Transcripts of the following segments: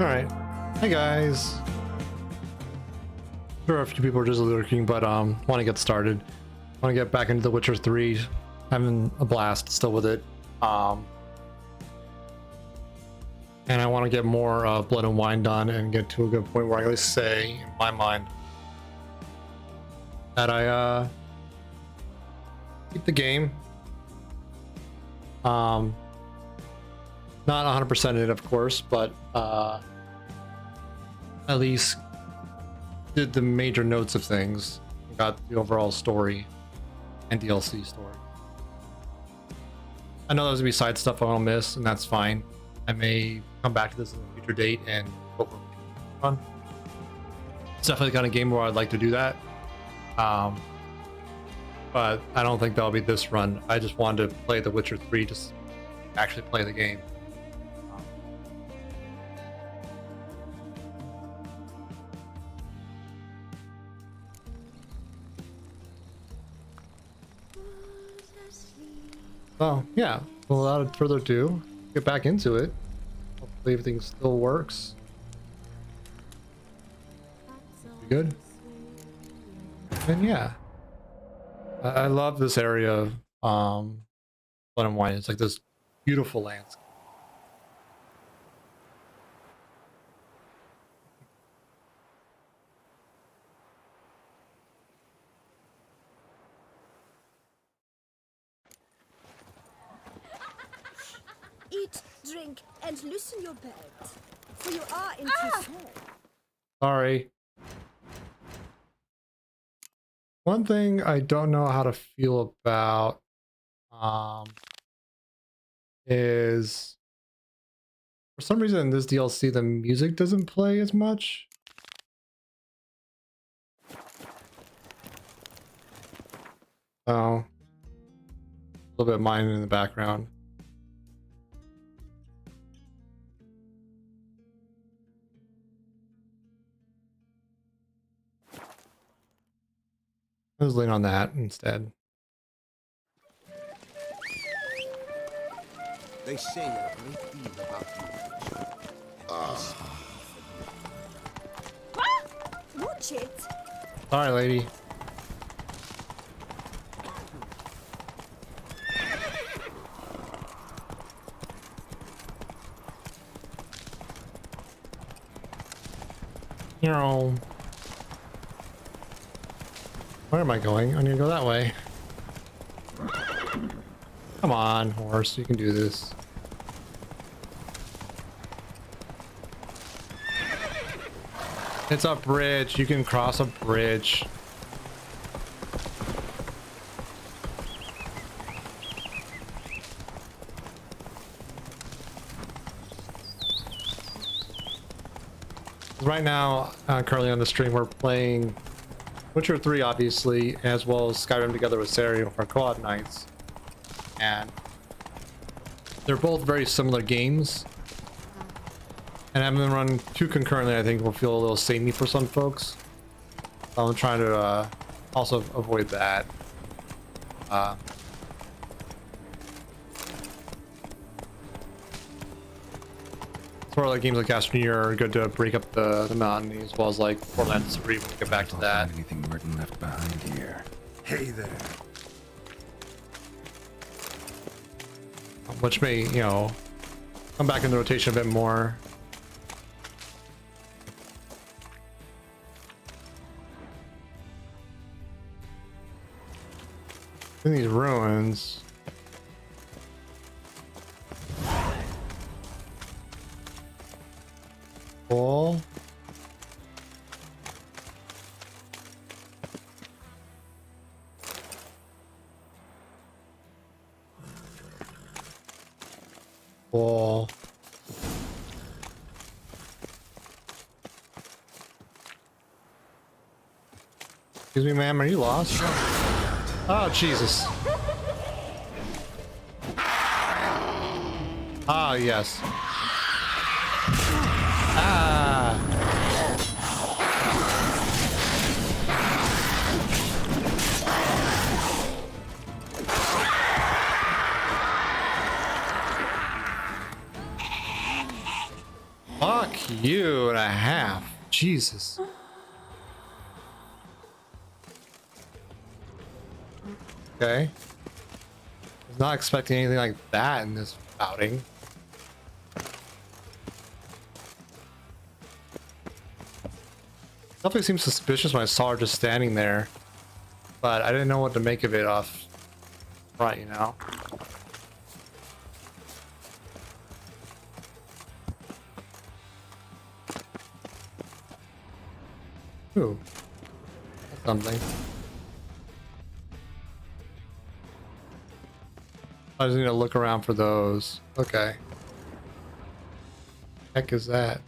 Alright. Hey guys. Sure, a few people are just lurking, but want to get started. Want to get back into The Witcher 3. Having a blast still with it. And I want to get more Blood and Wine done and get to a good point where I at least say, in my mind, that I beat the game. Not 100% in it, of course, but at least did the major notes of things, got the overall story and DLC story. I know there's gonna be side stuff I'll miss, and that's fine. I may come back to this at a future date and hopefully fun. It's definitely the kind of game where I'd like to do that. But I don't think that'll be this run. I just wanted to play The Witcher 3, just actually play the game. So yeah, without further ado, get back into it. Hopefully everything still works. Be good. And yeah, I love this area of Blood and Wine. It's like this beautiful landscape. Eat, drink, and loosen your belt, for you are in too Sorry. One thing I don't know how to feel about is for some reason in this DLC the music doesn't play as much. So a little bit of mine in the background. I was leaning on that instead. They say a great deal about you. Watch it. Sorry, lady. You know. Where am I going? I need to go that way. Come on, horse, you can do this. It's a bridge. You can cross a bridge. Right now, currently on the stream, we're playing Witcher 3, obviously, as well as Skyrim together with Sari with our co-op nights. And they're both very similar games. And having them run two concurrently, I think, will feel a little samey for some folks. I'm trying to also avoid that. Sort of like games like Astroneer are good to break up the monotony, as well as like Borderlands 3 when we get back to that. Anything written left behind here? Hey there. Which may, you know, come back in the rotation a bit more. In these ruins. Cool. Cool. Excuse me, ma'am, are you lost? Oh, Jesus. Ah, yes. Ah. Fuck. you and a half. Jesus. Okay. I was not expecting anything like that in this outing. Definitely seemed suspicious when I saw her just standing there, but I didn't know what to make of it off front, you know? Ooh, that's something. I just need to look around for those. Okay. Heck is that?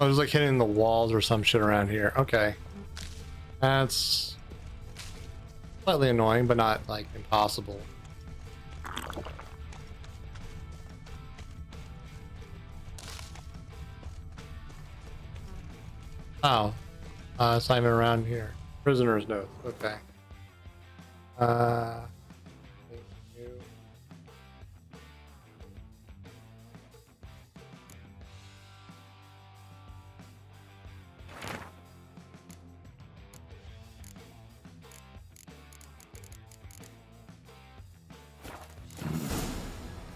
I was like hitting the walls or some shit around here. Okay. That's slightly annoying, but not like impossible. Oh. It's not even around here. Prisoner's note. Okay. Thank you.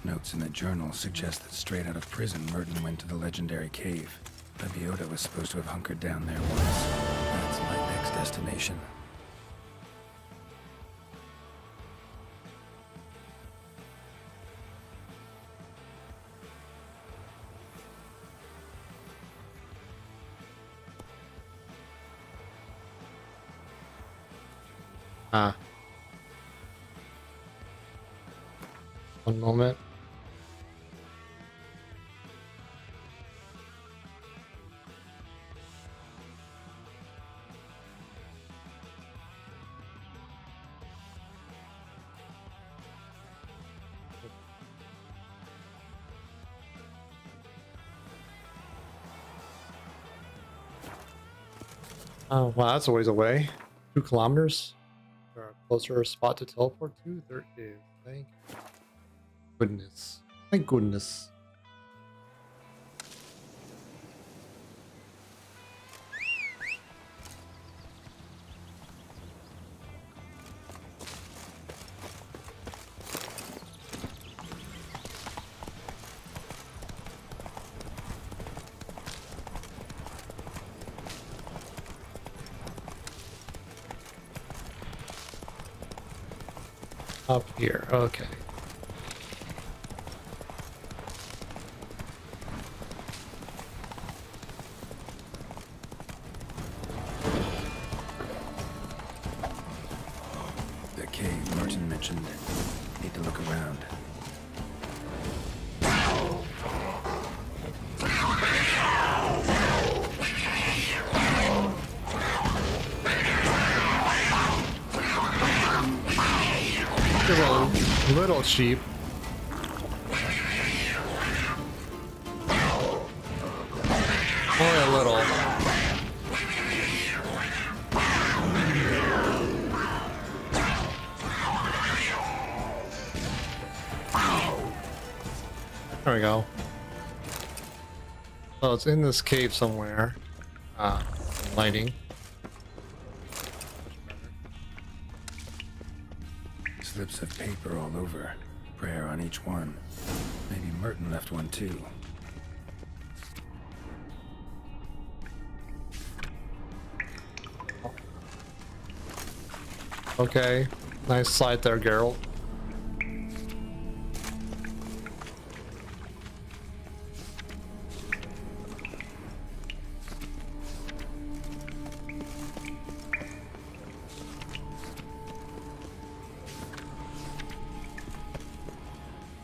Notes in the journal suggest that straight out of prison, Merton went to the legendary cave. Leviota was supposed to have hunkered down there once. That's my next destination. One moment. Oh, wow, that's a ways away. 2 kilometers? There a closer spot to teleport to? There is. Thank goodness. Thank goodness. Up here, okay. The cave Merton mentioned. Need to look around. There's a little sheep. Only a little. There we go. So it's in this cave somewhere. Lighting. Slips of paper all over. Prayer on each one. Maybe Merton left one too. Okay. Nice slide there, Geralt.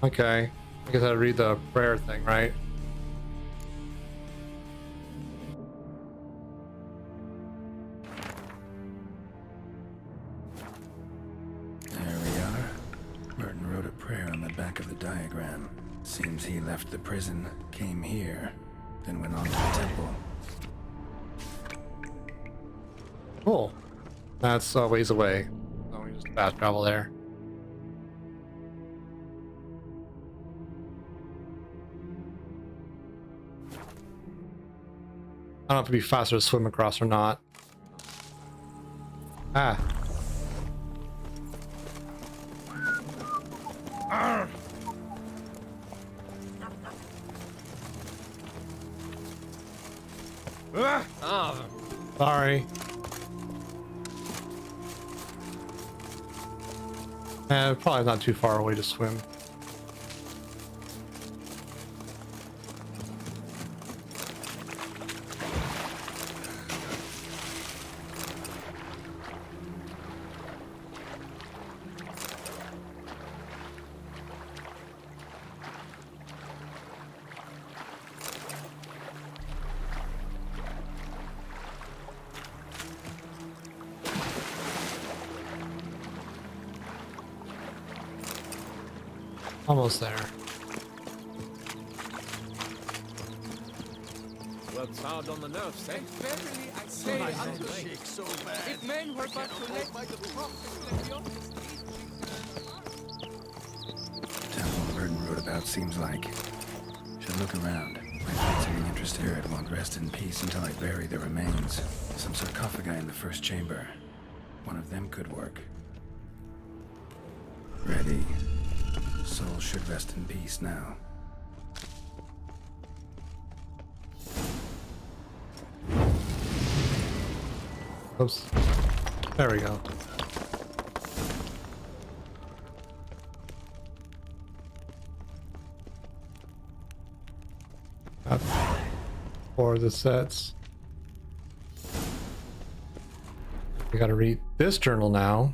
Okay, I guess I read the prayer thing, right? There we are. Merton wrote a prayer on the back of the diagram. Seems he left the prison, came here, then went on to the temple. Cool. That's a ways away. So we just fast travel there. I don't know if it'd be faster to swim across or not. Ah. Sorry. Probably not too far away to swim. Almost there. Well, it's hard on the nerves, eh? Verily, I say unto thee, so if men were but to let by the prophets, Temple Burton wrote about seems like. Should look around. Might find something interesting. Spirit won't rest in peace until I bury the remains. Some sarcophagi in the first chamber. One of them could work. Ready. Soul should rest in peace now. Oops. There we go. That's for the sets. We gotta read this journal now.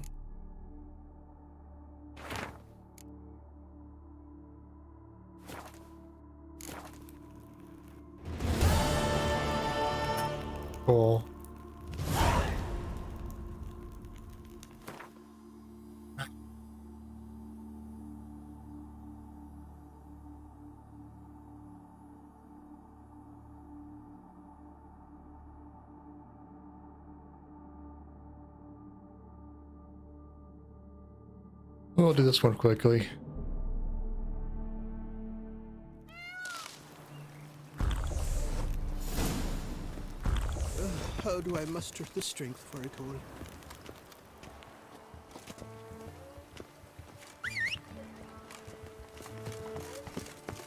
Cool. We'll do this one quickly. How do I muster the strength for it all?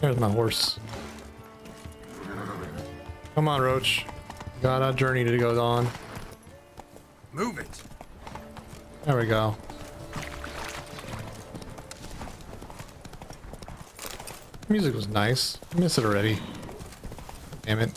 There's my horse. Come on, Roach. Got a journey to go on. Move it! There we go. Music was nice. I miss it already. Damn it.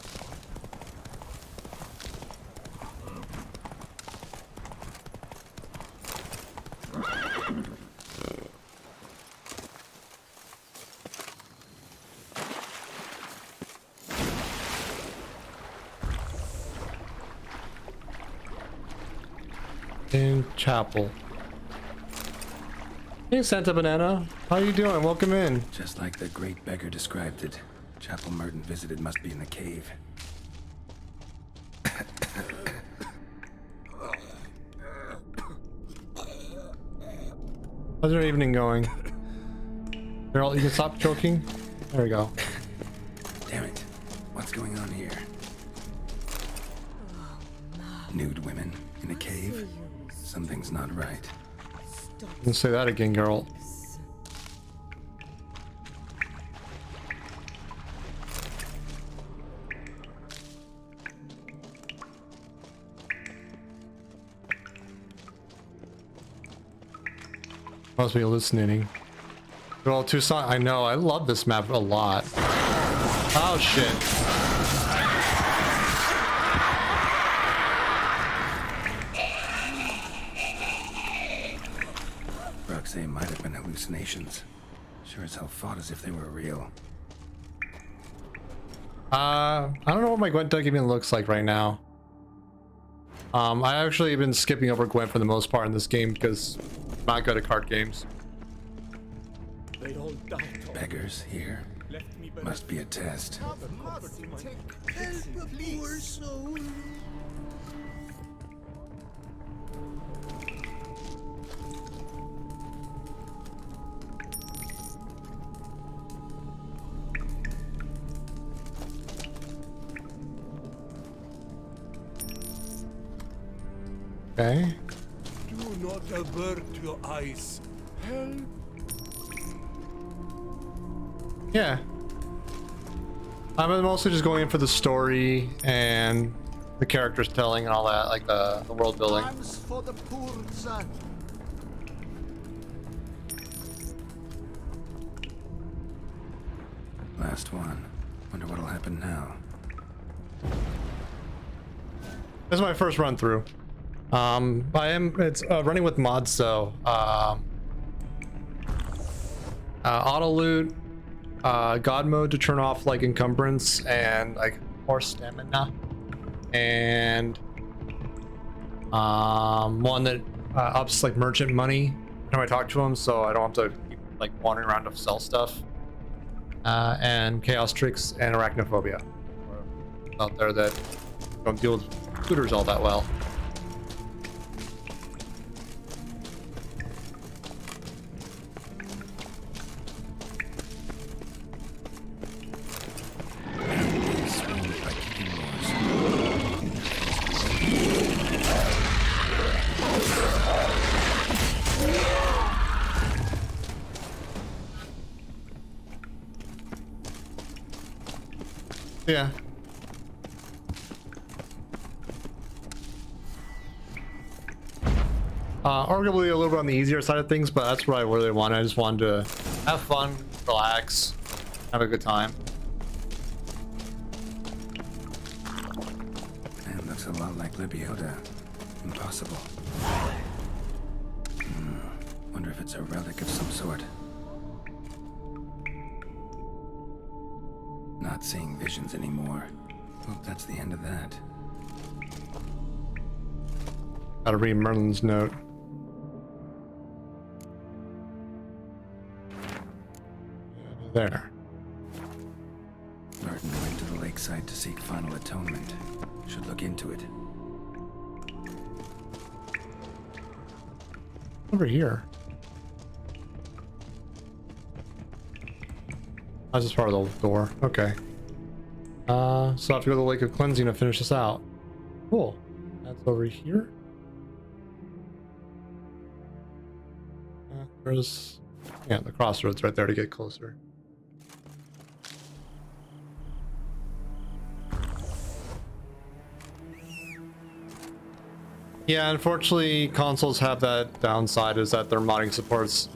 In chapel. Hey Santa Banana, how you doing? Welcome in. Just like the great beggar described it. Chapel Merton visited must be in the cave. How's your evening going? Girl, you can stop choking? There we go. Damn it. What's going on here? Nude women in a cave? Something's not right. Let's say that again, girl. Must be hallucinating. Well, Tucson, I know, I love this map a lot. Oh shit. Roxanne might have been hallucinations. Sure as hell fought as if they were real. I don't know what my Gwent deck even looks like right now. I actually have been skipping over Gwent for the most part in this game because I'm not good at card games. they all died. Beggars here? Left me but Must be a test. Help a poor soul. Okay. Do not avert your eyes. Help. Yeah. I'm mostly just going in for the story and the characters telling and all that, like the world building. Arms for the poor son. Last one. Wonder what'll happen now. This is my first run through. It's running with mods, so auto loot, god mode to turn off like encumbrance and like more stamina, and one that ups like merchant money when I talk to him, so I don't have to keep like wandering around to sell stuff, and chaos tricks and arachnophobia out there that don't deal with looters all that well. Yeah. Arguably a little bit on the easier side of things, but that's what I really wanted. I just wanted to have fun, relax, have a good time. Man, looks a lot like Libiota. Impossible. Wonder if it's a relic of some sort. Not seeing visions anymore. Hope that's the end of that. Gotta read Merlin's note. There. Merton went to the lakeside to seek final atonement. Should look into it. Over here. That's just part of the door. Okay. So I have to go to the Lake of Cleansing to finish this out. Cool. That's over here. There's, yeah, the crossroads right there to get closer. Yeah, unfortunately, consoles have that downside, is that their modding support's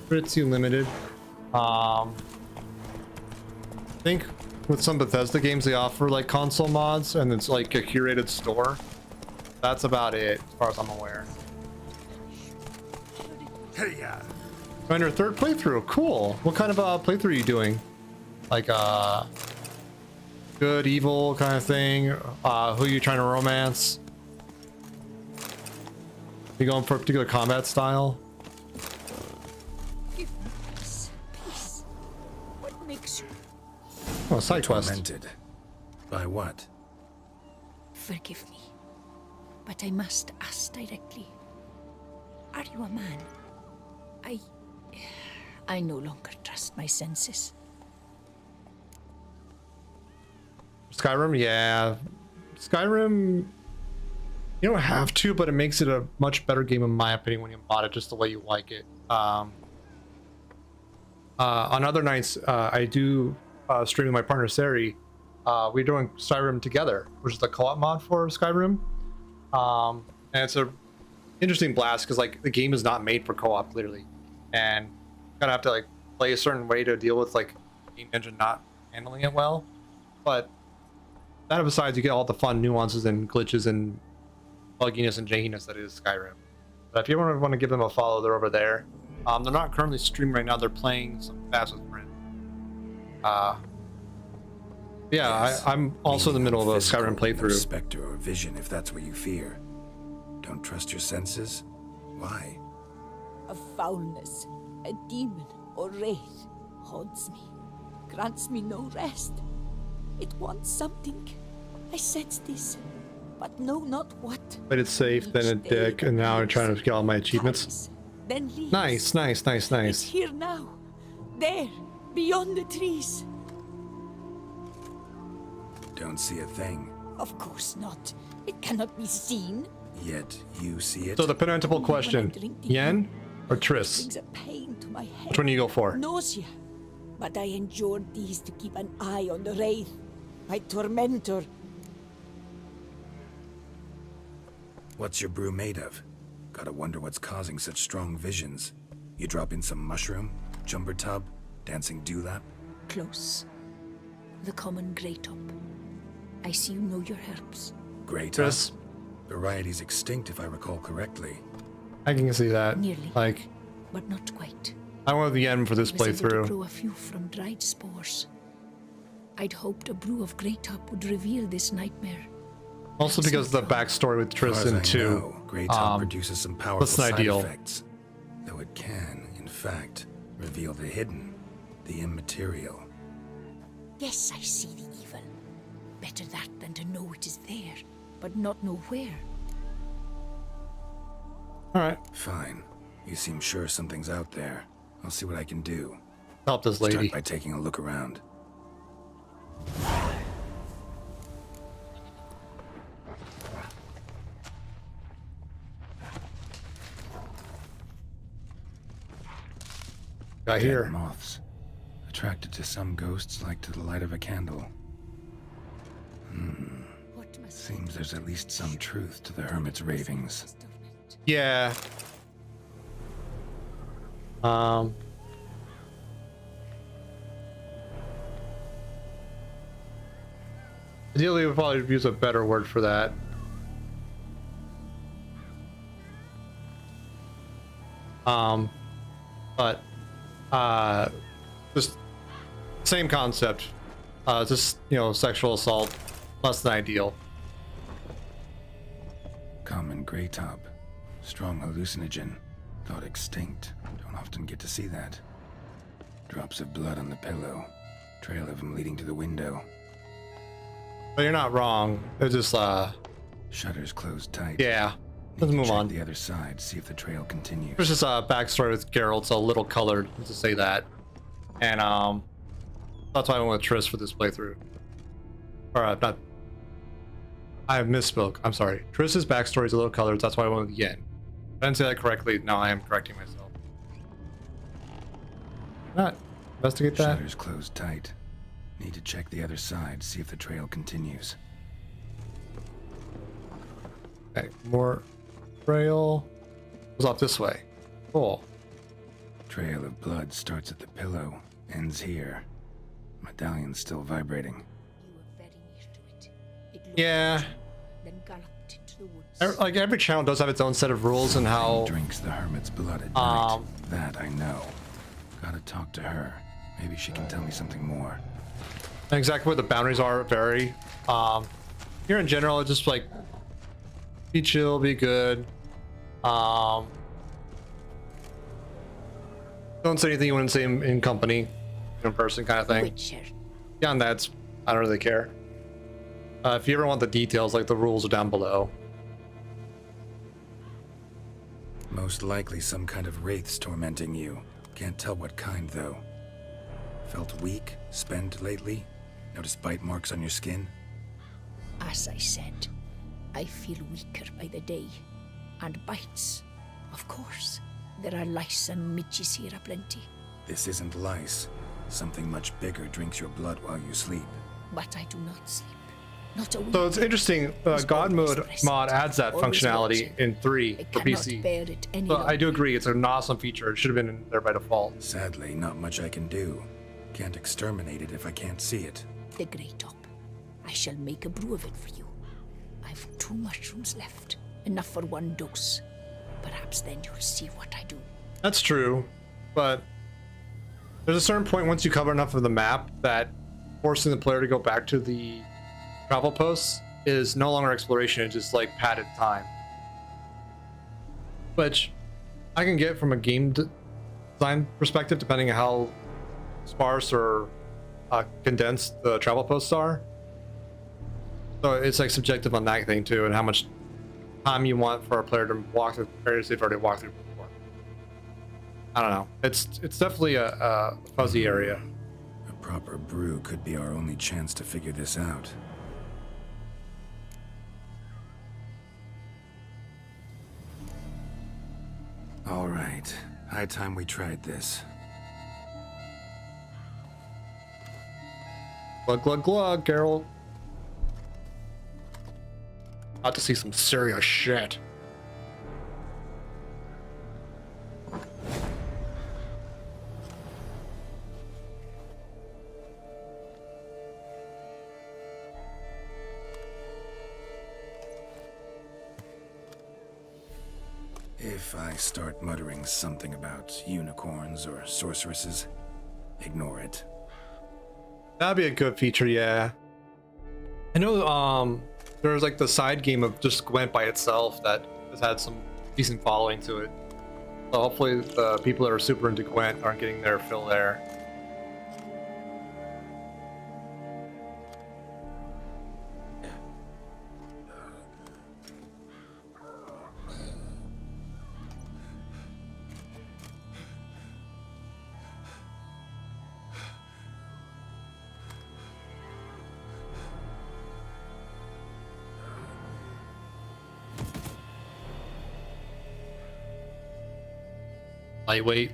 pretty limited. I think with some Bethesda games they offer like console mods, and it's like a curated store. That's about it, as far as I'm aware. On your third playthrough, cool. What kind of playthrough are you doing? Like good, evil kind of thing? Who are you trying to romance? You going for a particular combat style? Give me peace. Peace. What makes you? Oh, side quest. Tormented. By what? Forgive me, but I must ask directly. Are you a man? I no longer trust my senses. Skyrim, yeah. Skyrim, you don't have to, but it makes it a much better game in my opinion when you mod it just the way you like it. On other nights, I do stream with my partner Sari. We're doing Skyrim together, which is the co-op mod for Skyrim. And it's a interesting blast because like the game is not made for co-op clearly, and you kind of have to like play a certain way to deal with like game engine not handling it well. But that besides, you get all the fun nuances and glitches and bugginess and jankiness that is Skyrim. But if you want to give them a follow, they're over there. They're not currently streaming right now. They're playing some Fast with Friends. Yeah, Yes. I'm also in the middle of a Skyrim playthrough. Spectre or vision, if that's what you fear. Don't trust your senses? Why? A foulness, a demon or wraith haunts me, grants me no rest. It wants something. I sense this, but know not what. Played it safe, then a dick, and now I'm trying to get all my achievements. Comes, then leaves. Nice, nice, nice, It's nice. here now, there, beyond the trees. Don't see a thing. Of course not. It cannot be seen. Yet you see it? So the penultimate question, drinking. Yen or Triss? Brings a pain to my head. Which one do you go for? Nausea. But I endured these to keep an eye on the Wraith, my tormentor. What's your brew made of? Gotta wonder what's causing such strong visions. You drop in some mushroom, jumper tub, dancing dewlap? Close. The common grey top. I see you know your herbs. Grey top? Triss, Variety's extinct if I recall correctly. I can see that. Nearly. Like, But not quite. I went with the Yen for this I was able to playthrough. grow a few from dried spores. I'd hoped a brew of grey top would reveal this nightmare. Also because of the backstory with As far Triss as I and 2. know, Grey top produces some powerful less than side ideal. effects. Though it can, in fact, reveal the hidden, the immaterial. Yes, I see the evil. Better that than to know it is there, but not know where. Alright, Fine. You seem sure something's out there. I'll see what I can do. help this Start lady. by taking a look around. Got Dead here. moths. Attracted to some ghosts like to the light of a candle. What must Seems there's at least some truth to the hermit's ravings. Yeah. Ideally, we probably use a better word for that. But just same concept. Just, you know, sexual assault, less than ideal. Common grey top. Strong hallucinogen. Thought extinct. Don't often get to see that. Drops of blood on the pillow. Trail of him leading to the window. But you're not wrong. It's just, Shutters closed tight. yeah. Need Let's to move check on. the other side, see if the trail continues. There's just a backstory with Geralt's a little colored, let's just say that. And that's why I went with Triss for this playthrough. Or not. I misspoke. I'm sorry. Triss's backstory is a little colored, so that's why I went with Yen. If I didn't say that correctly. Now I am correcting myself. Not investigate that. Shutters closed tight. Need to check the other side, see if the trail continues. Okay, more trail. Goes off this way. Cool. Trail of blood starts at the pillow, ends here. Medallion's still vibrating. You were very near to it. It looked Yeah. at you, then galloped into the woods. Like every channel does have its own set of rules and how. Drinks the hermit's blood at night. That I know. Gotta talk to her. Maybe she can tell me something more. Exactly what the boundaries are vary. Here in general, it's just like be chill, be good. Don't say anything you wouldn't say in company, in person, kind of thing. Witcher. Beyond that, I don't really care. If you ever want the details, like the rules are down below. Most likely some kind of wraiths tormenting you. Can't tell what kind, though. Felt weak, spent lately? Notice bite marks on your skin? As I said, I feel weaker by the day. And bites, of course. There are lice and midges here aplenty. This isn't lice. Something much bigger drinks your blood while you sleep. But I do not sleep. Not a wink. So it's interesting. God Mode mod adds that functionality in 3 I for cannot PC. bear it any But I do longer. agree, it's an awesome feature. It should have been in there by default. Sadly, not much I can do. Can't exterminate it if I can't see it. The grey top. I shall make a brew of it for you. I've 2 mushrooms left. Enough for 1 dose. Perhaps then you'll see what I do. That's true, but there's a certain point once you cover enough of the map that forcing the player to go back to the travel posts is no longer exploration, it's just like padded time. Which I can get from a game design perspective, depending on how sparse or condensed the travel posts are. So it's like subjective on that thing too, and how much time you want for a player to walk through areas they've already walked through before. I don't know. It's definitely a fuzzy area. A proper brew could be our only chance to figure this out. right. High time we tried this. Glug, glug, glug, Geralt. About to see some serious shit. If I start muttering something about unicorns or sorceresses, ignore it. That'd be a good feature, yeah. I know there's like the side game of just Gwent by itself that has had some decent following to it. So hopefully the people that are super into Gwent aren't getting their fill there. Lightweight.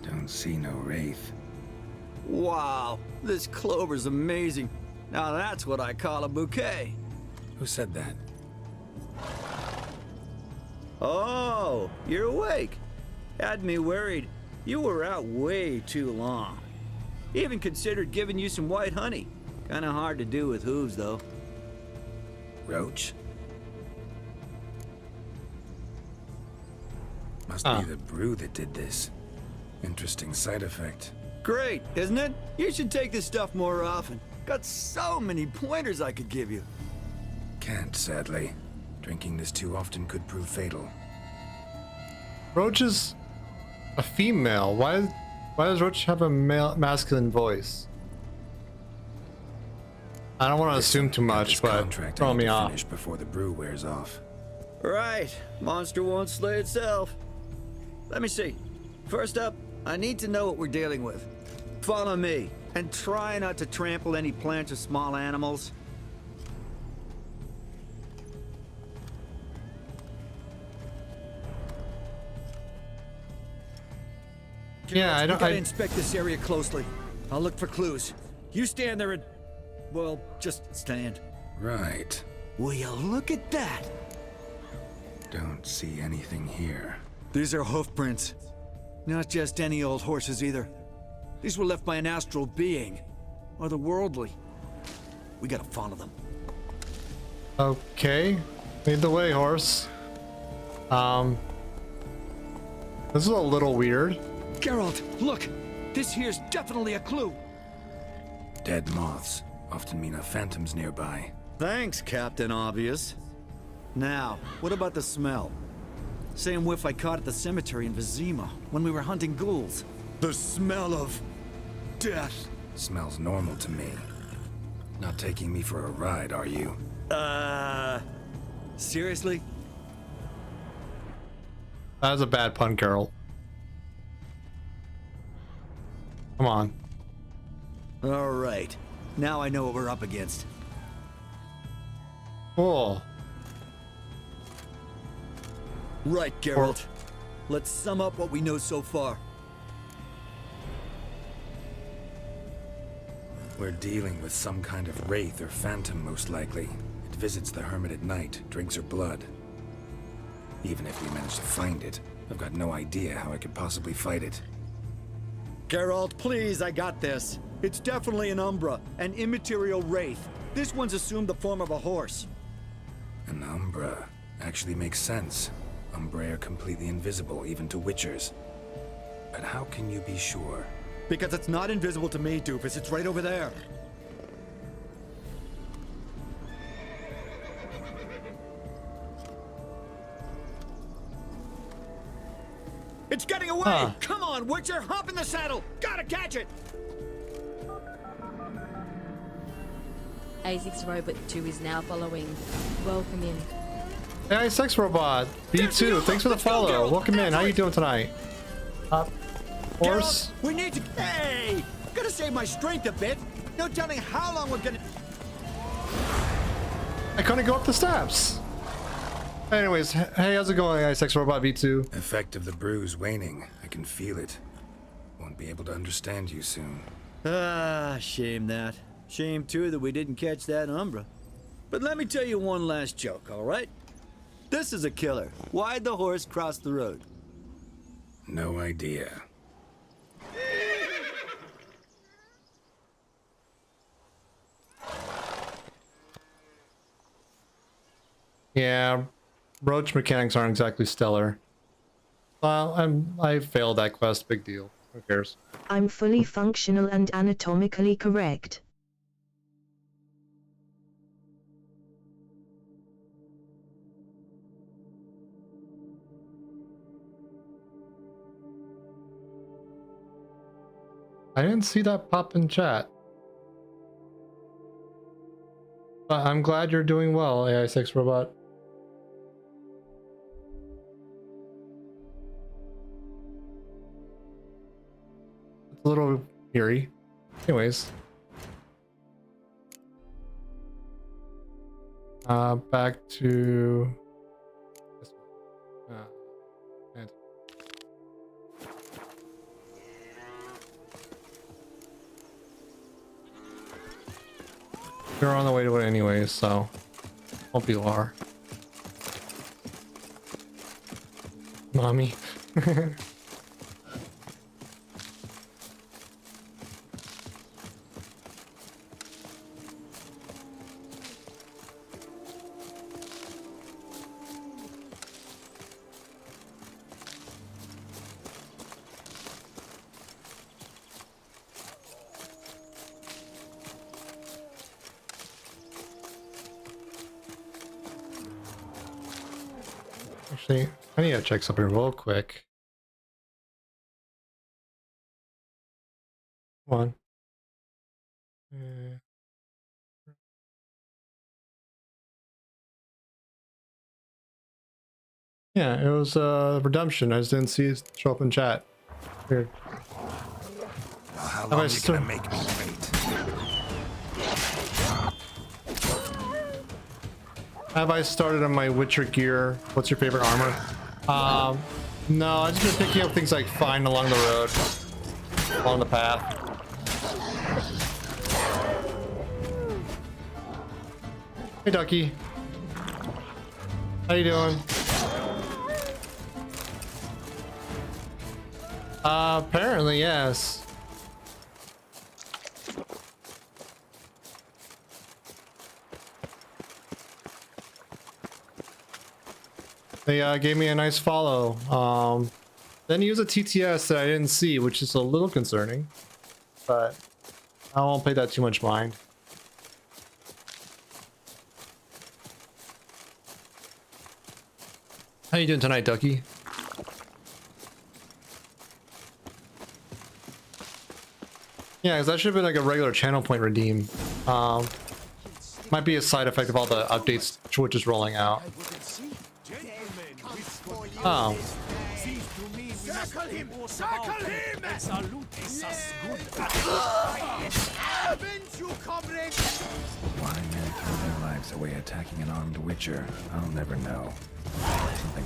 Don't see no wraith. Wow, this clover's amazing. Now that's what I call a bouquet. Who said that? Oh, you're awake. Had me worried. You were out way too long. Even considered giving you some white honey. Kinda hard to do with hooves, though. Roach? Must Ah. be the brew that did this. Interesting side effect. Great, isn't it? You should take this stuff more often. Got so many pointers I could give you. Can't, sadly. Drinking this too often could prove fatal. Roach is a female. Why does Roach have a male masculine voice? I don't want to assume too Got this much, but contract throw I need me to off. finish before the brew wears off. Right, monster won't slay itself. Let me see. First up, I need to know what we're dealing with. Follow me, and try not to trample any plants or small animals. Yeah, I We don't. gotta I, inspect this area closely. I'll look for clues. You stand there and... well, just stand. Right. Will you look at that? Don't see anything here. These are hoof prints. Not just any old horses either. These were left by an astral being. Or the worldly. We gotta follow them. okay, lead the way, horse. This is a little weird. Geralt, look! This here's definitely a clue! Dead moths often mean a phantom's nearby. Thanks, Captain Obvious. Now, what about the smell? Same whiff I caught at the cemetery in Vizima when we were hunting ghouls. The smell of... death. Smells normal to me. Not taking me for a ride, are you? Seriously? That was a bad pun, Carol. Come on. Alright. Now I know what we're up against. Cool. Right, Geralt. Let's sum up what we know so far. We're dealing with some kind of wraith or phantom, most likely. It visits the hermit at night, drinks her blood. Even if we manage to find it, I've got no idea how I could possibly fight it. Geralt, please, I got this. It's definitely an Umbra, an immaterial wraith. This one's assumed the form of a horse. An Umbra actually makes sense. Umbrae are completely invisible, even to Witchers. But how can you be sure? Because it's not invisible to me, Doofus. It's right over there. It's getting away! Huh. Come on, Witcher, hop in the saddle! Gotta catch it! A6 Robot 2 is now following. Welcome in. Hey, Sex Robot B2, thanks for the follow. Welcome in. How you doing tonight? Horse? We need to. Hey! Gotta save my strength a bit. No telling how long we're gonna. I couldn't go up the steps. Anyways, hey, how's it going, Sex Robot B2? Effect of the bruise waning. I can feel it. Won't be able to understand you soon. Ah, shame that. Shame too that we didn't catch that Umbra. But let me tell you one last joke, all right? This is a killer. Why'd the horse cross the road? No idea. Yeah, roach mechanics aren't exactly stellar. Well, I failed that quest. Big deal. Who cares? I'm fully functional and anatomically correct. I didn't see that pop in chat. But I'm glad you're doing well, AI6 Robot. It's a little eerie. Anyways. Back to this one. And we're on the way to it anyways, so hope you are. Mommy. Actually, I need to check something real quick. Come on. Yeah, it was redemption. I just didn't see it show up in chat. Weird. Well, how long are you gonna make me wait? Have I started on my Witcher gear? What's your favorite armor? No, I just been picking up things like find along the road, along the path. Hey, Ducky. How you doing? Apparently, yes. They gave me a nice follow. Then use a TTS that I didn't see, which is a little concerning, but I won't pay that too much mind. How you doing tonight, Ducky? Yeah, because that should have been like a regular channel point redeem. Might be a side effect of all the updates Twitch is rolling out. Oh. Circle him! Circle him! Avenge you, comrade! Why men throw their lives away attacking an armed witcher? I'll never know.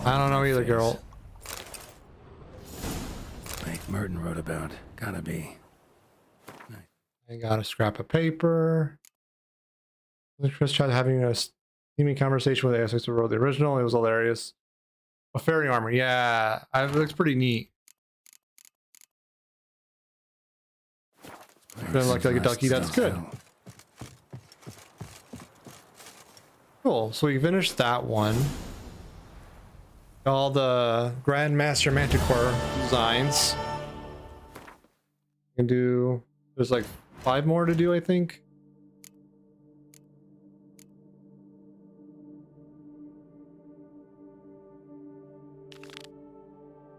I don't know either, girl. Like Merton wrote about. Gotta be. I got a scrap of paper. Chris tried having a steamy conversation with ASX who wrote the original. It was hilarious. A fairy armor, yeah, it looks pretty neat. Doesn't look like a ducky. That's good. Cool. So we finished that one. All the Grandmaster Manticore designs. You can do. There's like 5 more to do, I think.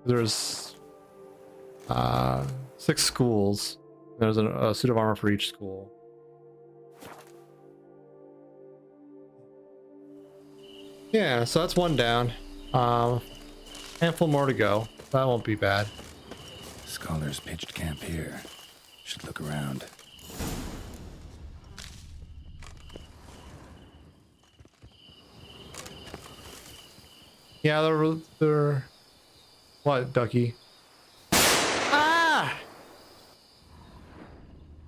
There's 6 schools. There's a suit of armor for each school. Yeah, so that's one down. Handful more to go. That won't be bad. Scholars pitched camp here. Should look around. Yeah, they're... What, Ducky? Ah!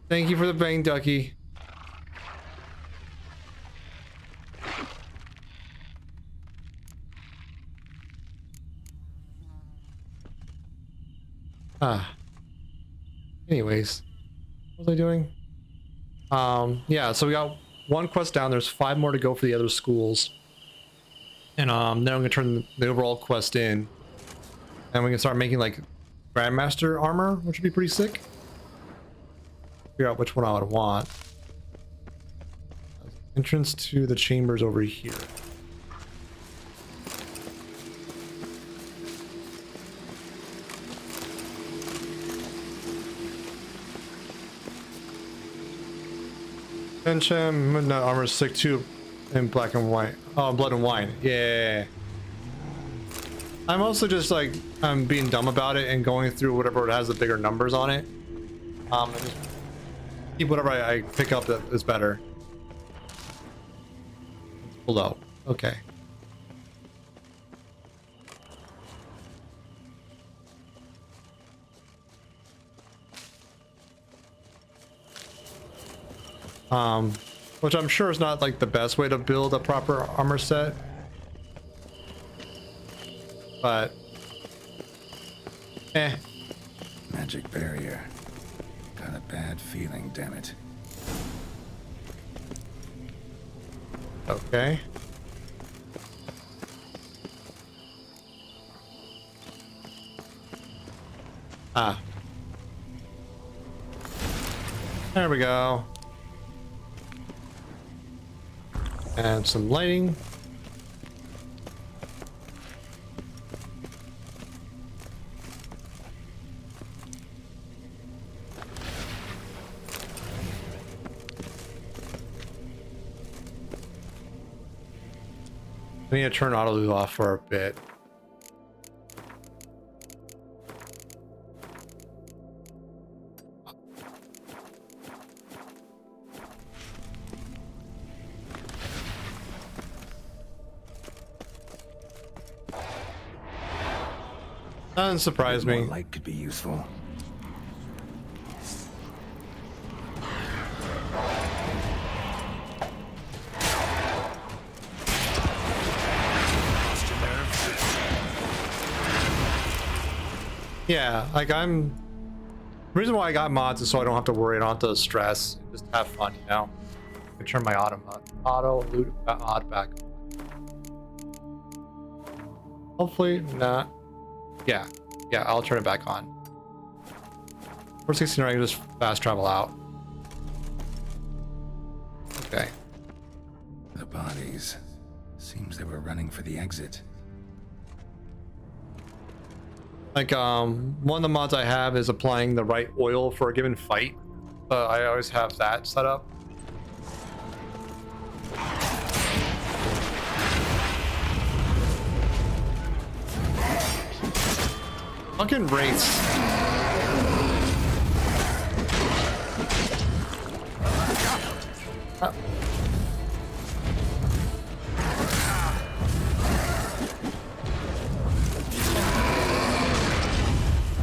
Thank you for the bang, Ducky. Ah. Anyways, what was I doing? Yeah, so we got one quest down. There's 5 more to go for the other schools. And then I'm gonna turn the overall quest in. And we can start making like Grandmaster armor, which would be pretty sick. Figure out which one I would want. Entrance to the chambers over here. Tension, midnight armor, sick too, in black and white. Oh, blood and wine. Yeah. I'm also just like, I'm being dumb about it and going through whatever it has the bigger numbers on it. And just keep whatever I pick up that is better. Below. Okay. Which I'm sure is not like the best way to build a proper armor set. But Magic barrier. Got a bad feeling, damn it. Okay. Ah. There we go. And some lighting. I need to turn auto loot off for a bit. Doesn't surprise me. More light could be useful. Yeah, like the reason why I got mods is so I don't have to worry, I don't have to stress, just have fun, you know? I turn my auto loot mod back. Hopefully not. Yeah, I'll turn it back on. 416, I can just fast travel out. Okay. The bodies. Seems they were running for the exit. Like, one of the mods I have is applying the right oil for a given fight. I always have that set up. Fucking race.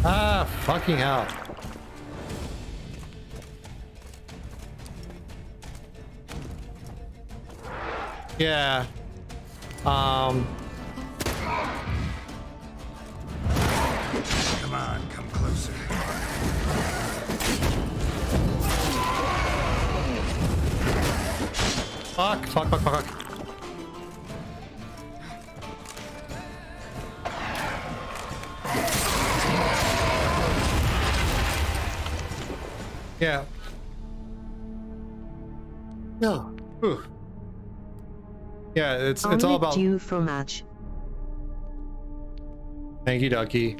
Ah, fucking hell. Yeah. Come on, come closer. Fuck. Yeah. No. Ooh. Yeah, it's all about you fromage. Thank you, Ducky.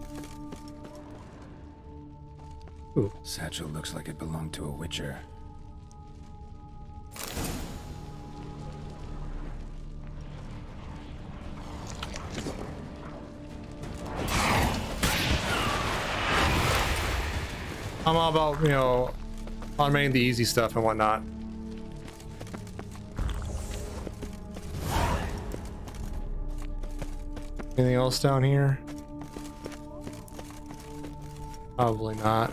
Ooh. Satchel looks like it belonged to a witcher. about, you know, automating the easy stuff and whatnot. Anything else down here? Probably not.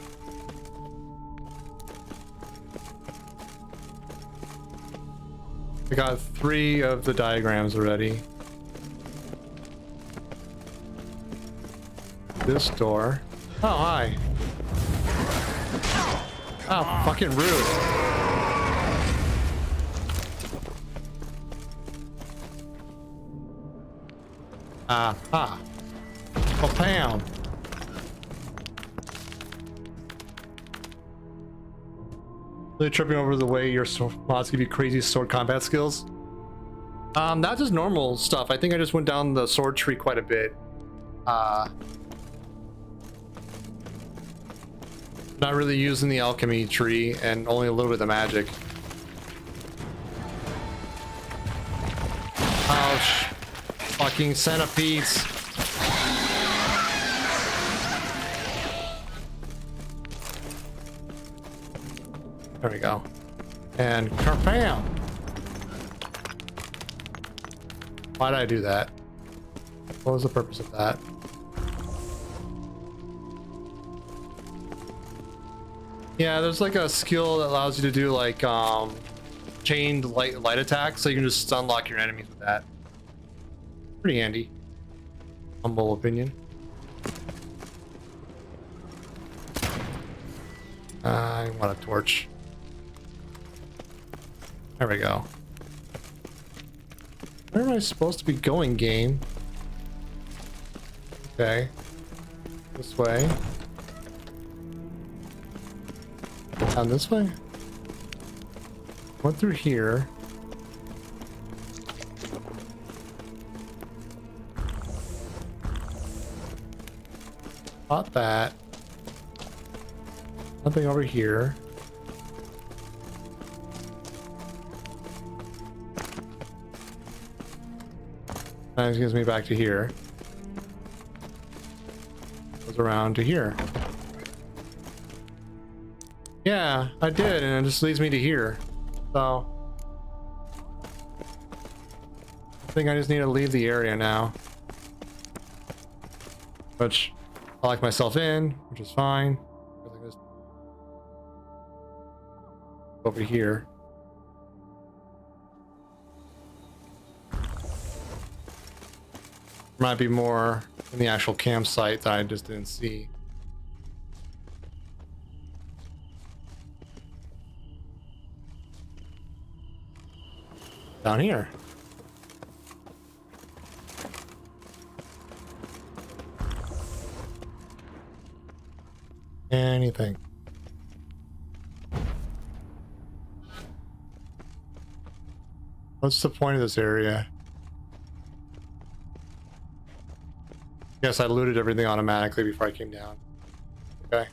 I got 3 of the diagrams already. This door. Oh, hi. Oh, fucking rude. Ah. Oh, Pam. Really tripping over the way your mods give you crazy sword combat skills. Not just normal stuff. I think I just went down the sword tree quite a bit. Not really using the alchemy tree and only a little bit of magic. Ouch. Fucking centipedes. There we go. And kerpam! Why did I do that? What was the purpose of that? Yeah, there's like a skill that allows you to do like chained light attacks, so you can just unlock your enemies with that. Pretty handy. Humble opinion. I want a torch. There we go. Where am I supposed to be going, game? Okay. This way. Down this way? Went through here. Bought that. Nothing over here. That gives me back to here. Goes around to here. Yeah, I did, and it just leads me to here. So I think I just need to leave the area now. Which I lock myself in, which is fine. Over here. Might be more in the actual campsite that I just didn't see. Down here. Anything. What's the point of this area? Yes, I looted everything automatically before I came down. Okay.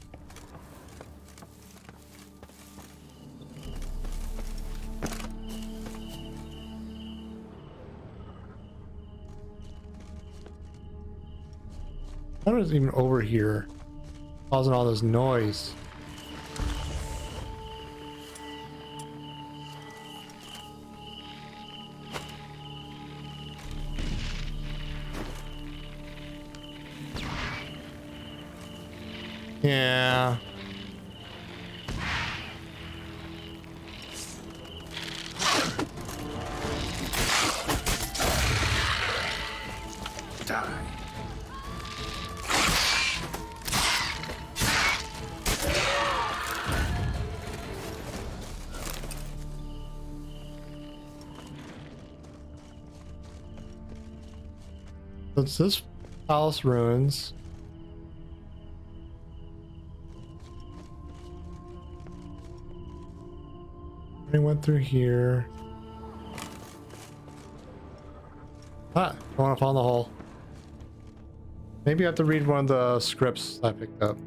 What is even over here? Causing all this noise. Yeah. Die. So it's this palace ruins. I went through here. Ah, I want to fall in the hole. Maybe I have to read one of the scripts I picked up.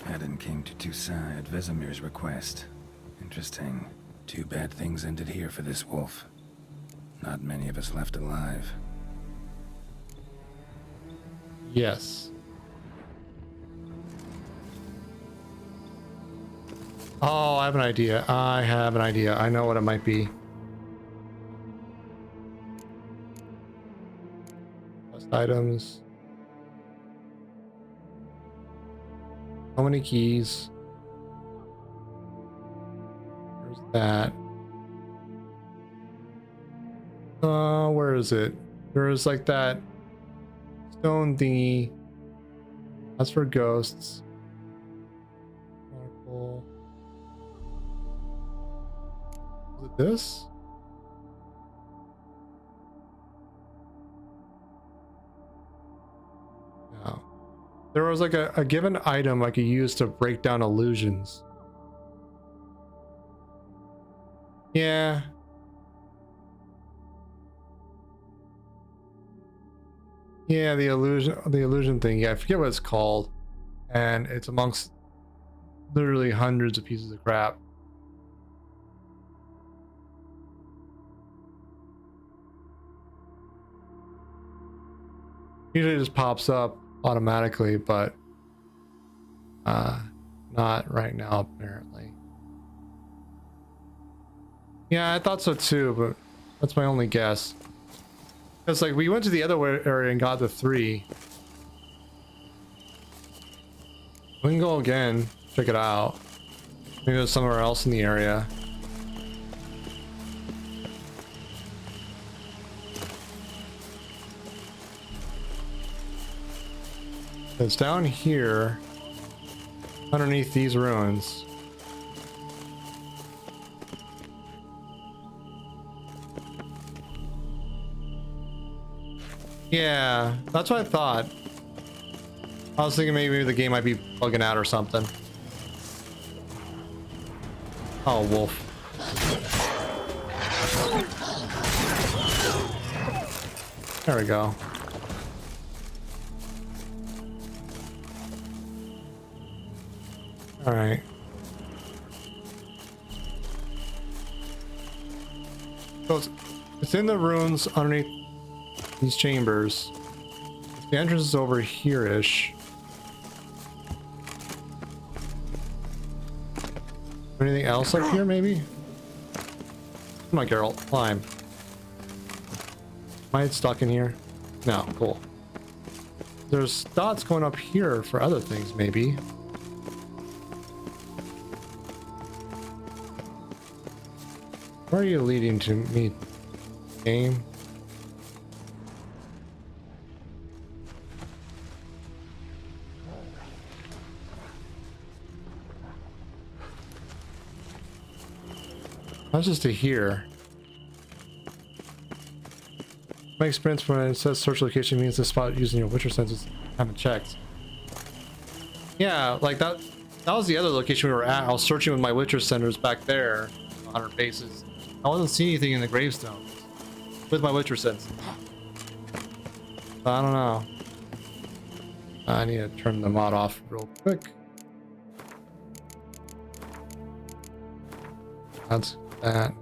Haddon came to Toussaint at Vesemir's request. Interesting. Too bad things ended here for this wolf. Not many of us left alive. Yes. Oh, I have an idea. I have an idea. I know what it might be. Quest items. How many keys? Where's that? Where is it? There's like that stone thingy. That's for ghosts. Sparkle. Is it this? No. There was like a given item I could use to break down illusions. Yeah. Yeah, the illusion thing. Yeah, I forget what it's called. And it's amongst literally hundreds of pieces of crap. Usually it just pops up automatically, but not right now apparently. Yeah, I thought so too, but that's my only guess. It's like we went to the other area and got the 3. We can go again, check it out. Maybe there's somewhere else in the area. It's down here, underneath these ruins. Yeah, that's what I thought. I was thinking maybe the game might be bugging out or something. Oh, wolf. There we go. All right. So it's in the ruins underneath these chambers. The entrance is over here-ish. Anything else up here, maybe? Come on, Geralt, climb. Am I stuck in here? No, cool. There's dots going up here for other things, maybe. Where are you leading to me, game? That's just to here. My experience when it says search location means the spot using your Witcher senses haven't checked. Yeah, like that was the other location we were at. I was searching with my Witcher centers back there, 100 paces. I wasn't seeing anything in the gravestones with my Witcher senses. I don't know. I need to turn the mod off real quick. That's that.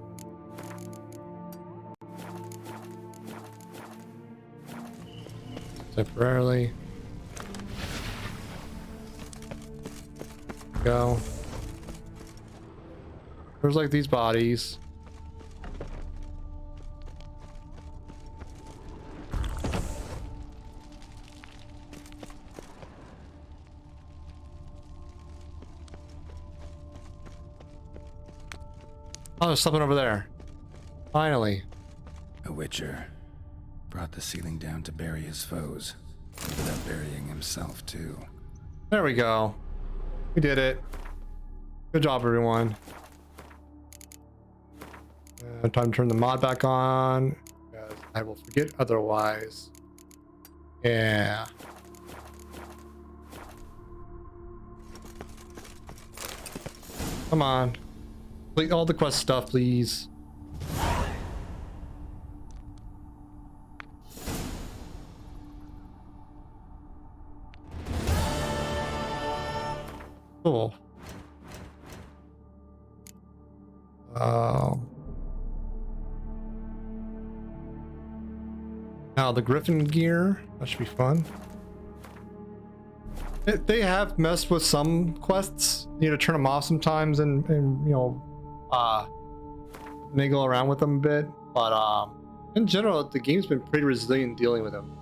Temporarily. Go. There's like these bodies. Oh, there's something over there. Finally. A Witcher brought the ceiling down to bury his foes, without burying himself too. There we go. We did it. Good job, everyone. Time to turn the mod back on, because I will forget otherwise. Yeah. Come on. Complete all the quest stuff, please. Cool. Now the Griffin gear. That should be fun. They have messed with some quests. You need to turn them off sometimes and you know, niggle around with them a bit. But in general, the game's been pretty resilient dealing with them.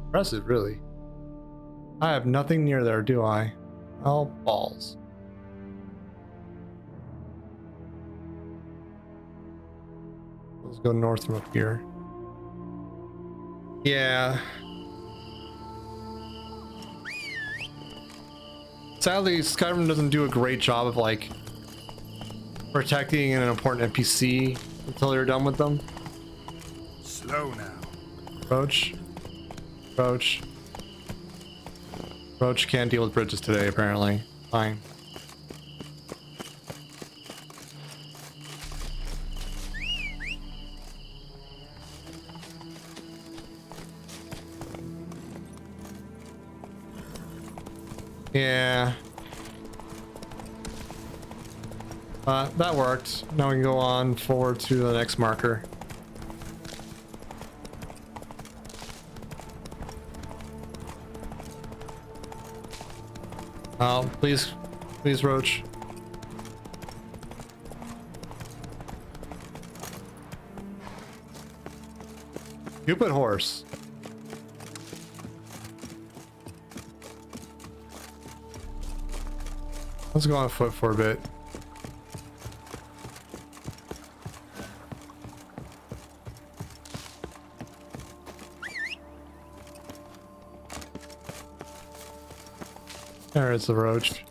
Impressive, really. I have nothing near there, do I? Oh, balls. Let's go north from up here. Yeah. Sadly, Skyrim doesn't do a great job of like protecting an important NPC until you're done with them. Slow now. Roach. Roach. Roach can't deal with bridges today, apparently. Fine. Yeah. That worked. Now we can go on forward to the next marker. Oh, please, please, Roach. Cupid horse. Let's go on foot for a bit. There is the roach.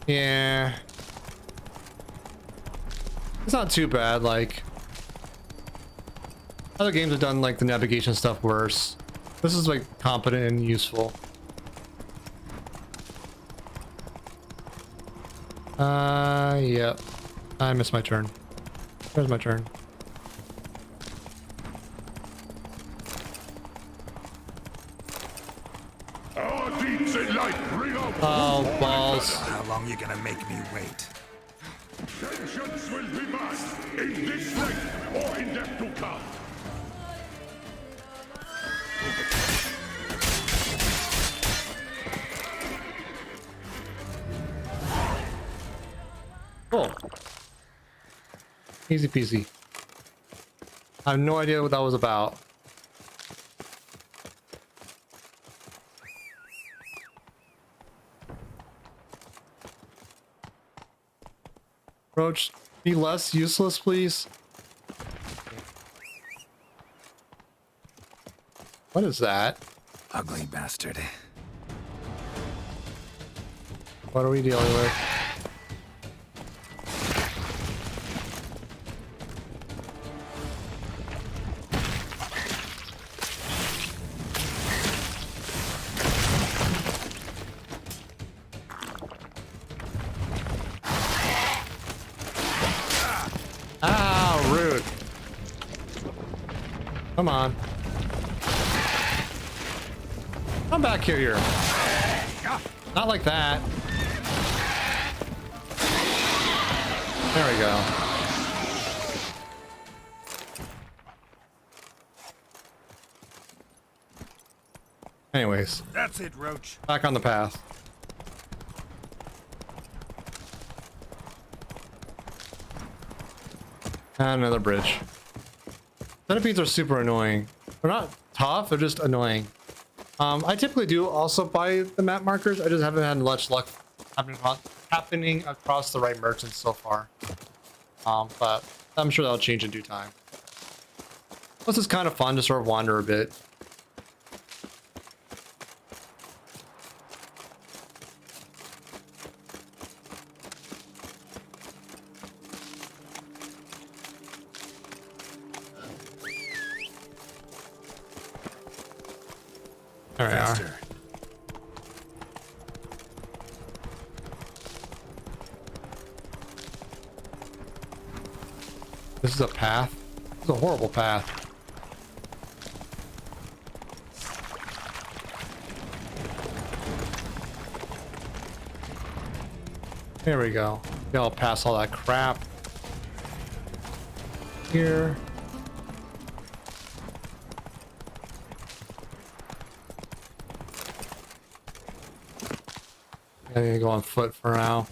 Yeah. It's not too bad, like other games have done like the navigation stuff worse. This is like competent and useful. Yep. I missed my turn. Where's my turn? Oh, balls. How long you gonna make me wait? Vengeance will be mine, in this life or in death to come. Cool. Easy peasy. I have no idea what that was about. Roach, be less useless, please. What is that? Ugly bastard. What are we dealing with? Ah, rude. Come on. Come back here. Not like that. There we go. Anyways. That's it, Roach. Back on the path. And another bridge. Centipedes are super annoying. They're not tough, they're just annoying. I typically do also buy the map markers. I just haven't had much luck happening across the right merchants so far. But I'm sure that'll change in due time. Plus, it's kind of fun to sort of wander a bit. There we are. This is a path. This is a horrible path. There we go. Maybe I'll pass all that crap. Here. I'm gonna go on foot for now.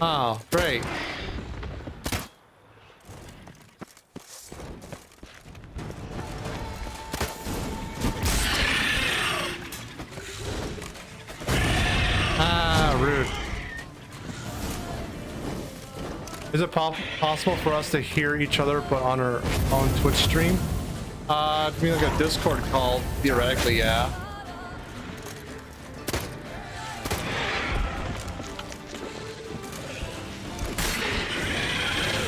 Oh, great. Ah, rude. Is it possible for us to hear each other but on our own Twitch stream? To be like a Discord call, theoretically, yeah.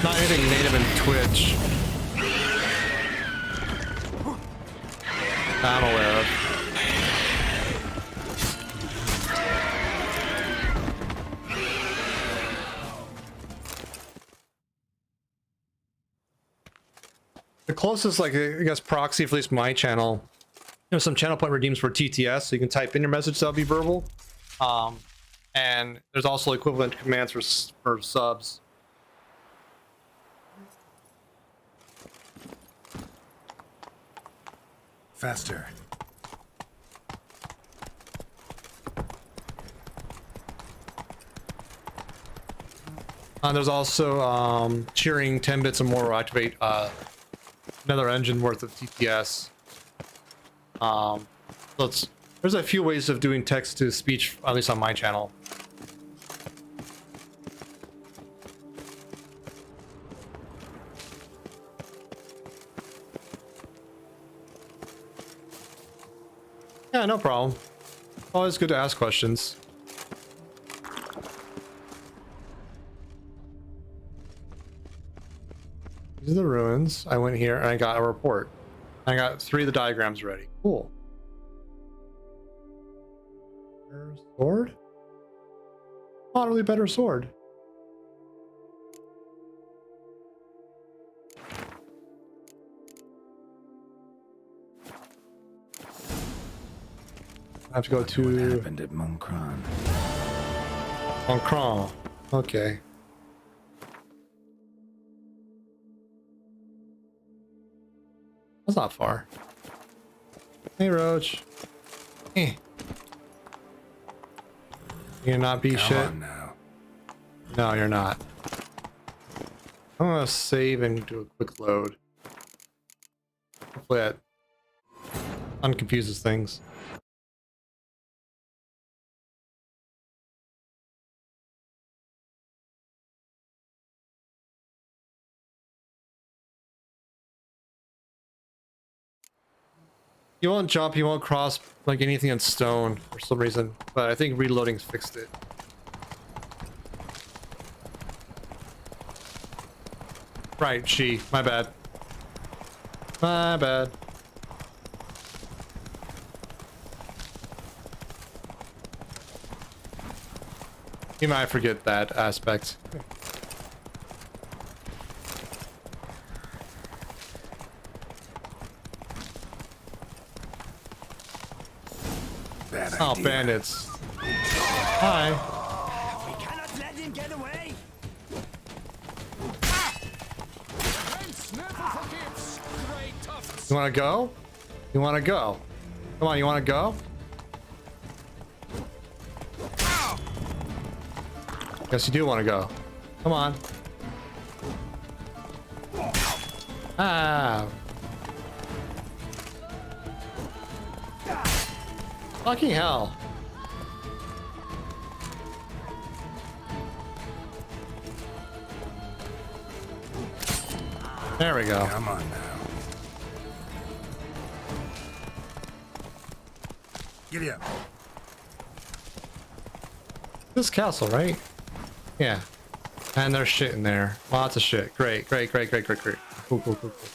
Not anything native in Twitch. I'm aware of. The closest, like, I guess, proxy, for at least my channel, there's some channel point redeems for TTS, so you can type in your message, that'll be verbal. And there's also equivalent commands for subs. Faster. There's also cheering 10 bits or more will activate another engine worth of TTS. So there's a few ways of doing text to speech, at least on my channel. Yeah, no problem. Always good to ask questions. These are the ruins. I went here and I got a report. I got 3 of the diagrams ready. Cool. Better sword? Not really better sword. I have to go to... What happened at Moncron? Moncron. Okay. That's not far. Hey, Roach. Eh. You're not be shit? On now. No, you're not. I'm gonna save and do a quick load. Hopefully that unconfuses things. You won't jump, you won't cross like anything in stone for some reason, but I think reloading's fixed it. Right, my bad. My bad. You might forget that aspect. Oh, bandits. Hi. We cannot let him get away. You want to go? You want to go? Come on, you want to go? Yes, you do want to go. Come on. Ah. Fucking hell. There we go. Come on now. Giddy up. This castle, right? Yeah. And there's shit in there. Lots of shit. Great, great, great, great, great, great. Cool, cool, cool, cool.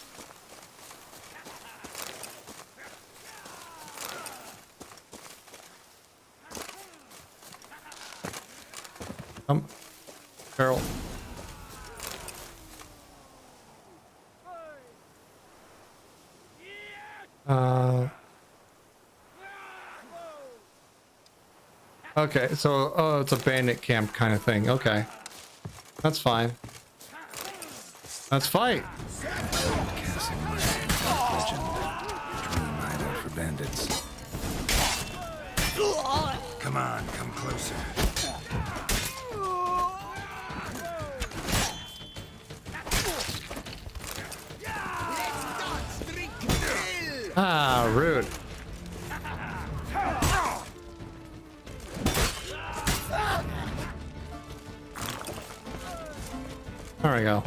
Carol. Okay, so it's a bandit camp kind of thing. Okay, that's fine. Let's fight. Castle Legend. Dream hideout for bandits. Come on, come closer. Ah, rude. There we go.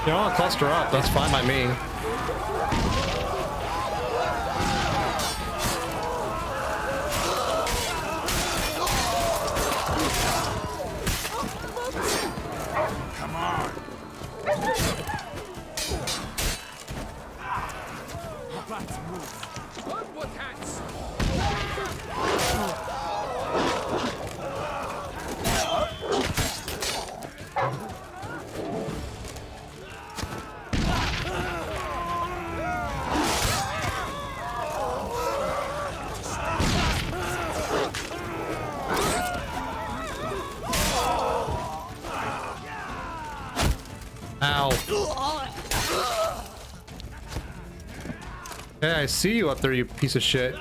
You know, cluster up. That's fine by me. Come on. Let's move. Onward, hands. Ow. Hey, I see you up there, you piece of shit.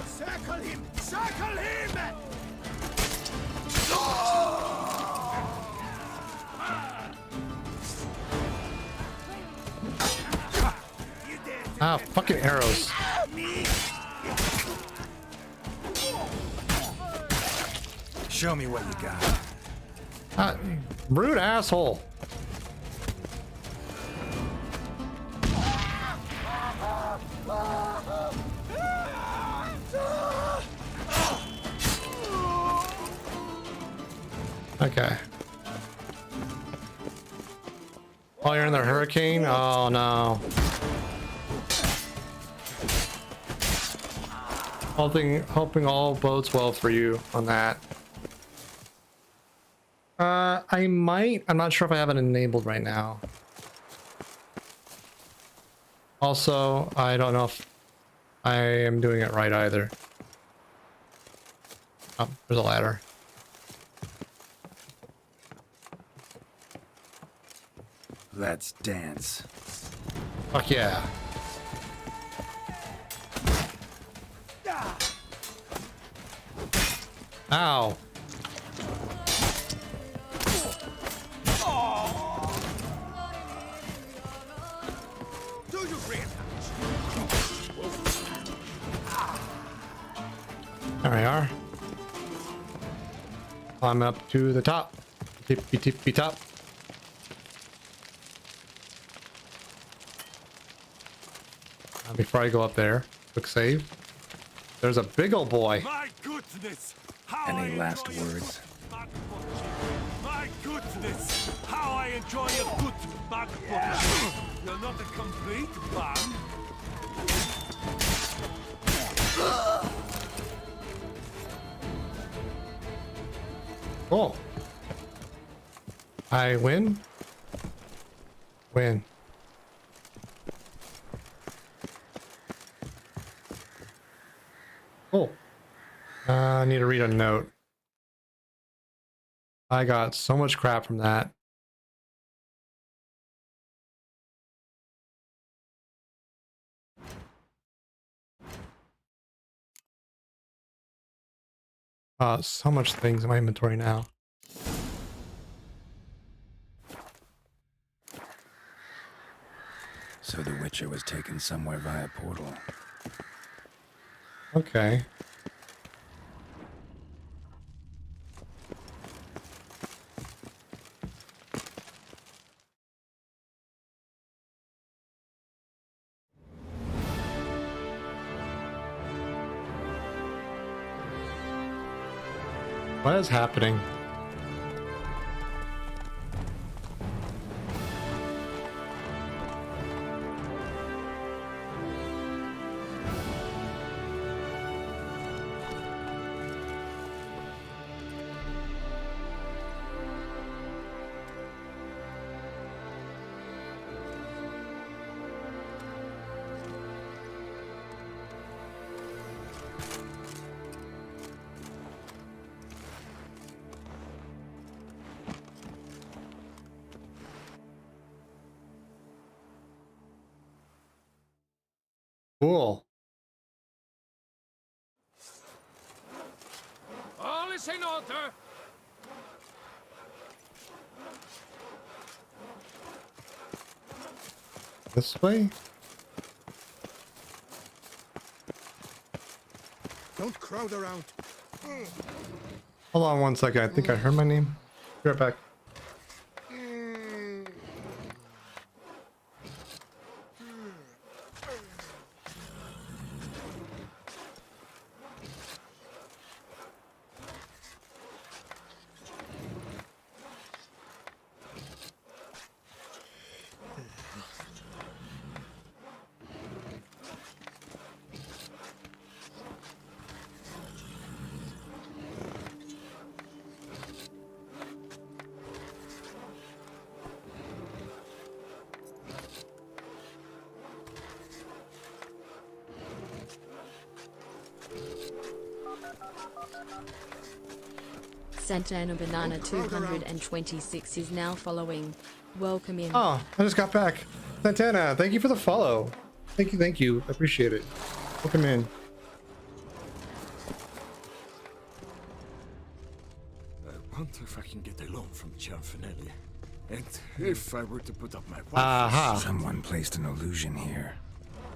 Circle him! Circle him! Ah, fucking arrows. Show me what you got. Ah, rude asshole. Okay. Oh, you're in the hurricane? Oh no. Hoping all bodes well for you on that. I might. I'm not sure if I have it enabled right now. Also, I don't know if I am doing it right either. Oh, there's a ladder. Let's dance. Fuck yeah. Ow. There we are. Climb up to the top. Tippy tippy top. Before I go up there, quick save. There's a big old boy. My goodness! How Any I last enjoy a words? good back punch. My goodness! How I enjoy a good back punch. You're not a complete man. Cool. I win. Win. Cool. I need to read a note. I got so much crap from that. So much things in my inventory now. So the Witcher was taken somewhere via portal. Okay. What is happening? Cool. All is in order. This way? Don't crowd around. Hold on one second. I think I heard my name. Be right back. Santana Banana 226 is now following. Welcome in. Oh, I just got back. Santana, thank you for the follow. Thank you. I appreciate it. Welcome in. I wonder if I can get a loan from Gianfinelli. And if I were to put up my wife. Aha. Someone placed an illusion here.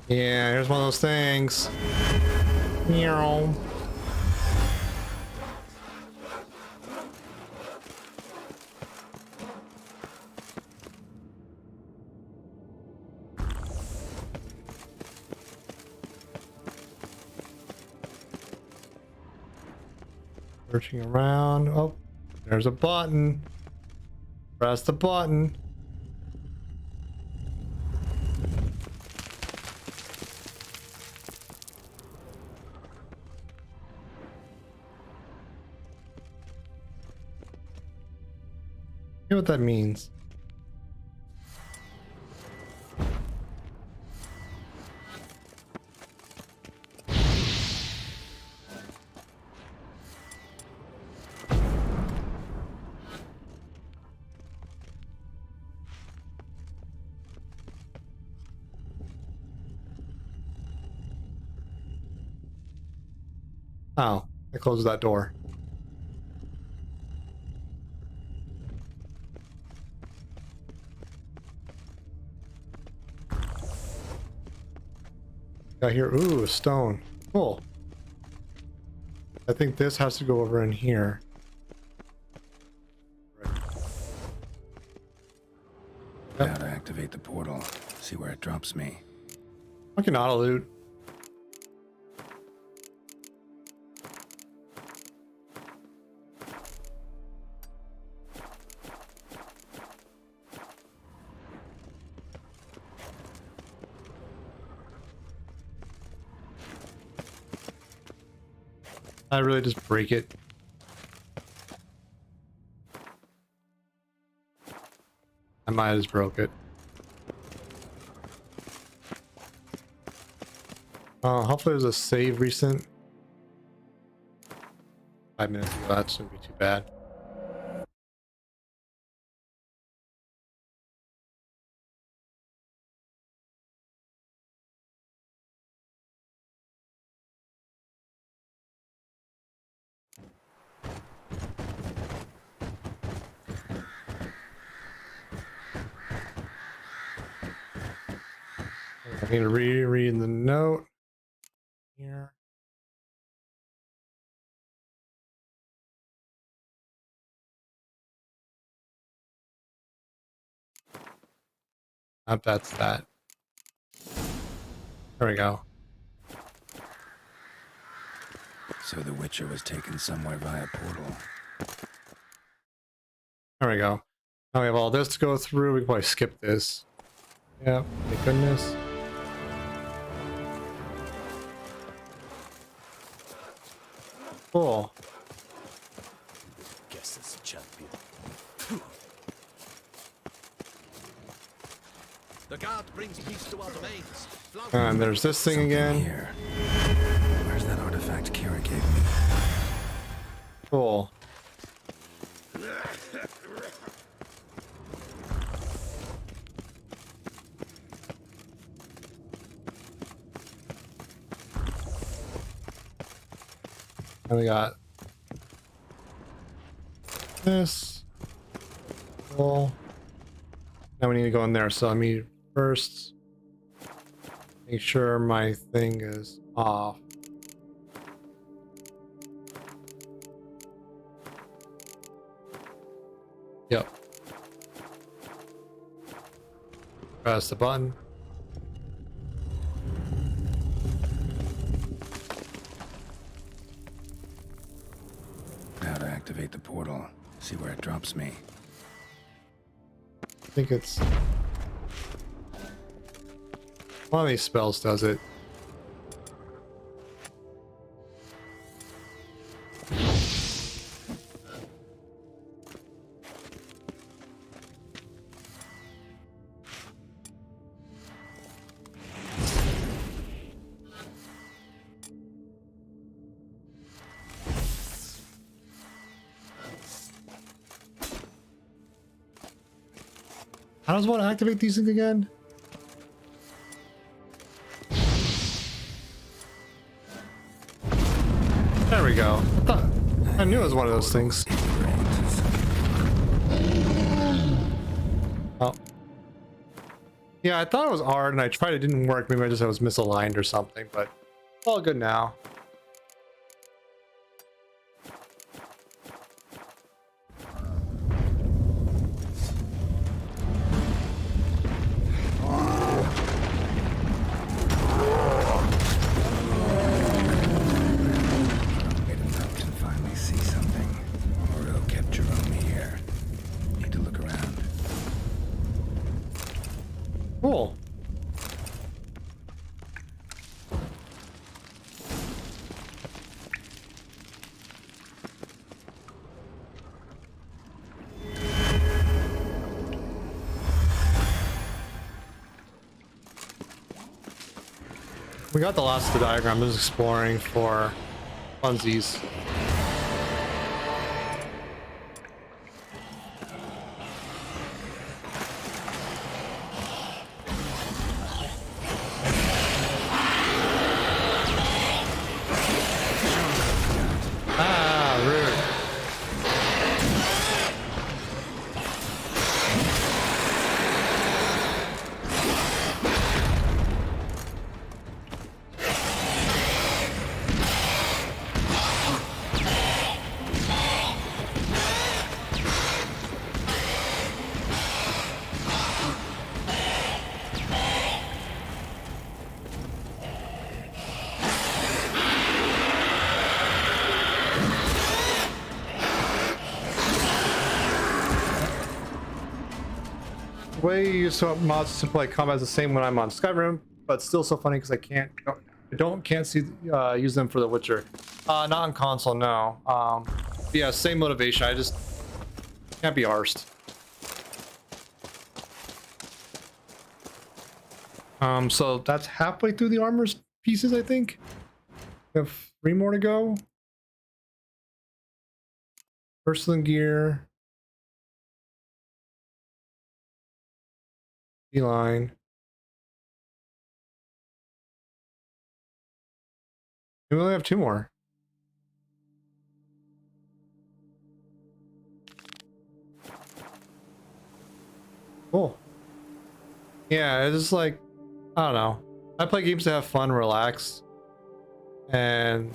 Yeah, here's one of those things. Meow. Searching around. Oh, there's a button. Press the button. You know what that means? Oh, I closed that door. Got here. Ooh, a stone. Cool. I think this has to go over in here. Gotta activate the portal. See where it drops me. I can auto loot. I really just break it. I might have just broke it. Hopefully there's a save recent. 5 minutes ago, that shouldn't be too bad. I need to reread the note here. That's that. There we go. So the Witcher was taken somewhere via portal. There we go. Now we have all this to go through. We can probably skip this. Yeah, thank goodness. Cool. Guess it's a champion. The guard brings peace to our domains. And there's this thing Something again. Here. Where's that artifact Kira gave me? Cool. And we got this. Cool. Now we need to go in there. So let me first make sure my thing is off. Yep. Press the button. Now to activate the portal. See where it drops me. I think it's one of these spells does it. How does one activate these things again? There we go. I knew it was one of those things. Oh. Yeah, I thought it was R and I tried it didn't work. Maybe I just was misaligned or something, but it's all good now. Cool. We got the last of the diagram. I'm just exploring for funsies. The way you use mods to play combat is the same when I'm on Skyrim, but still so funny because I can't see use them for The Witcher. Not on console, no. Yeah, same motivation. I just can't be arsed. So that's halfway through the armor pieces, I think. We have 3 more to go. Porcelain gear. Line. We only have 2 more. Cool. Yeah, it's just like, I don't know. I play games to have fun, relax, and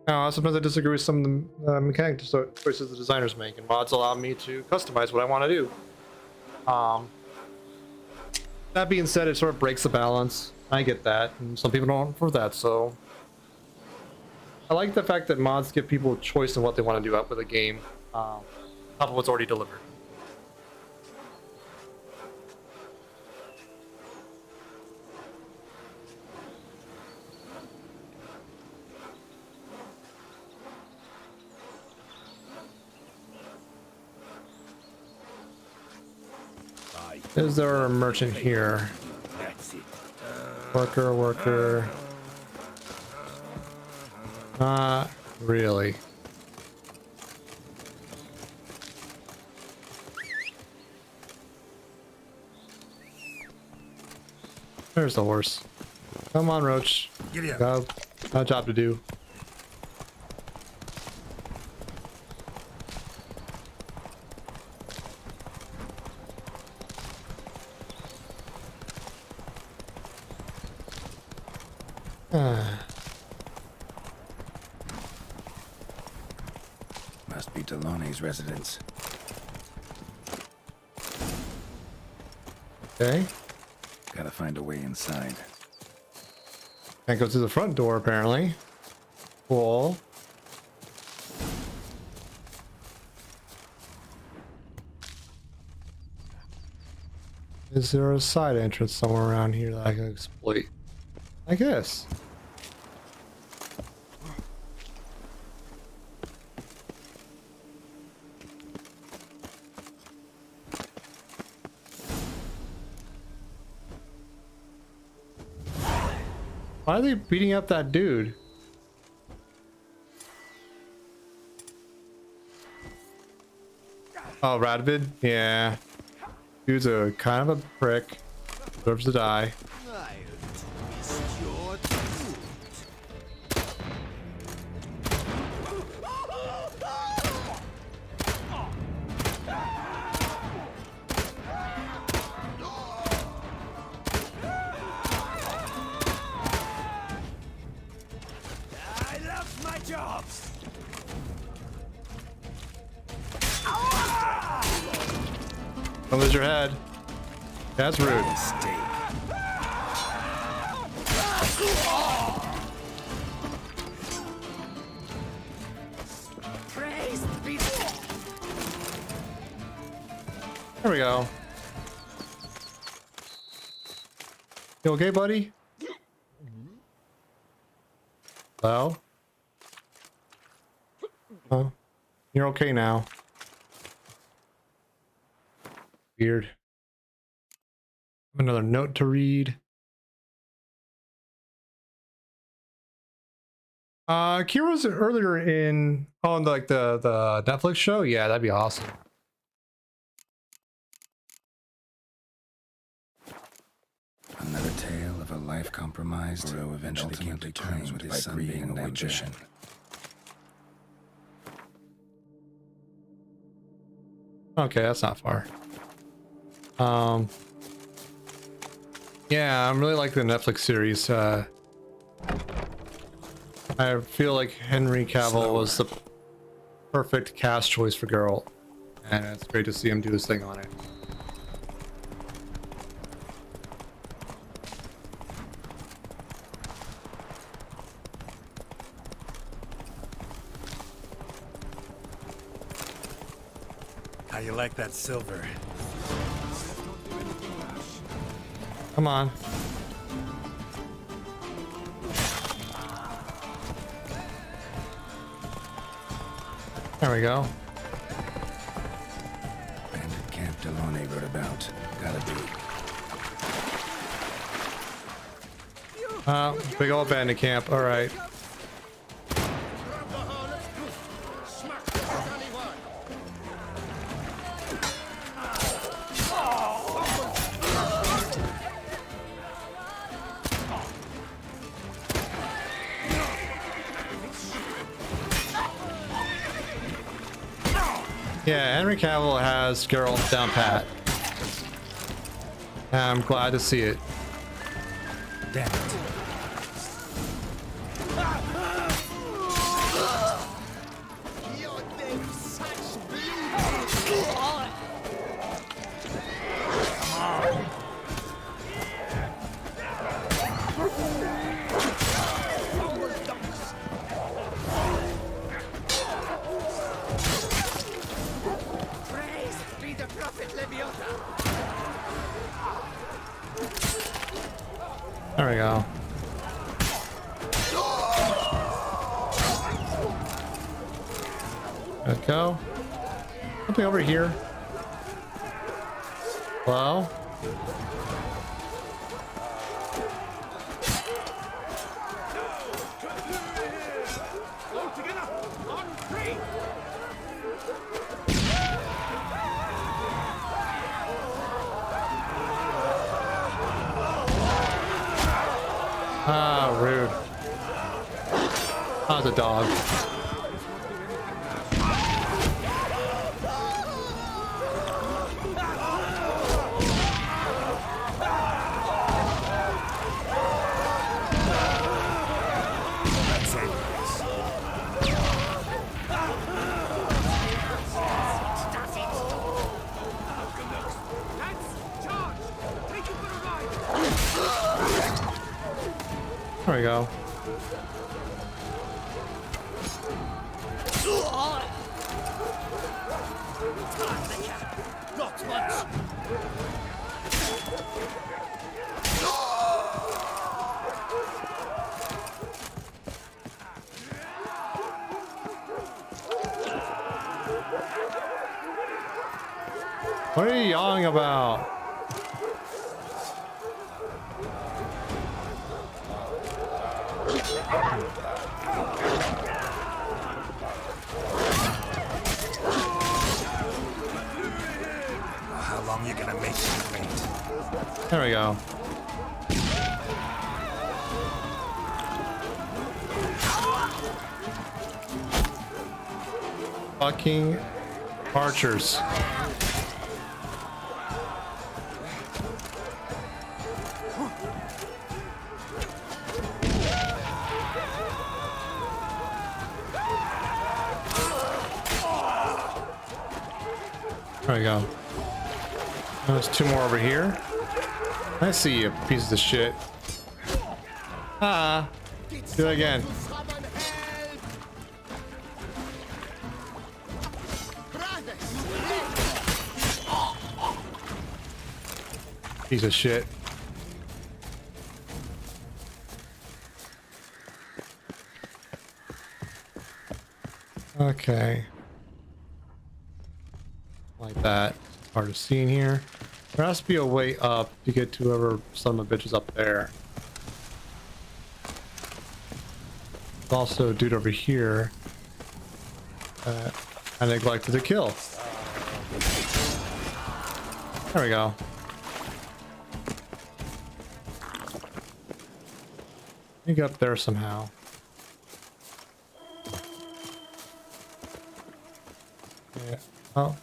sometimes I disagree with some of the mechanic choices the designers make, and mods allow me to customize what I want to do. That being said, it sort of breaks the balance. I get that, and some people don't for that, so I like the fact that mods give people a choice in what they want to do up with a game, on top of what's already delivered. Is there a merchant here? Worker. Not really. There's the horse. Come on, Roach. Got a job to do. Must be Deloney's residence. Okay. Gotta find a way inside. Can't go through the front door, apparently. Cool. Is there a side entrance somewhere around here that I can exploit? I guess. Why are they beating up that dude? Oh, Radvid? Yeah. Dude's a kind of a prick. Deserves to die. Don't lose your head. That's rude. There we go. You okay, buddy? Hello? Oh, you're okay now. Weird. Another note to read. Kira's earlier in like the Netflix show. Yeah, that'd be awesome. Another tale of a life compromised, who eventually came to terms with his son being an ambition. Okay, that's not far. Yeah, I'm really liking the Netflix series. I feel like Henry Cavill was the perfect cast choice for Geralt, and it's great to see him do his thing on it. How you like that silver? Come on. There we go. Bandit camp Deloney wrote about. Gotta be. Big old bandit camp. All right. Yeah, Henry Cavill has Geralt down pat. I'm glad to see it. Damn it. There we go. Let's go. Something over here. Hello? Ah, rude. How's a dog? There we go. Not much. What are you yelling about? How long you gonna make me wait? There we go. Fucking archers. There we go. There's two more over here. I see you, pieces of shit. Ah, do it again. Piece of shit. Okay. Like that. Hard to see in here. There has to be a way up to get to whoever son of a bitch is up there. There's also a dude over here I neglected to kill. There we go. Let me get up there somehow. Yeah. Oh.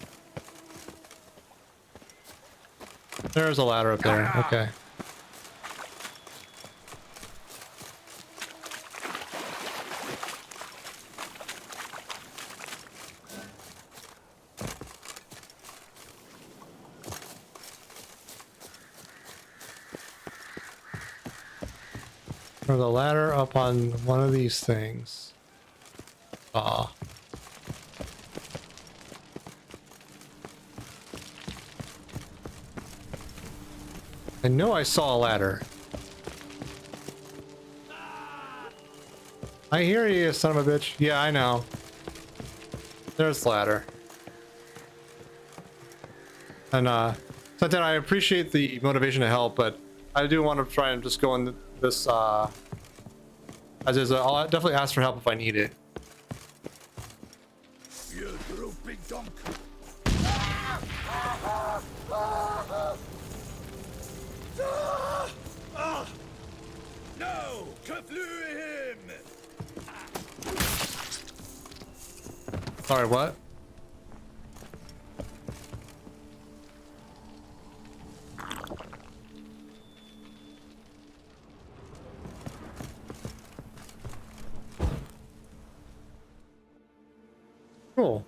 There's a ladder up there. Okay. There's a ladder up on one of these things. Ah. I know I saw a ladder. I hear you, son of a bitch. Yeah, I know. There's the ladder. And, Santan, I appreciate the motivation to help, but I do want to try and just go in this, as is, I'll definitely ask for help if I need it. You drooping donk. No! Kaflu him! Sorry, what? Cool.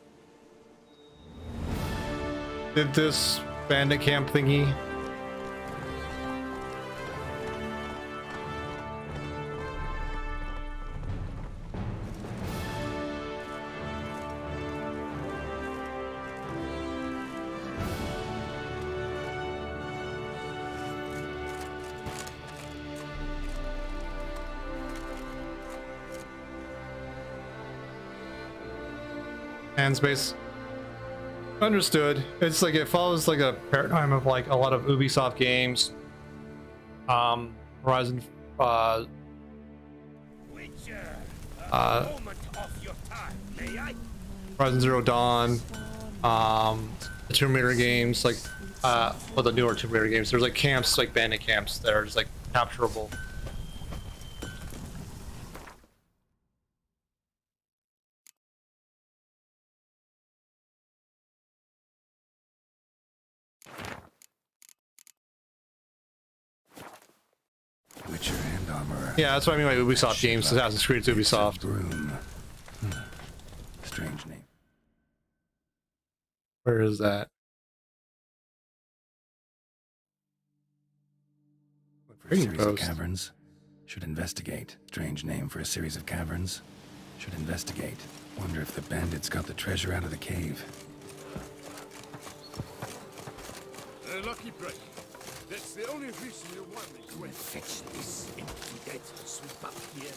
Did this bandit camp thingy? Hand space. Understood. It's like it follows like a paradigm of like a lot of Ubisoft games. Horizon Horizon Zero Dawn, the Tomb Raider games, like well, the newer Tomb Raider games. There's like camps, like bandit camps that are just like capturable. Witcher and armorer. Yeah, that's what I mean by Ubisoft games. Assassin's Creed, Ubisoft. Broom. Strange name. Where is that? For a series of caverns, Should investigate. Strange name for a series of caverns. Should investigate. Wonder if the bandits got the treasure out of the cave. A lucky break. That's the only reason you want me to fetch this empty dead sweep up here.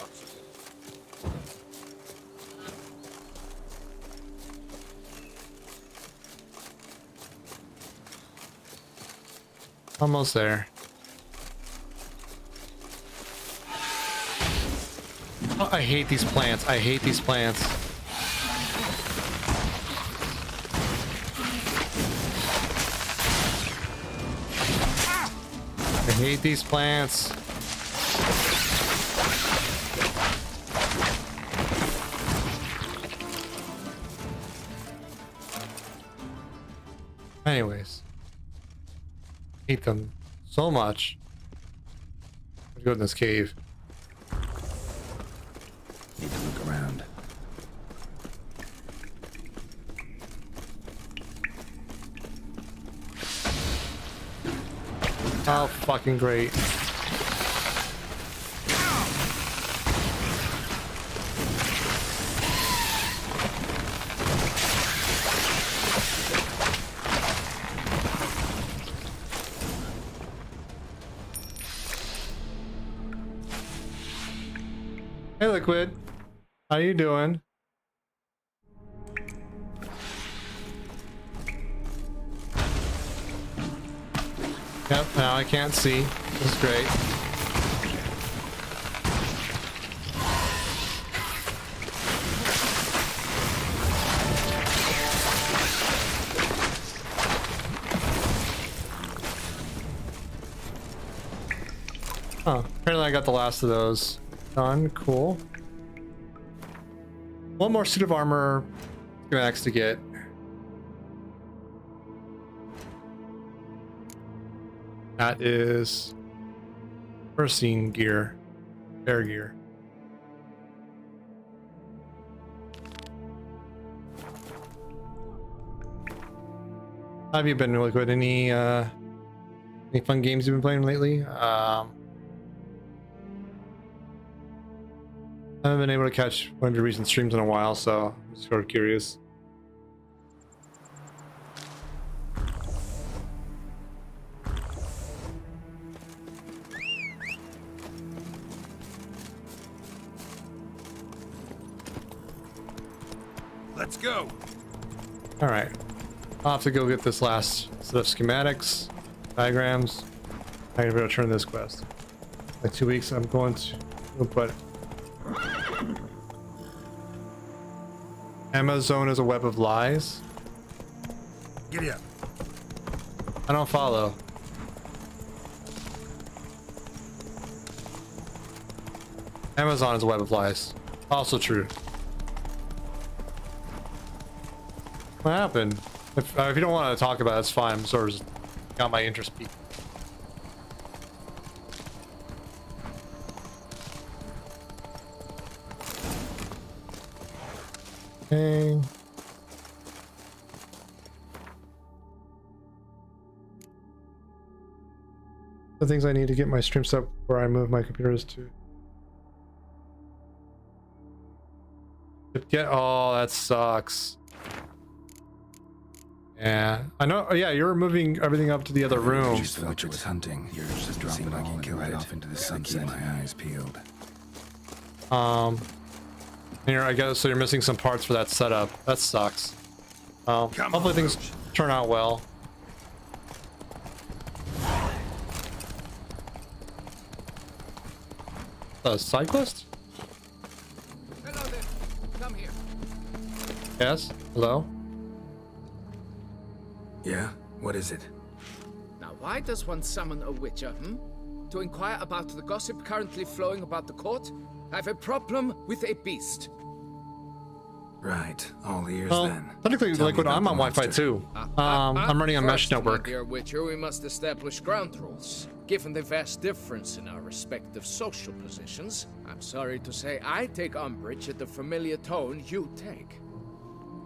Watch it. Almost there. Oh, I hate these plants. I hate these plants. I hate these plants. Anyways. Hate them so much. Let's go in this cave. Need to look around. Oh, fucking great. Hey, Liquid. How you doing? Yep, now I can't see. That's great. Oh, apparently I got the last of those done. Cool. One more suit of armor schematics to get. That is Wed-Fri-Sun gear, bear gear. How have you been, Liquid? Any fun games you've been playing lately? I haven't been able to catch one of your recent streams in a while, so I'm just sort of curious. Let's go. All right, I'll have to go get this last set of schematics, diagrams. I'm gonna be able to turn this quest. Like 2 weeks, I'm going to put Amazon is a web of lies. Giddy up. I don't follow. Amazon is a web of lies. Also true. What happened? If you don't want to talk about it, it's fine. I'm sort of just got my interest peaked. Okay. The things I need to get my stream set up where I move my computers to. Oh, that sucks. Yeah, I know. Oh, yeah, you're moving everything up to the other room. Just the Witcher was hunting. Yours just dropped it like you killed it off into the sunset. My eyes peeled. And I guess so. You're missing some parts for that setup. That sucks. Hopefully things turn out well. Side quest? Hello there. Come here. Yes. Hello. Yeah? What is it? Now, why does one summon a witcher, To inquire about the gossip currently flowing about the court? I have a problem with a beast. Right. All ears Well, then. technically, Tell me Liquid, about I'm the on Wi-Fi monster. too. I'm running a mesh First, my network. dear Witcher, we must establish ground rules. Given the vast difference in our respective social positions, I'm sorry to say I take umbrage at the familiar tone you take.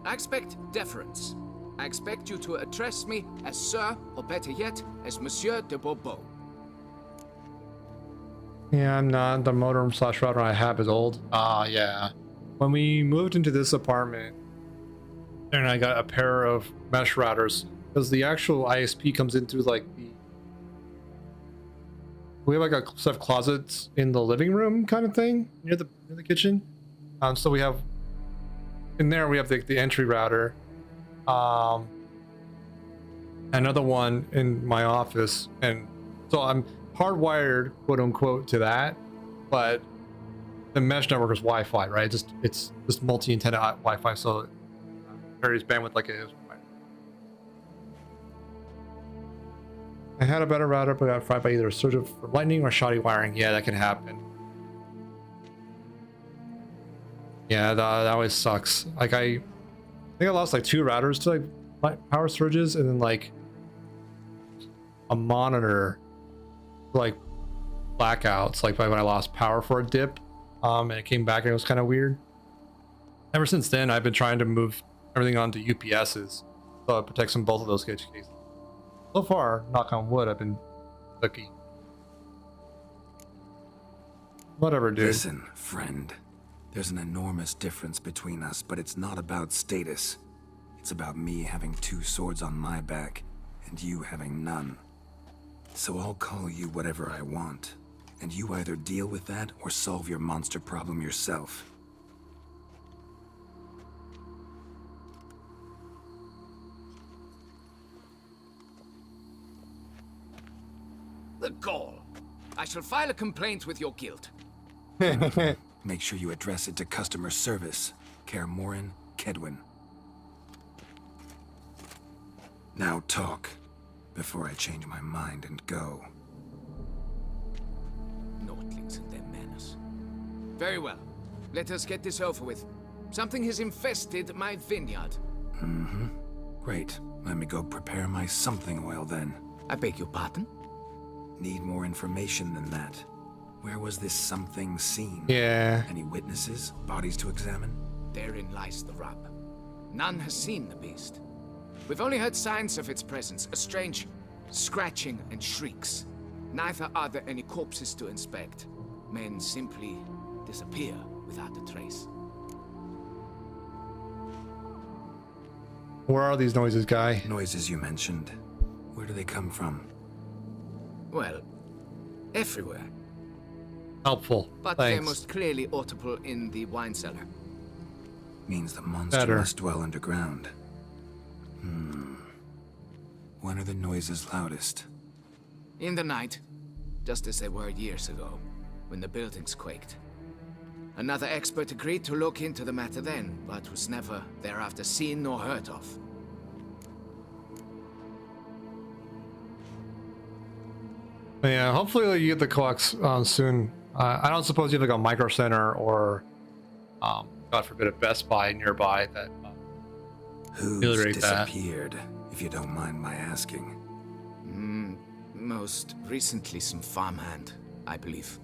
I expect deference. I expect you to address me as Sir, or better yet, as Monsieur de Bourbeau. Yeah, I'm not. The modem slash router I have is old. Yeah. When we moved into this apartment, and I got a pair of mesh routers, because the actual ISP comes in through like the... We have like a set of closets in the living room kind of thing near the kitchen. So we have in there we have the entry router. Another one in my office, and so I'm hardwired, quote unquote, to that, but the mesh network is Wi-Fi, right? It's just multi-antenna Wi-Fi, so it varies bandwidth like it is. I had a better router, but got fried by either a surge of lightning or shoddy wiring. Yeah, that can happen. Yeah, that always sucks. Like I think I lost like 2 routers to like power surges, and then like a monitor like blackouts, like when I lost power for a dip, and it came back and it was kind of weird. Ever since then, I've been trying to move everything onto UPSs, so it protects from both of those cases. So far, knock on wood, I've been lucky. Whatever, dude. Listen, friend. There's an enormous difference between us, but it's not about status. It's about me having 2 swords on my back, and you having none. So I'll call you whatever I want, and you either deal with that or solve your monster problem yourself. The gall. I shall file a complaint with your guild. Make sure you address it to customer service. Kaer Morhen, Kedwin. Now talk, before I change my mind and go. Naughtlings and their manners. Very well. Let us get this over with. Something has infested my vineyard. Mm-hmm. Great. Let me go prepare my something oil then. I beg your pardon? Need more information than that. Where was this something seen? Yeah. Any witnesses? Bodies to examine? Therein lies the rub. None has seen the beast. We've only heard signs of its presence, a strange scratching and shrieks. Neither are there any corpses to inspect. Men simply disappear without a trace. Where are these noises, guy? Noises you mentioned. Where do they come from? Well, everywhere. Helpful. But Thanks. they're most clearly audible in the wine cellar. Means the monster Better. must dwell underground. When are the noises loudest? In the night, just as they were years ago, when the buildings quaked. Another expert agreed to look into the matter then, but was never thereafter seen nor heard of. Yeah, hopefully you get the coax soon. I don't suppose you have like a micro center or, God forbid, a Best Buy nearby that Who's ameliorate that. disappeared, if you don't mind my asking? Most recently some farmhand, I believe.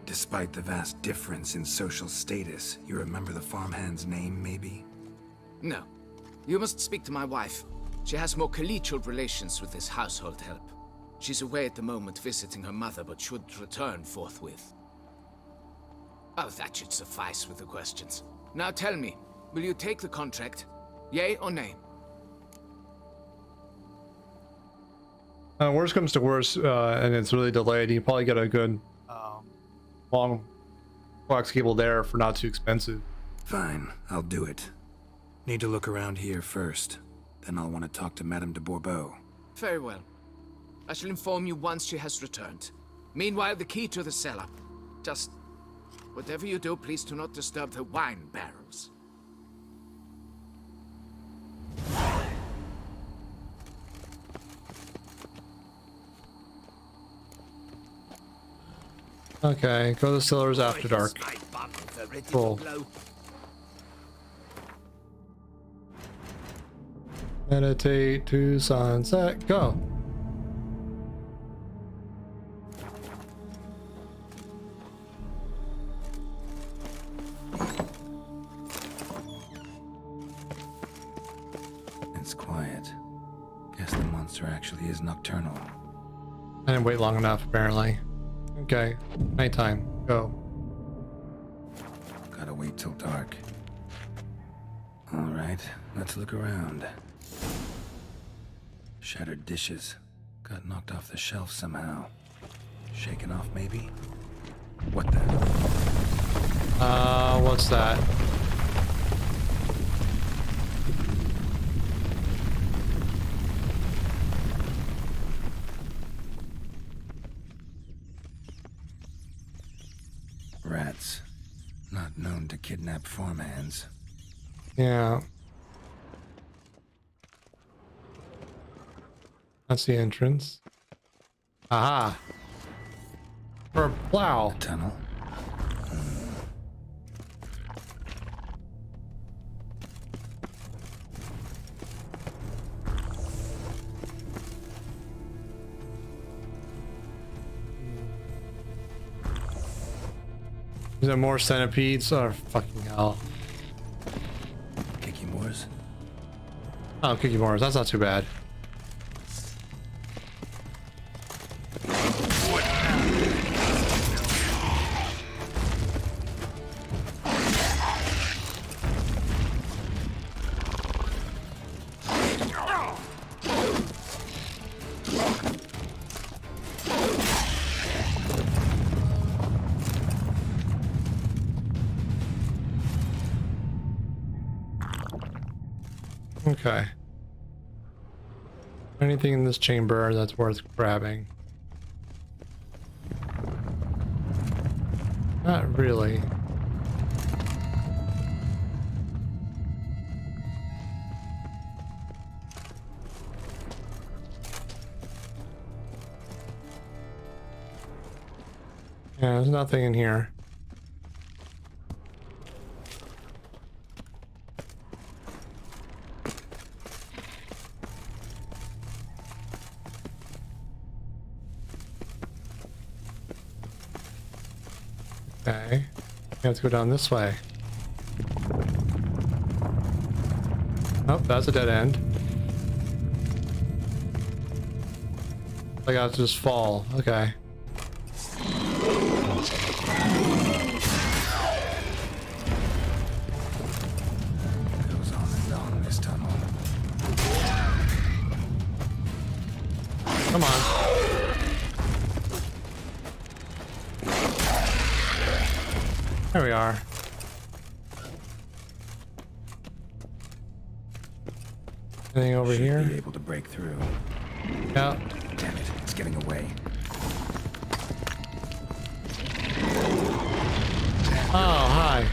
Despite the vast difference in social status, you remember the farmhand's name, maybe? No. You must speak to my wife. She has more collegial relations with this household help. She's away at the moment visiting her mother, but should return forthwith. Oh, that should suffice with the questions. Now tell me, will you take the contract? Yay or nay? Worst comes to worst, and it's really delayed, you probably get a good long coax cable there for not too expensive. Fine, I'll do it. Need to look around here first. Then I'll want to talk to Madame de Bourbeau. Very well. I shall inform you once she has returned. Meanwhile, the key to the cellar. Just whatever you do, please do not disturb the wine barrels. Okay, go to the cellars after dark. Cool. Meditate to sunset, go. It's quiet. Guess the monster actually is nocturnal. I didn't wait long enough, apparently. Okay, nighttime. Go. Gotta wait till dark. All right, let's look around. Shattered dishes. Got knocked off the shelf somehow. Shaken off, maybe? What the? What's that? Rats. Not known to kidnap farmhands. Yeah. That's the entrance. Aha! For a plow. Tunnel. Is there more centipedes? Oh, fucking hell. Kicky Moors? Oh, Kiki Morris. That's not too bad. Okay. Anything in this chamber that's worth grabbing? Not really. Yeah, there's nothing in here. Okay, we have to go down this way. Oh, that's a dead end. I got to just fall. Okay. Goes on and on this tunnel. Come on. There we are. Anything over Should here? be able to break through. Yeah. Damn it, it's getting away. Oh, hi.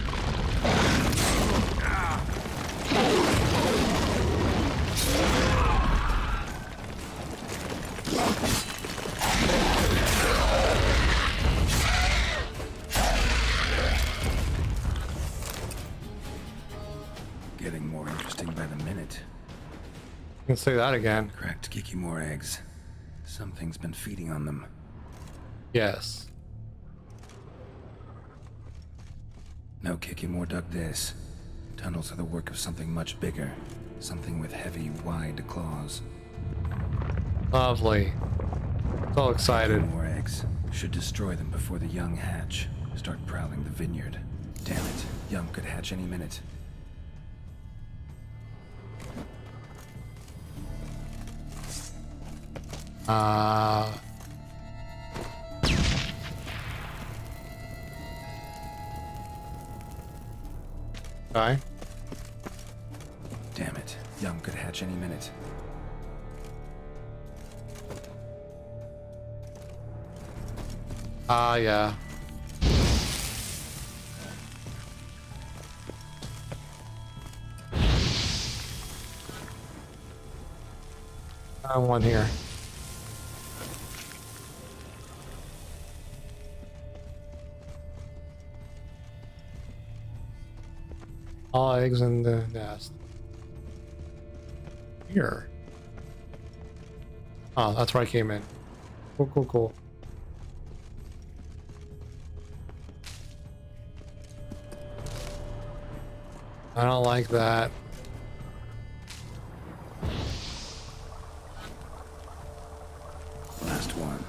Getting more interesting by the minute. You can say that again. Cracked Kikimore eggs. Something's been feeding on them. Yes. No Kikimore dug this. Tunnels are the work of something much bigger. Something with heavy, wide claws. Lovely. So excited. More eggs. Should destroy them before the young hatch. Start prowling the vineyard. Damn it. Young could hatch any minute. Okay. Damn it. Young could hatch any minute. Yeah. One here. All eggs in the nest. Here. Oh, that's where I came in. Cool, cool, cool. I don't like that. Last one.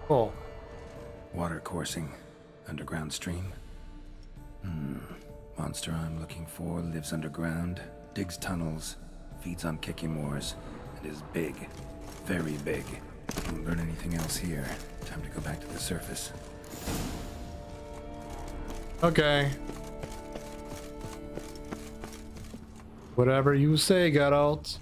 Cool. Water coursing. Underground stream. Monster I'm looking for lives underground, digs tunnels, feeds on Kikimores, and is big. Very big. Won't learn anything else here. Time to go back to the surface. Okay. Whatever you say, Geralt.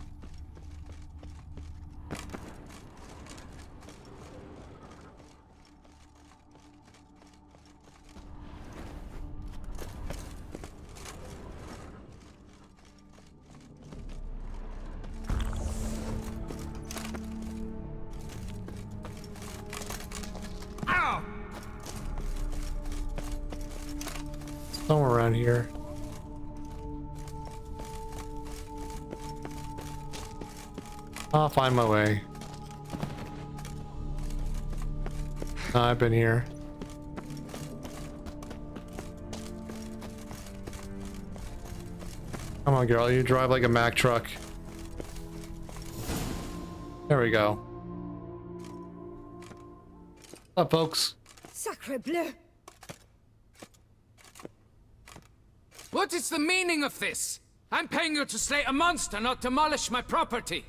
Somewhere around here. I'll find my way. I've been here. Come on, girl. You drive like a Mack truck. There we go. What's up, folks? Sacre bleu! What is the meaning of this? I'm paying you to slay a monster, not demolish my property.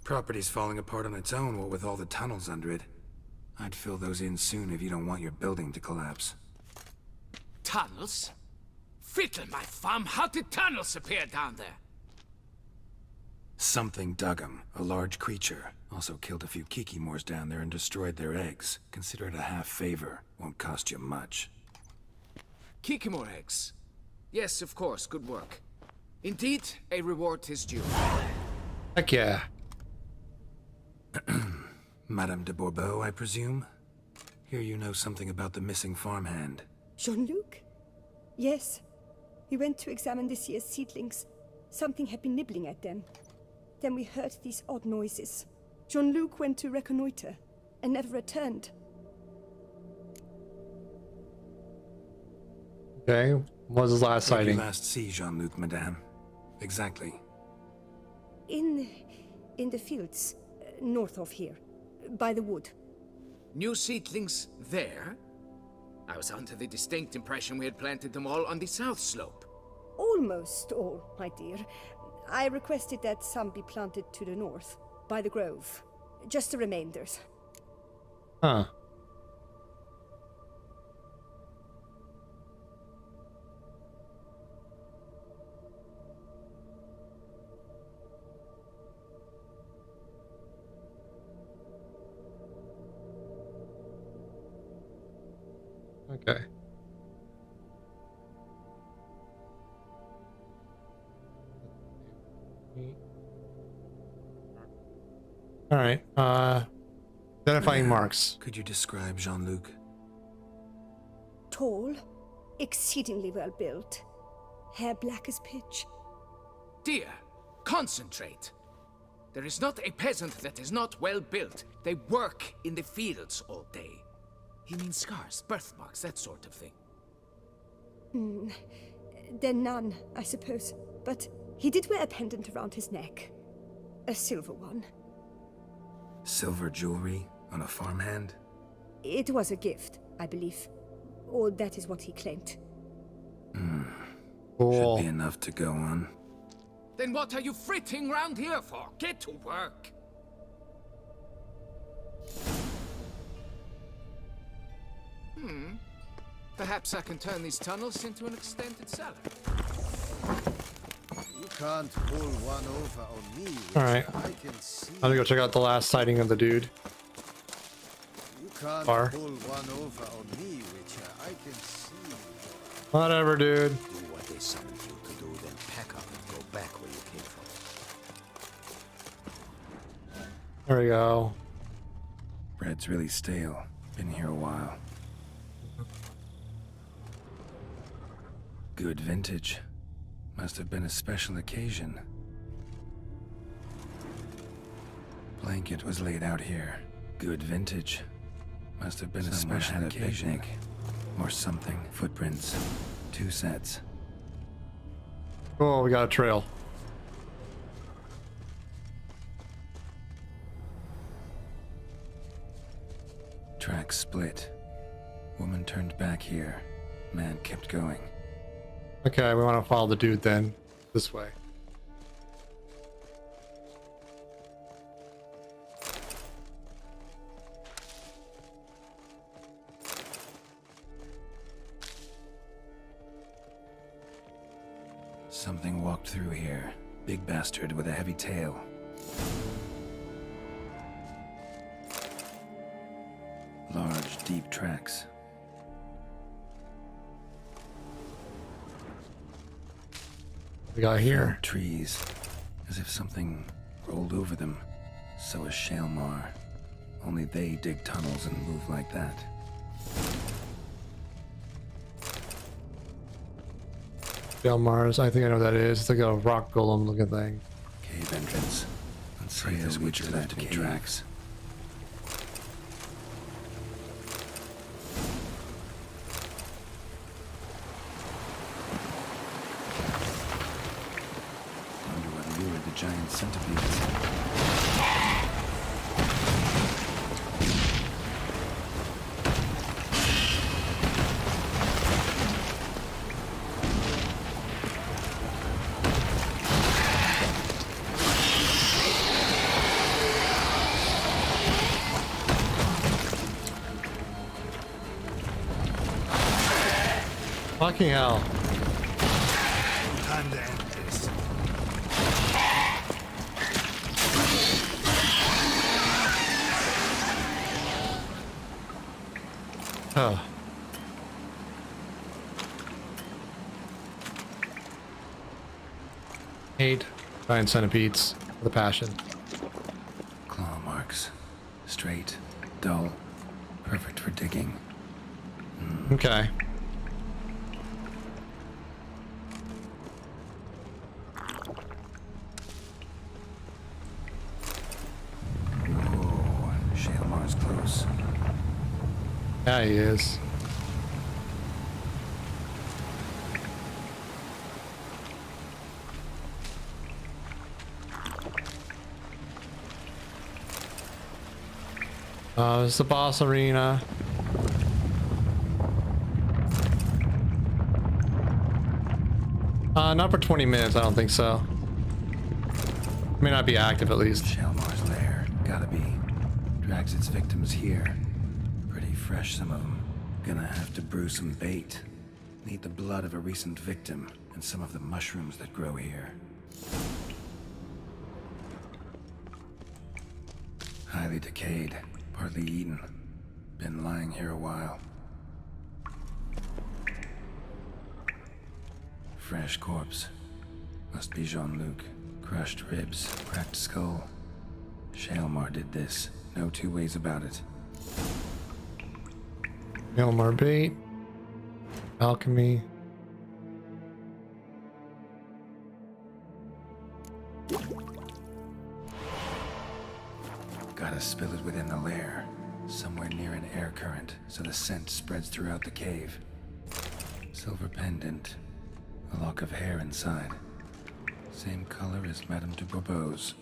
Property's falling apart on its own, what with all the tunnels under it. I'd fill those in soon if you don't want your building to collapse. Tunnels? Fiddle my thumb, how did tunnels appear down there? Something dug 'em. A large creature. Also killed a few Kikimores down there and destroyed their eggs. Consider it a half favor. Won't cost you much. Kikimore eggs. Yes, of course, good work. Indeed, a reward is due. Heck yeah. Madame de Bourbeau, I presume? Hear you know something about the missing farmhand. Jean-Luc? Yes. We went to examine this year's seedlings. Something had been nibbling at them. Then we heard these odd noises. Jean-Luc went to reconnoiter and never returned. Okay. What was his last Where did sighting? you last see Jean-Luc, madame? Exactly. In the fields, north of here, by the wood. New seedlings there? I was under the distinct impression we had planted them all on the south slope. Almost all, my dear. I requested that some be planted to the north, by the grove. Just the remainders. Huh. Okay. All right. Identifying marks. Could you describe Jean-Luc? Tall, exceedingly well built, hair black as pitch. Dear, concentrate. There is not a peasant that is not well built. They work in the fields all day. He means scars, birthmarks, that sort of thing. Then none, I suppose. But he did wear a pendant around his neck. A silver one. Silver jewelry on a farmhand? It was a gift, I believe. Or that is what he claimed. Cool. Should be enough to go on. Then what are you fritting round here for? Get to work. Perhaps I can turn these tunnels into an extended cellar. You can't pull one over on me. All right. I can see. I'm gonna go check out the last sighting of the dude. You can't Bar. pull one over on me, Witcher. I can see. Whatever, dude. Do what they summoned you to do, then pack up and go back where you came from. There we go. Bread's really stale. Been here a while. Good vintage. Must have been a special occasion. Blanket was laid out here. Good vintage. Must have been a special occasion. Picnic. Or something. Footprints. 2 sets. Oh, we got a trail. Track. Tracks split. Woman turned back here. Man kept going. Okay, we want to follow the dude then. This way. Something walked through here. Big bastard with a heavy tail. Large, deep tracks. We got here. Trees. As if something rolled over them. So is Shaelmar. Only they dig tunnels and move like that. Mars, I think I know what that is. It's like a rock golem looking thing. Cave entrance. Let's see if which are left any tracks. Wonder what lured the giant centipedes. Fucking hell. Time to end this. Oh. Hate giant centipedes with a passion. Claw marks. Straight, dull, perfect for digging. Okay. Shaelmar's close. Yeah, he is. It's the boss arena. Not for 20 minutes, I don't think so. May not be active at least. Shaelmar's lair. Gotta be. Drags its victims here. Pretty fresh, some of them. Gonna have to brew some bait. Need the blood of a recent victim and some of the mushrooms that grow here. Highly decayed, partly eaten. Been lying here a while. Fresh corpse. Must be Jean-Luc. Crushed ribs, cracked skull. Shaelmar did this. No two ways about it. Shaelmar bait. Alchemy. Gotta spill it within the lair. Somewhere near an air current, so the scent spreads throughout the cave. Silver pendant. A lock of hair inside. Same color as Madame de Bourbeau's.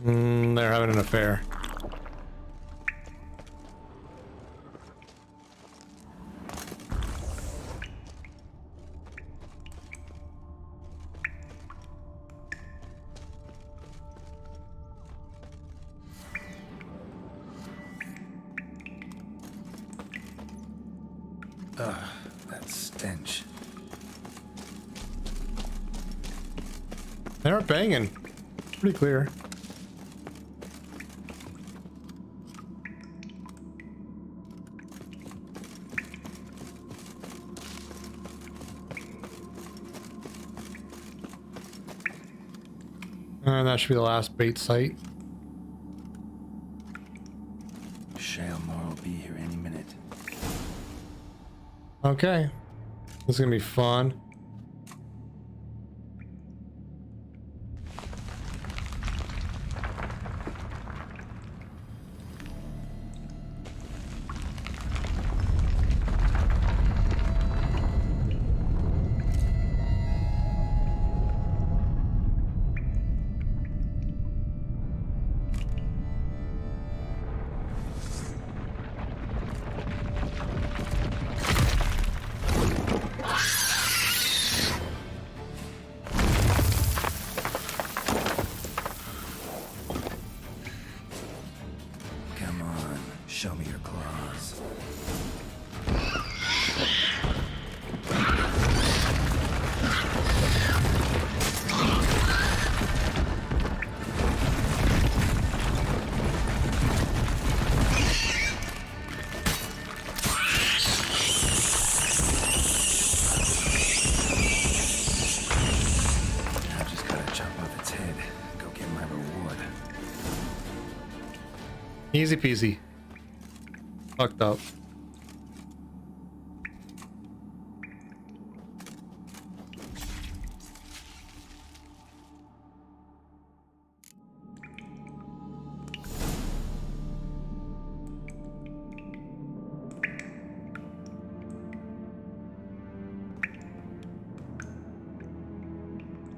They're having an affair. Ugh, that stench. They aren't banging. Pretty clear. And that should be the last bait site. Shaelmar will be here any minute. Okay. This is gonna be fun. Show me your claws. I've just gotta chop off its head. Go get my reward. Easy peasy. Fucked up.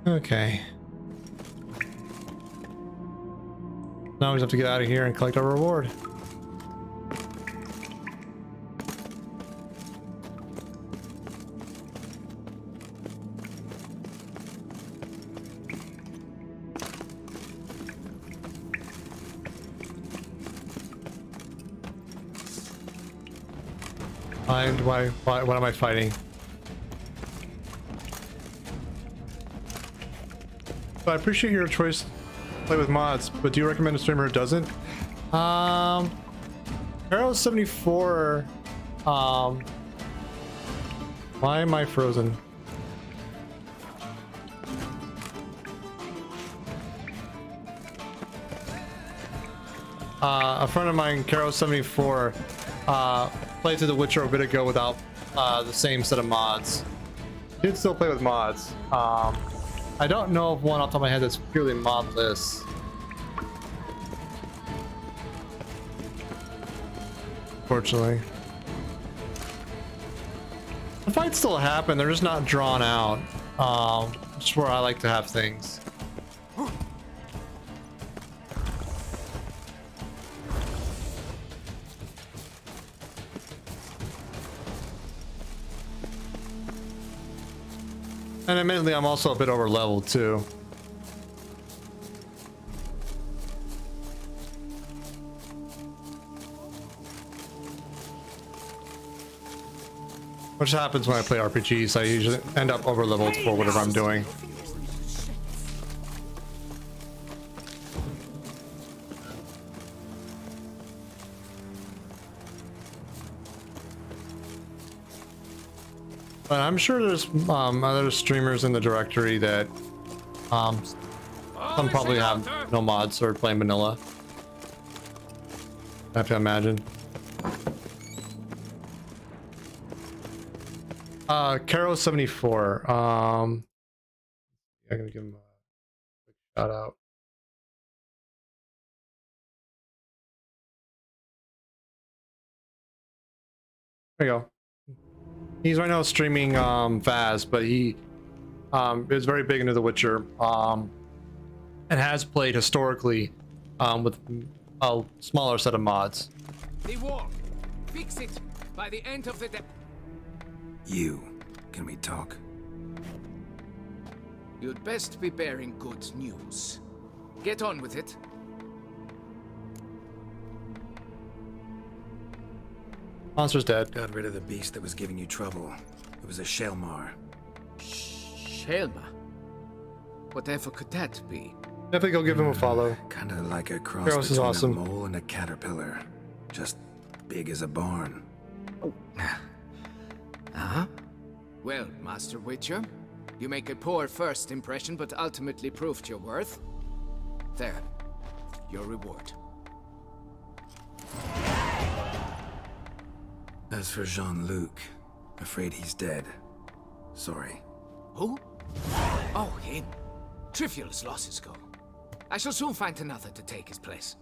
Okay. Now we just have to get out of here and collect our reward. Why, what am I fighting? So I appreciate your choice to play with mods, but do you recommend a streamer who doesn't? Arrow 74. Why am I frozen? A friend of mine, Caro74, played through The Witcher a bit ago without the same set of mods. Did still play with mods. I don't know of one off the top of my head that's purely modless. Fortunately. The fights still happen, they're just not drawn out. Just where I like to have things. And admittedly, I'm also a bit over leveled too. Which happens when I play RPGs. I usually end up over leveled for whatever I'm doing. But I'm sure there's other streamers in the directory that some probably have no mods or playing vanilla. I have to imagine. Caro74. I'm gonna give him a quick shout out. There you go. He's right now streaming Vaz, but he is very big into The Witcher and has played historically with a smaller set of mods. The war. Fix it by the end of the day. You. Can we talk? You'd best be bearing good news. Get on with it. Monster's dead. Got rid of the beast that was giving you trouble. It was a Shelmar. Shelma? Whatever could that be? Definitely go give him a follow. Kinda like a cross Kratos is between awesome. a mole and a caterpillar. Just big as a barn. Huh? Well, Master Witcher, you make a poor first impression, but ultimately proved your worth. There, your reward. As for Jean-Luc, afraid he's dead. Sorry. Who? Oh, him. Trivial as losses go. I shall soon find another to take his place.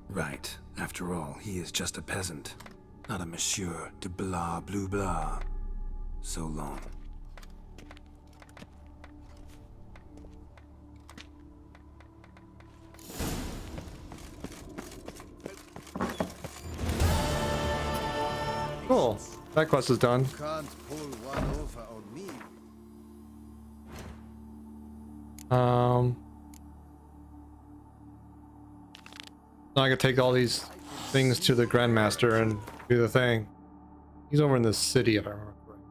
Right. After all, he is just a peasant. Not a monsieur de blah blue blah. So long. Cool. That quest is done. Can't pull one over on me. Now I can take all these things to the Grandmaster and do the thing. He's over in the city, if I remember correctly.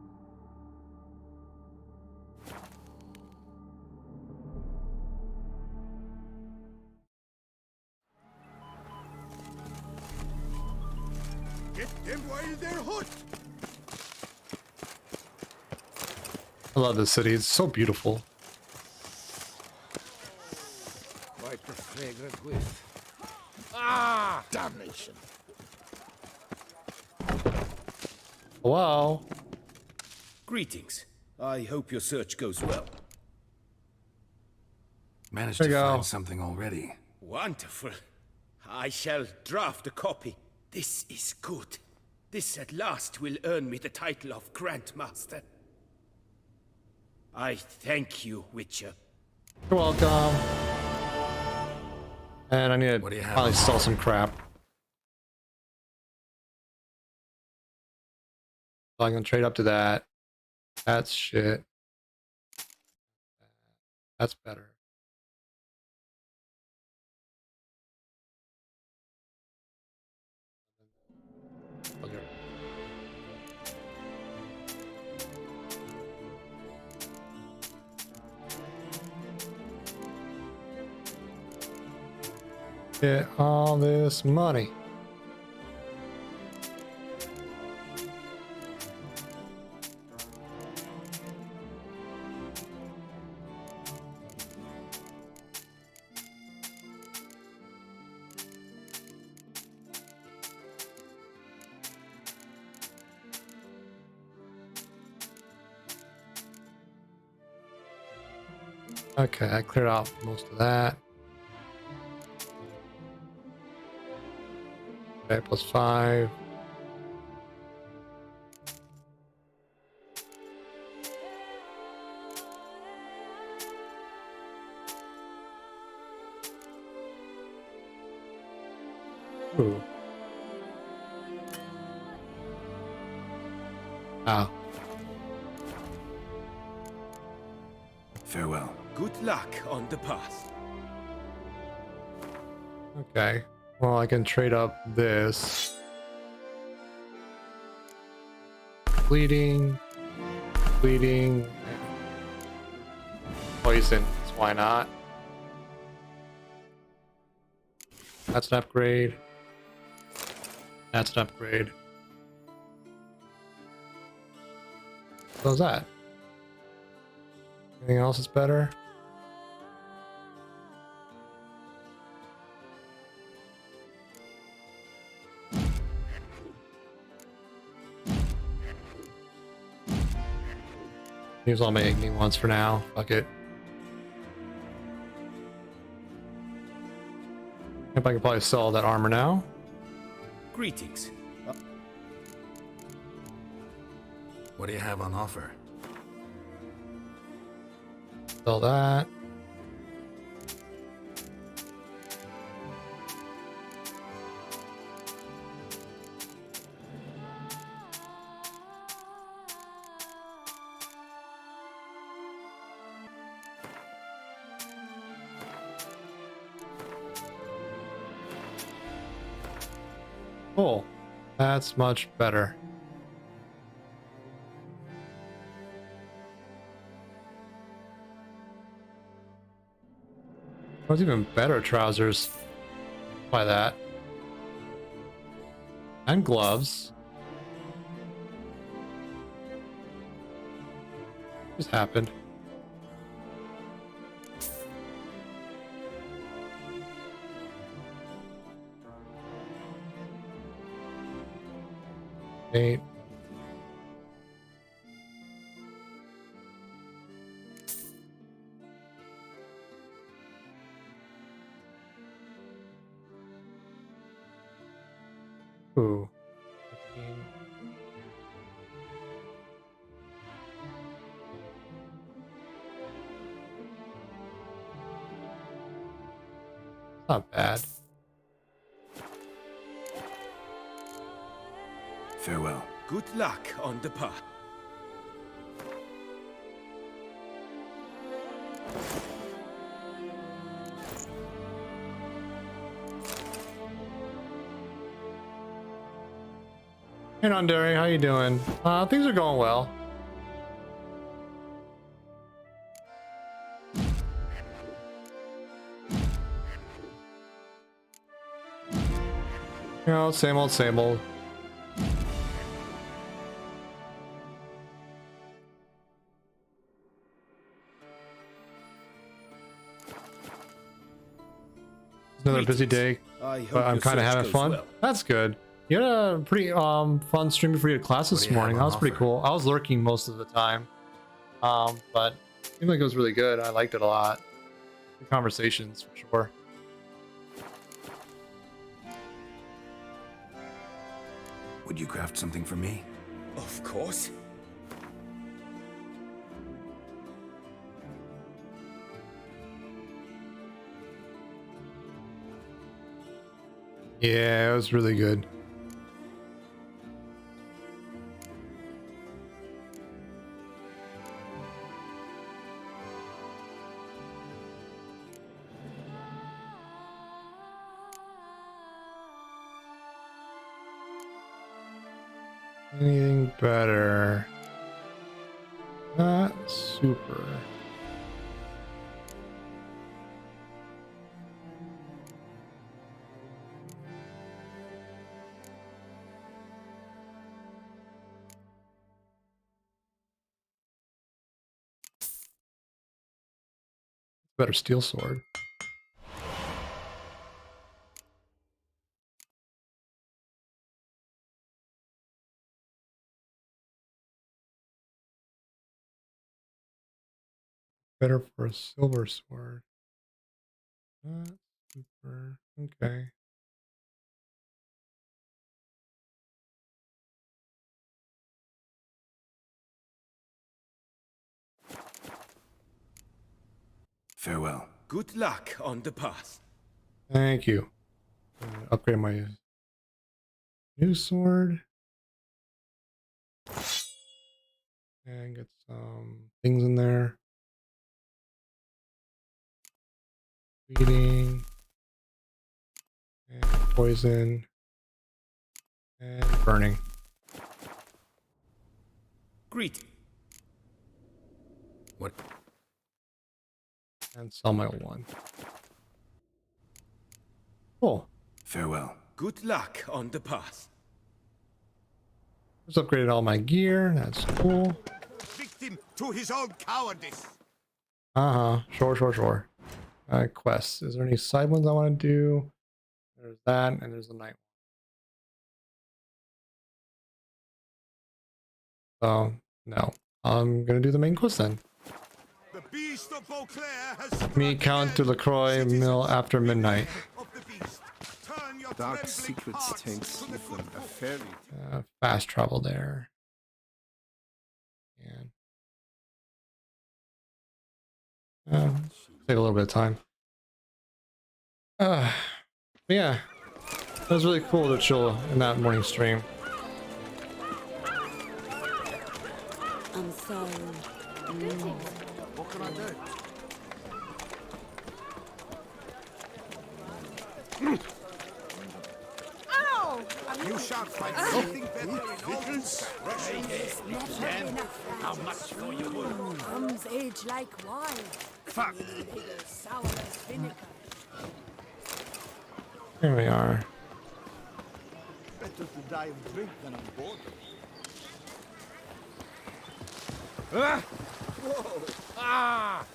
Get them while they're hot. I love this city. It's so beautiful. Quite a fragrant whiff. Ah, damnation. Hello. Greetings. I hope your search goes well. Managed There to you go. find something already. Wonderful. I shall draft a copy. This is good. This at last will earn me the title of Grandmaster. I thank you, Witcher. You're welcome. And I need What do to you have? probably sell some crap. So I'm gonna trade up to that. That's shit. That's better. Okay. Get all this money. Okay, I cleared out most of that. Okay, +5. Ooh. Ah. Farewell. Good luck on the path. Okay. Well, I can trade up this. Bleeding. Bleeding. Poison. So why not? That's an upgrade. That's an upgrade. How's that? Anything else is better? Use all my igni ones for now. Fuck it. If I can probably sell that armor now. Greetings. What do you have on offer? Sell that. Cool. That's much better. What's even better trousers? By that. And gloves. What just happened? Eight. Ooh. 15. Not bad. Farewell. Good luck on the path. Hey, Nondari, how you doing? Things are going well. You know, same old, same old. Another busy day, but I'm kind of having fun. Well. That's good. You had a pretty fun stream before you had class this morning. That was pretty cool. I was lurking most of the time, but it seemed like it was really good. I liked it a lot. Good conversations for sure. Would you craft something for me? Of course. Yeah, it was really good. Anything better? Not super. Better steel sword. Better for a silver sword. Not super. Okay. Farewell. Good luck on the path. Thank you. Upgrade my new sword. And get some things in there. Bleeding. And poison. And burning. Greet. What? And sell my one. Cool. Farewell. Good luck on the path. Just upgraded all my gear. That's cool. Victim to his own cowardice. Sure. Quests. Is there any side ones I want to do? There's that, and there's the night one. So, no. I'm gonna do the main quest then. The beast of Beauclair has Meet Count de LaCroix Mill after midnight. Dark secrets take from a fairy. Fast travel there. And take a little bit of time. But yeah, it was really cool to chill in that morning stream. I'm sorry. What can I do? You shan't find something better Vickers? Again? How much for your wood? Comes age like wine. Fuck! Sour as vinegar. Here we are. Better to die of drink than on board. Ah! Whoa! Ah!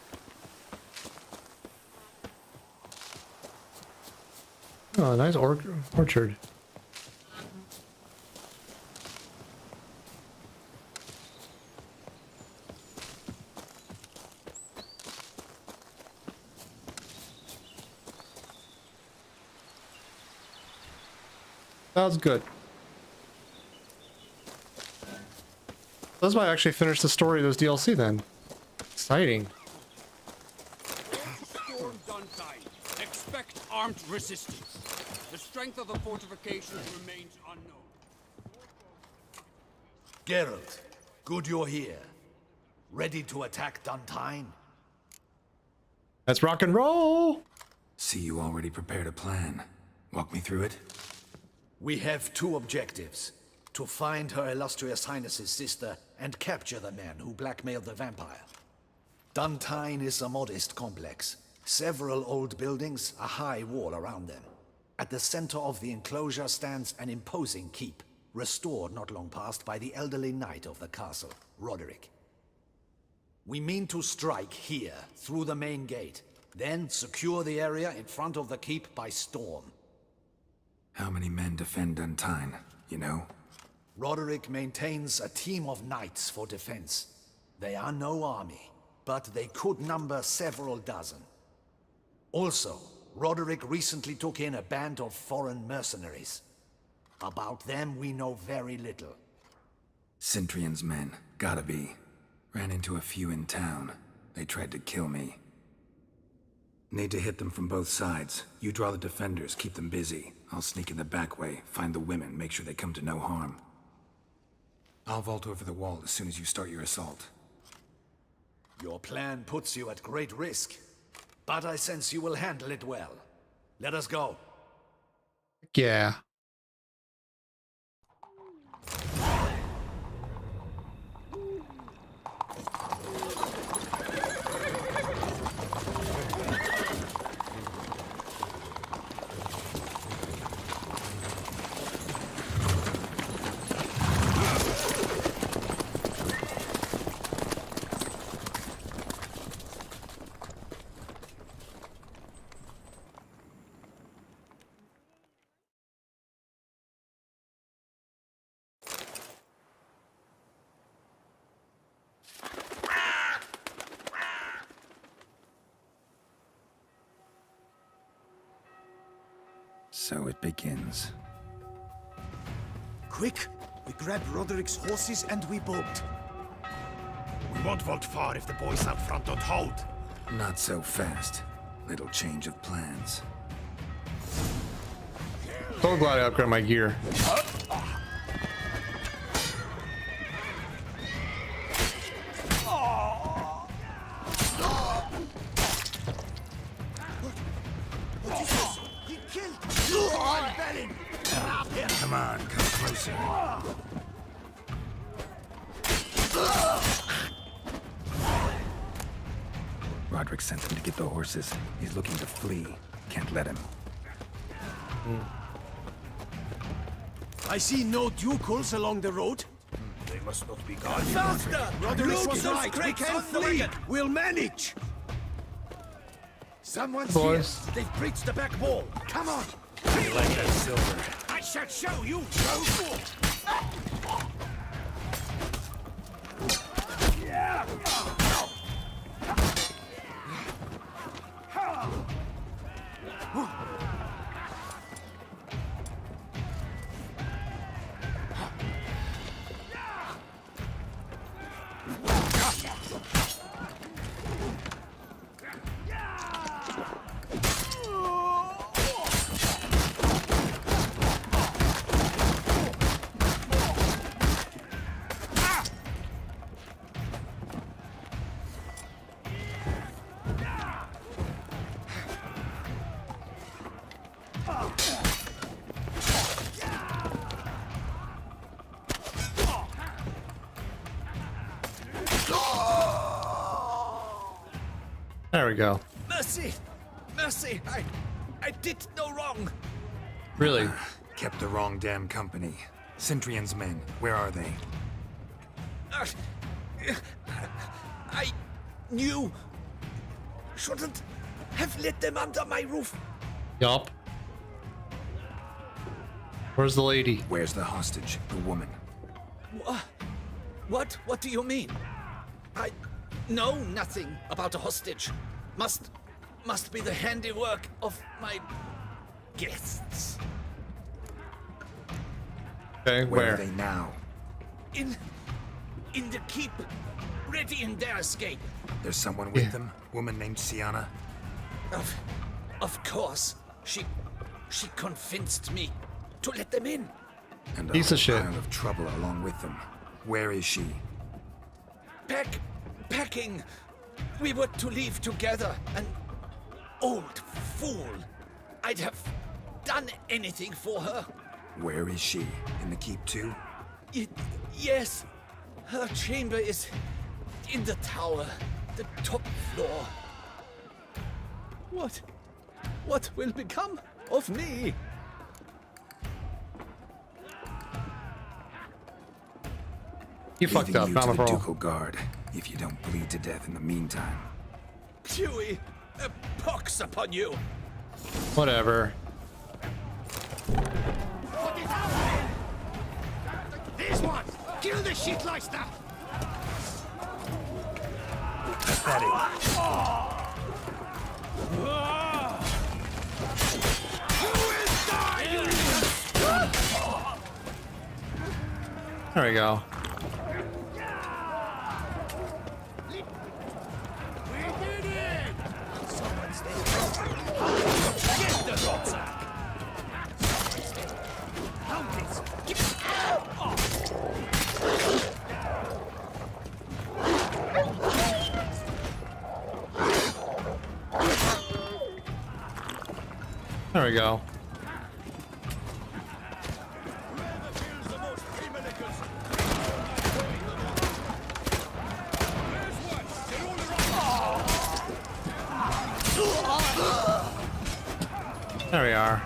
Oh, nice orchard. Sounds good. That's why I actually finished the story of this DLC then. Exciting. Storm Duntine. Expect armed resistance. The strength of the fortifications remains unknown. Geralt, good you're here. Ready to attack Duntine? Let's rock and roll! See, you already prepared a plan. Walk me through it. We have two objectives. to find Her Illustrious Highness's sister and capture the man who blackmailed the vampire. Duntine is a modest complex. Several old buildings, a high wall around them. At the center of the enclosure stands an imposing keep, restored not long past by the elderly knight of the castle, Roderick. We mean to strike here, through the main gate, then secure the area in front of the keep by storm. How many men defend Duntine, you know? Roderick maintains a team of knights for defense. They are no army, but they could number several dozen. Also, Roderick recently took in a band of foreign mercenaries. About them we know very little. Cintrian's men, gotta be. Ran into a few in town. They tried to kill me. Need to hit them from both sides. You draw the defenders, keep them busy. I'll sneak in the back way, find the women, make sure they come to no harm. I'll vault over the wall as soon as you start your assault. Your plan puts you at great risk, but I sense you will handle it well. Let us go. Yeah. So it begins. Quick! We grab Roderick's horses and we bolt. We won't vault far if the boys out front don't hold. Not so fast. Little change of plans. So glad I upgraded my gear. Come on, come closer. Roderick sent them to get the horses. He's looking to flee. Can't let him. I see no ducals along the road. They must not be guarded. Faster! Roderick was right. We can flee. We'll manage. Someone's here. They've breached the back wall. Come on. You like that silver? I shall show you. Yeah. There we go. Mercy! Mercy! I did no wrong! Really? Kept the wrong damn company. Cintrian's men, where are they? I knew... shouldn't have let them under my roof. Yup. Where's the lady? Where's the hostage, the woman? What? What do you mean? I know nothing about a hostage. Must be the handiwork of my guests. Okay, where are they now? In the keep, ready in their escape. There's someone with them? Woman named Sienna? Of course. She convinced me to let them in. And piece of shit. Pile of trouble along with them. Where is she? Packing. We were to leave together. An old fool. I'd have done anything for her. Where is she? In the keep too? Yes. Her chamber is in the tower, the top floor. What will become of me? You fucked Leaving up, you not to a the problem. ducal guard, if you don't bleed to death in the meantime. Chewie, a pox upon you. Whatever. These ones! Kill the shitleister! There we go. There we go. There we are.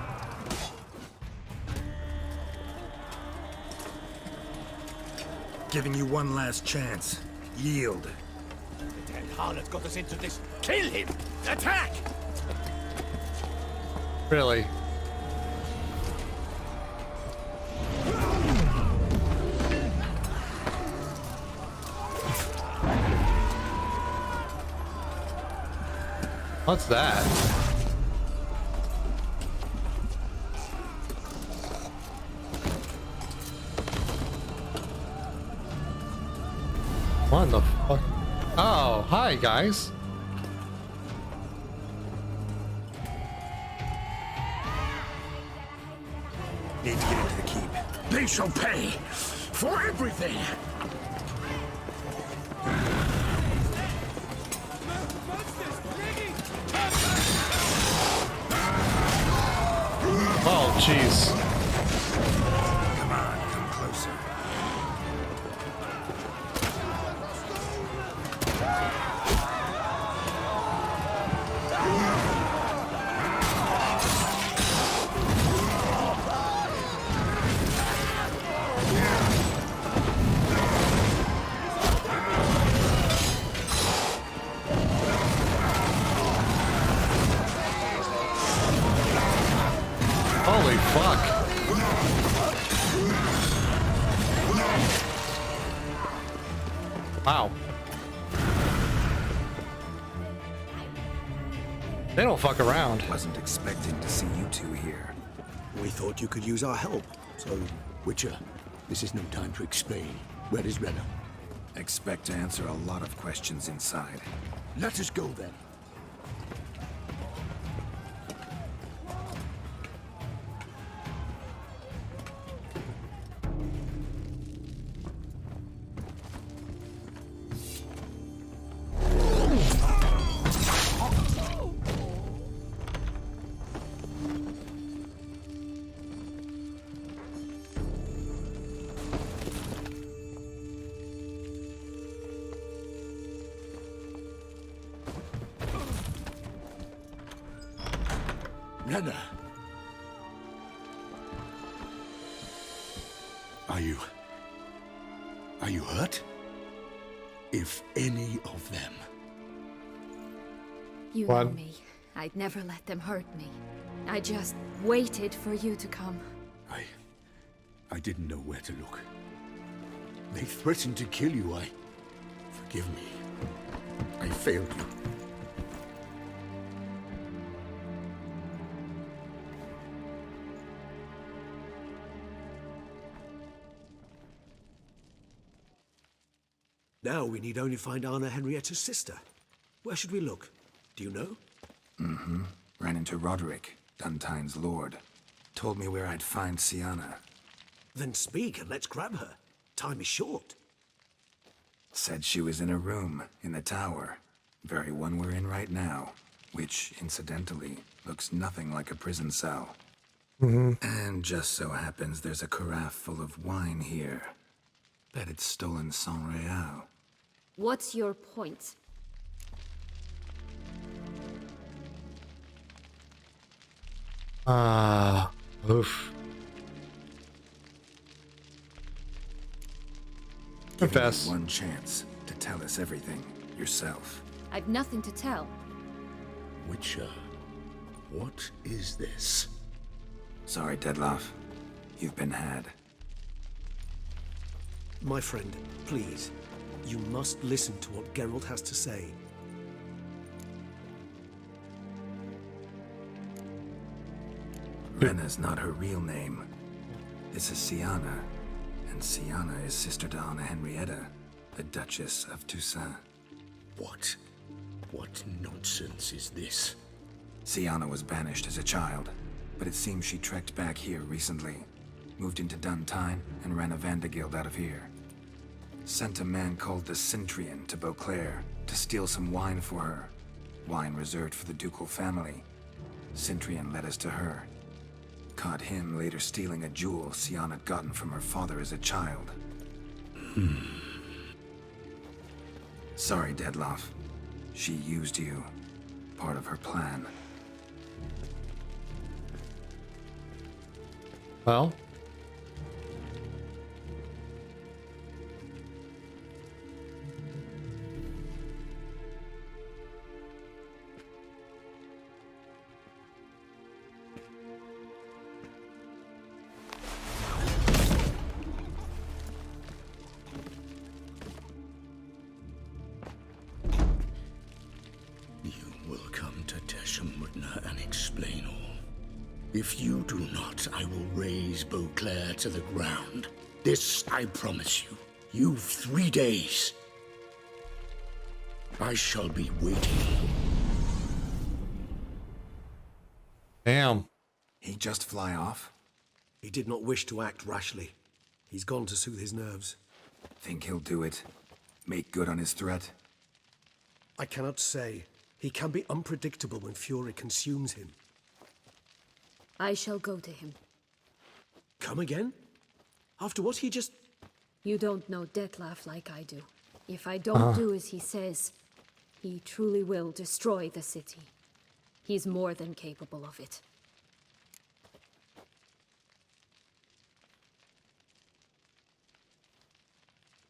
Giving you one last chance. Yield. The dead harlot got us into this. Kill him! Attack! Really? What's that? What the fuck? Oh, hi guys. Need to get into the keep. They shall pay for everything! Oh, jeez. Come on, come closer. Holy fuck. Wow. They don't fuck around. Wasn't expecting to see you two here. We thought you could use our help. So, Witcher, this is no time to explain. Where is Renna? Expect to answer a lot of questions inside. Let us go then. Renna! Are you hurt? If any of them. You know me. I'd never let them hurt me. I just waited for you to come. I didn't know where to look. They threatened to kill you. Forgive me. I failed you. Now we need only find Anna Henrietta's sister. Where should we look? Do you know? Mm-hmm. Ran into Roderick, Duntine's lord. Told me where I'd find Sienna. Then speak and let's grab her. Time is short. Said she was in a room in the tower. Very one we're in right now. Which, incidentally, looks nothing like a prison cell. Mm-hmm. And just so happens there's a carafe full of wine here. Bet it's stolen San Real. What's your point? Oof. Give you Confess. one chance to tell us everything yourself. I've nothing to tell. Witcher, what is this? Sorry, Deadloff. You've been had. My friend, please. You must listen to what Geralt has to say. Rena's not her real name. This is Sienna. And Sienna is sister to Anna Henrietta, the Duchess of Toussaint. What? What nonsense is this? Sienna was banished as a child, but it seems she trekked back here recently. Moved into Duntine and ran a Vandergild out of here. Sent a man called the Centrian to Beauclair to steal some wine for her. Wine reserved for the ducal family. Centrian led us to her. Caught him later stealing a jewel Sienna had gotten from her father as a child. Sorry, Deadloff. She used you. Part of her plan. Well. And explain all. If you do not, I will raise Beauclair to the ground. This I promise you. You've 3 days. I shall be waiting. Damn. He'd just fly off? He did not wish to act rashly. He's gone to soothe his nerves. Think he'll do it? Make good on his threat? I cannot say. He can be unpredictable when fury consumes him. I shall go to him. Come again? After what he just... You don't know Detlef like I do. If I don't do as he says, he truly will destroy the city. He's more than capable of it.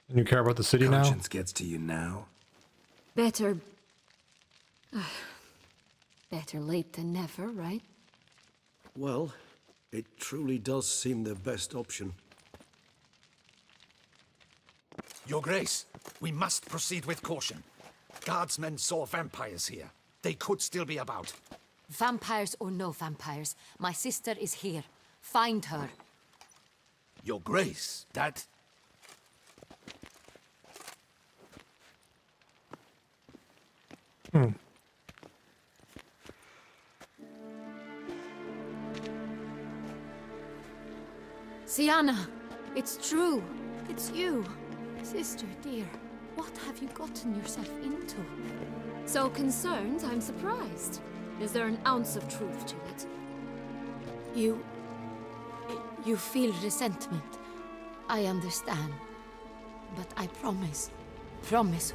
And you care about the city now? Conscience gets to you now? Better... better late than never, right? Well, it truly does seem the best option. Your Grace, we must proceed with caution. Guardsmen saw vampires here. They could still be about. Vampires or no vampires, my sister is here. Find her. Your Grace, that... Sienna, it's true. It's you. Sister dear, what have you gotten yourself into? So concerned, I'm surprised. Is there an ounce of truth to it? You feel resentment. I understand. But I promise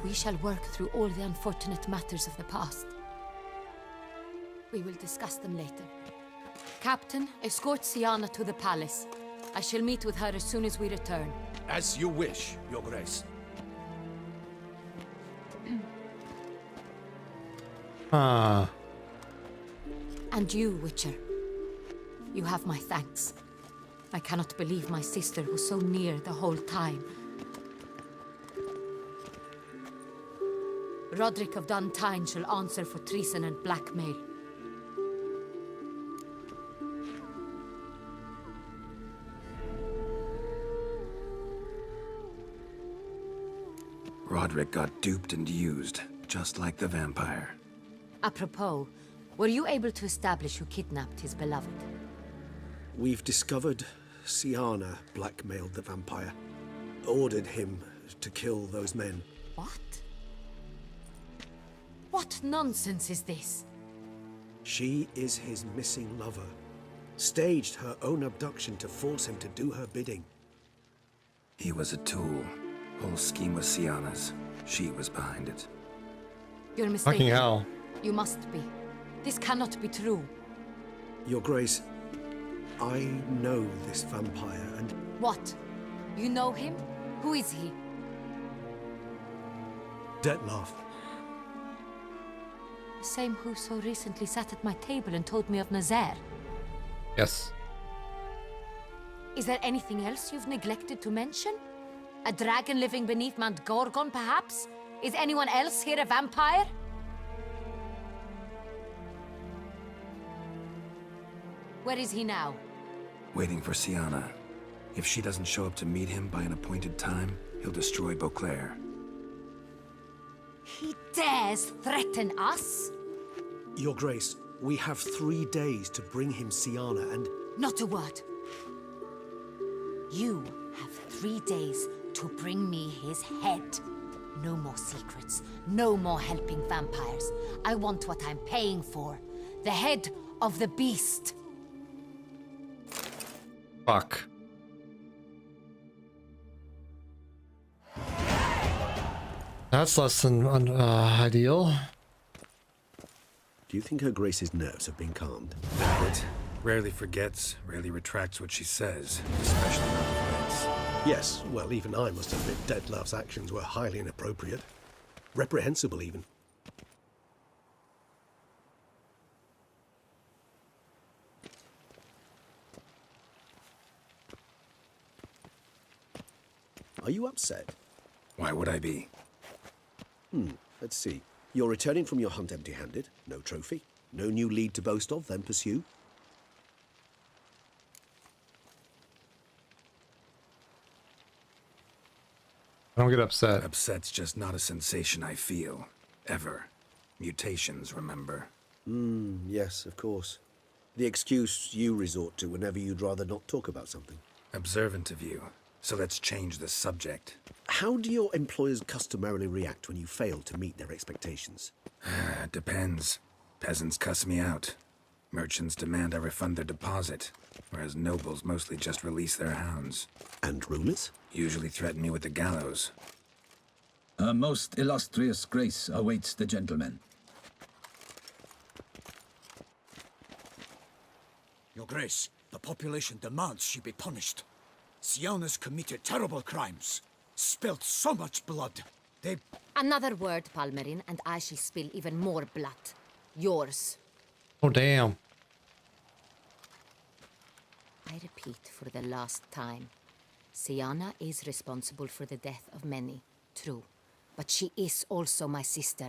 we shall work through all the unfortunate matters of the past. We will discuss them later. Captain, escort Sienna to the palace. I shall meet with her as soon as we return. As you wish, Your Grace. Ah. And you, Witcher. You have my thanks. I cannot believe my sister was so near the whole time. Roderick of Duntine shall answer for treason and blackmail. Roderick got duped and used, just like the vampire. Apropos, were you able to establish who kidnapped his beloved? We've discovered Sienna blackmailed the vampire. Ordered him to kill those men. What? What nonsense is this? She is his missing lover. Staged her own abduction to force him to do her bidding. He was a tool. Whole scheme was Sienna's. She was behind it. You're mistaken. Fucking hell. You must be. This cannot be true. Your Grace, I know this vampire and... What? You know him? Who is he? Detlef. The same who so recently sat at my table and told me of Nazaire. Yes. Is there anything else you've neglected to mention? A dragon living beneath Mount Gorgon, perhaps? Is anyone else here a vampire? Where is he now? Waiting for Sienna. If she doesn't show up to meet him by an appointed time, he'll destroy Beauclair. He dares threaten us? Your Grace, we have 3 days to bring him Sienna and... Not a word. You have 3 days to bring me his head. No more secrets. No more helping vampires. I want what I'm paying for. The head of the beast. Fuck. That's less than ideal. Do you think Her Grace's nerves have been calmed? It rarely forgets, rarely retracts what she says, especially on threats. Yes, well, even I must admit Detlef's actions were highly inappropriate. Reprehensible, even. Are you upset? Why would I be? Let's see. You're returning from your hunt empty-handed. No trophy. No new lead to boast of, then pursue. I don't get upset. Upset's just not a sensation I feel. Ever. Mutations, remember? Yes, of course. The excuse you resort to whenever you'd rather not talk about something. Observant of you. So let's change the subject. How do your employers customarily react when you fail to meet their expectations? Depends. Peasants cuss me out. Merchants demand I refund their deposit, whereas nobles mostly just release their hounds. And rulers? Usually threaten me with the gallows. Her most illustrious grace awaits the gentleman. Your Grace, the population demands she be punished. Sienna's committed terrible crimes. Spilt so much blood. They... Another word, Palmerin, and I shall spill even more blood. Yours. Oh, damn. I repeat for the last time. Sienna is responsible for the death of many, true. But she is also my sister.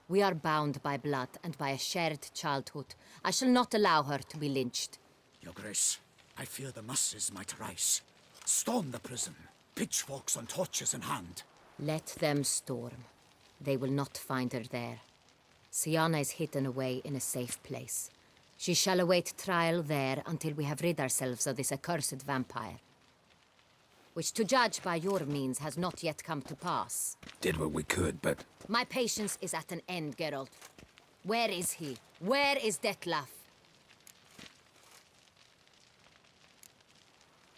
We are bound by blood and by a shared childhood. I shall not allow her to be lynched. Your Grace, I fear the masses might rise. Storm the prison, pitchforks and torches in hand. Let them storm. They will not find her there. Sienna is hidden away in a safe place. She shall await trial there until we have rid ourselves of this accursed vampire. Which, to judge by your means, has not yet come to pass. Did what we could, but... My patience is at an end, Geralt. Where is he? Where is Detlef?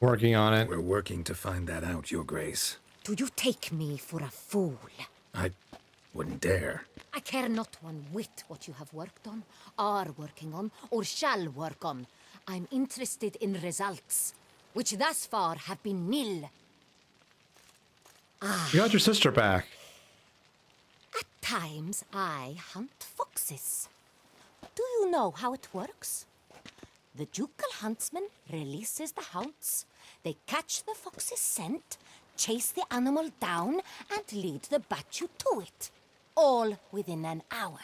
Working on it. We're working to find that out, Your Grace. Do you take me for a fool? I wouldn't dare. I care not one whit what you have worked on, are working on, or shall work on. I'm interested in results, which thus far have been nil. You got your sister back. At times, I hunt foxes. Do you know how it works? The ducal huntsman releases the hounds. They catch the fox's scent, chase the animal down, and lead the battue to it. All within an hour.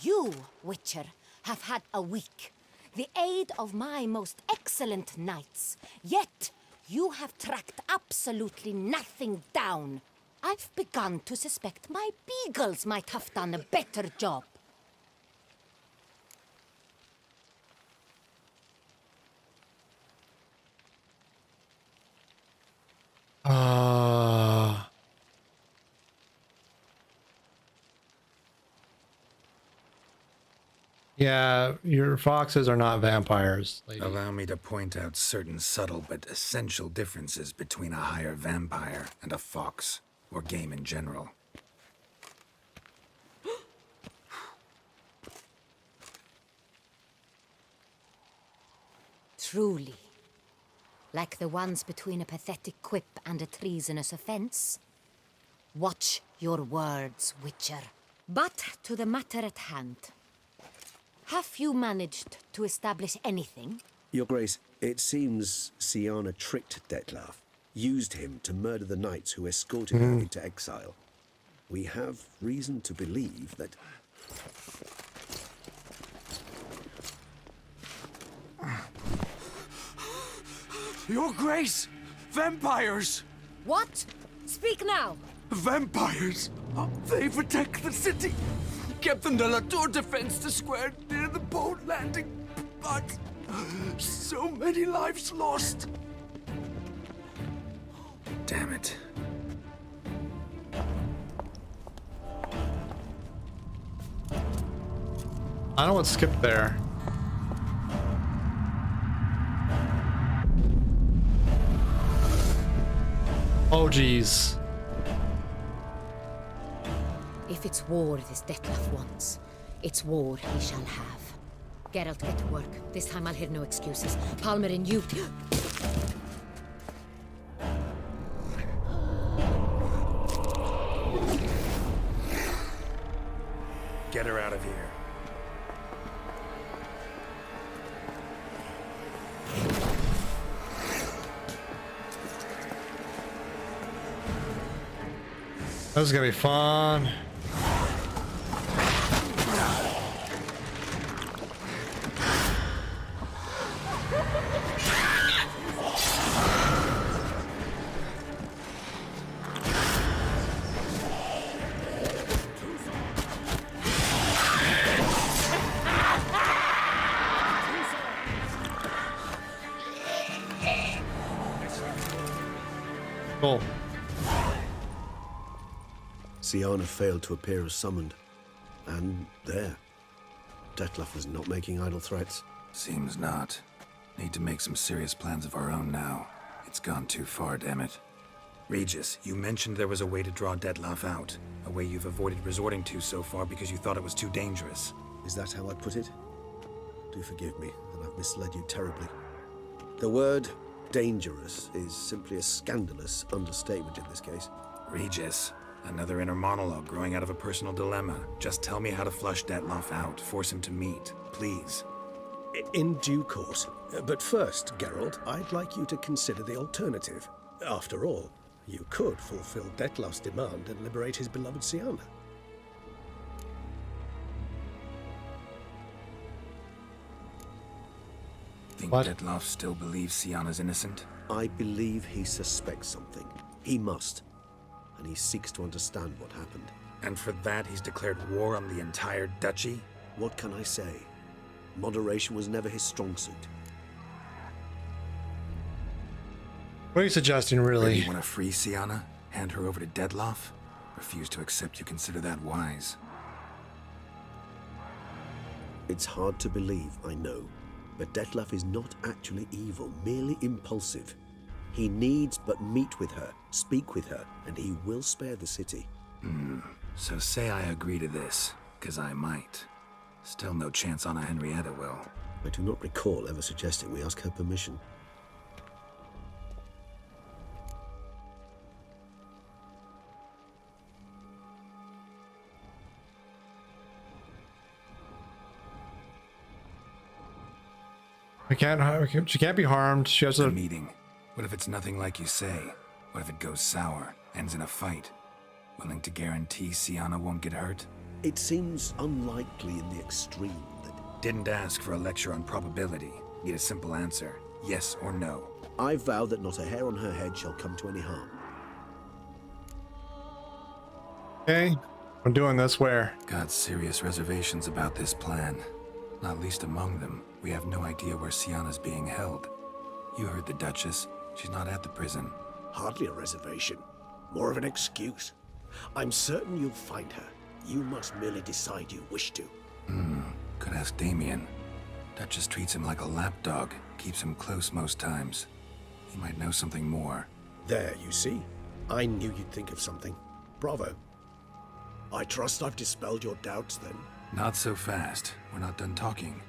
You, Witcher, have had a week. The aid of my most excellent knights. Yet, you have tracked absolutely nothing down. I've begun to suspect my beagles might have done a better job. Yeah, your foxes are not vampires, lady. Allow me to point out certain subtle but essential differences between a higher vampire and a fox, or game in general. Truly. Like the ones between a pathetic quip and a treasonous offense. Watch your words, Witcher. But to the matter at hand. Have you managed to establish anything? Your Grace, it seems Siana tricked Detlef, used him to murder the knights who escorted her into exile. We have reason to believe that... Your Grace! Vampires! What? Speak now! Vampires! They protect the city! Captain de la Tour defends the square near the boat landing, but so many lives lost. Damn it. I know what skipped there. Oh, geez. If it's war this Detlef wants, it's war he shall have. Geralt, get to work. This time I'll hear no excuses. Palmer and you... Get her out of here. This is gonna be fun. Cool. Siana failed to appear as summoned. And there. Detlef was not making idle threats. Seems not. Need to make some serious plans of our own now. It's gone too far, damn it. Regis, you mentioned there was a way to draw Detlef out. A way you've avoided resorting to so far because you thought it was too dangerous. Is that how I put it? Do forgive me, and I've misled you terribly. The word dangerous is simply a scandalous understatement in this case. Regis, another inner monologue growing out of a personal dilemma. Just tell me how to flush Detlef out. Force him to meet, please. In due course. But first, Geralt, I'd like you to consider the alternative. After all, you could fulfill Detlef's demand and liberate his beloved Siana. Think Detlef still believes Siana's innocent? I believe he suspects something. He must. And he seeks to understand what happened. And for that, he's declared war on the entire duchy? What can I say? Moderation was never his strong suit. What are you suggesting, really? You want to free Siana? Hand her over to Detlef? Refuse to accept you consider that wise. It's hard to believe, I know. But Detlef is not actually evil, merely impulsive. He needs but meet with her, speak with her, and he will spare the city. So say I agree to this, 'cause I might. Still no chance Anna Henrietta will. I do not recall ever suggesting we ask her permission. She can't be harmed. She has a meeting. What if it's nothing like you say? What if it goes sour, ends in a fight? Willing to guarantee Siana won't get hurt? It seems unlikely in the extreme that... Didn't ask for a lecture on probability. Need a simple answer. Yes or no. I vow that not a hair on her head shall come to any harm. Okay, I'm doing this where? Got serious reservations about this plan. Not least among them, we have no idea where Siana's being held. You heard the Duchess. She's not at the prison. Hardly a reservation. More of an excuse. I'm certain you'll find her. You must merely decide you wish to. Could ask Damien. Duchess treats him like a lapdog, keeps him close most times. He might know something more. There, you see? I knew you'd think of something. Bravo. I trust I've dispelled your doubts, then. Not so fast. We're not done talking.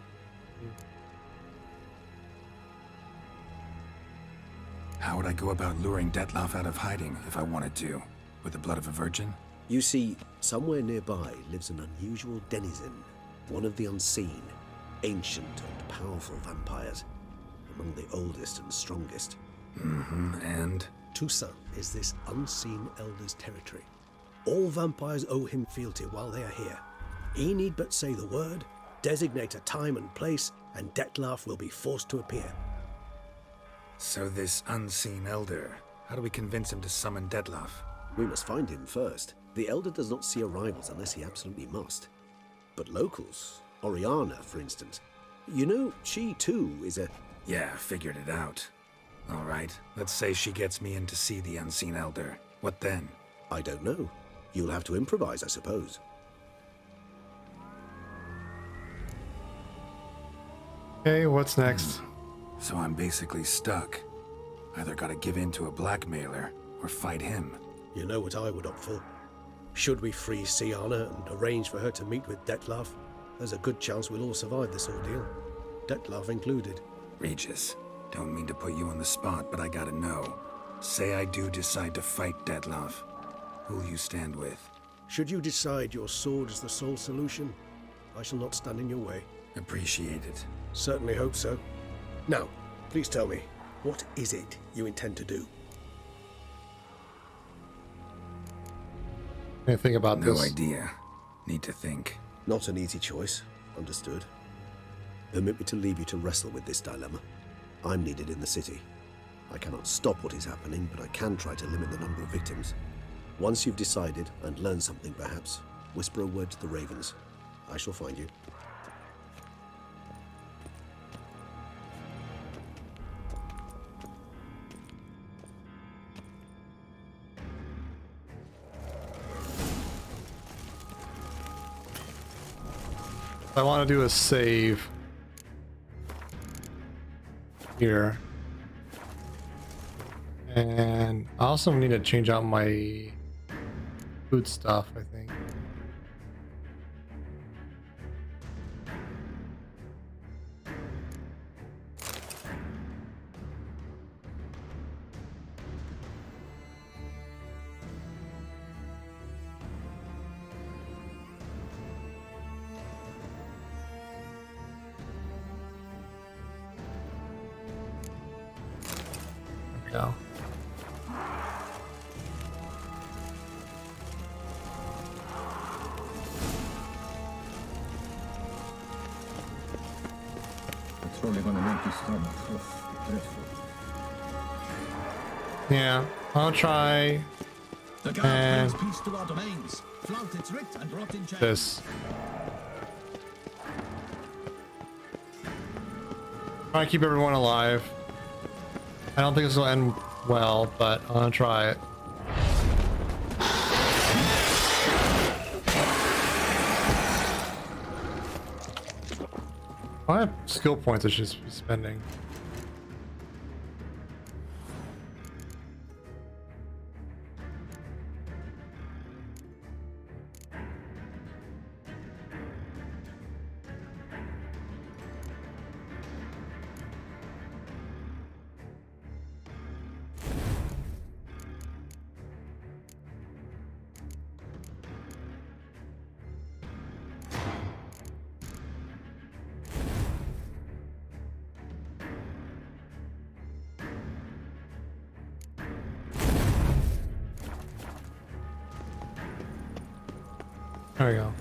How would I go about luring Dettlaff out of hiding if I wanted to? With the blood of a virgin? You see, somewhere nearby lives an unusual denizen, one of the unseen, ancient and powerful vampires, among the oldest and strongest. And? Tusa is this unseen elder's territory. All vampires owe him fealty while they are here. He need but say the word, designate a time and place, and Dettlaff will be forced to appear. So this unseen elder, how do we convince him to summon Dettlaff? We must find him first. The elder does not see arrivals unless he absolutely must. But locals, Oriana, for instance, you know, she too is a... Yeah, figured it out. All right, let's say she gets me in to see the unseen elder. What then? I don't know. You'll have to improvise, I suppose. Okay, what's next? So I'm basically stuck. Either gotta give in to a blackmailer, or fight him. You know what I would opt for. Should we free Siana and arrange for her to meet with Dettlaff, there's a good chance we'll all survive this ordeal. Dettlaff included. Regis, don't mean to put you on the spot, but I gotta know. Say I do decide to fight Dettlaff. Who'll you stand with? Should you decide your sword is the sole solution, I shall not stand in your way. Appreciate it. Certainly hope so. Now, please tell me, what is it you intend to do? Anything about this? No idea. Need to think. Not an easy choice. Understood. Permit me to leave you to wrestle with this dilemma. I'm needed in the city. I cannot stop what is happening, but I can try to limit the number of victims. Once you've decided, and learned something perhaps, whisper a word to the ravens. I shall find you. I want to do a save here. And I also need to change out my food stuff, I think. There we go. It's only gonna make your stomach dreadful. Yeah, I'll try. The guard And brings peace to our domains. Flaunt its writ and brought in chains. this. Try to keep everyone alive. I don't think this will end well, but I'm gonna try it. I have skill points I should be spending. There we go.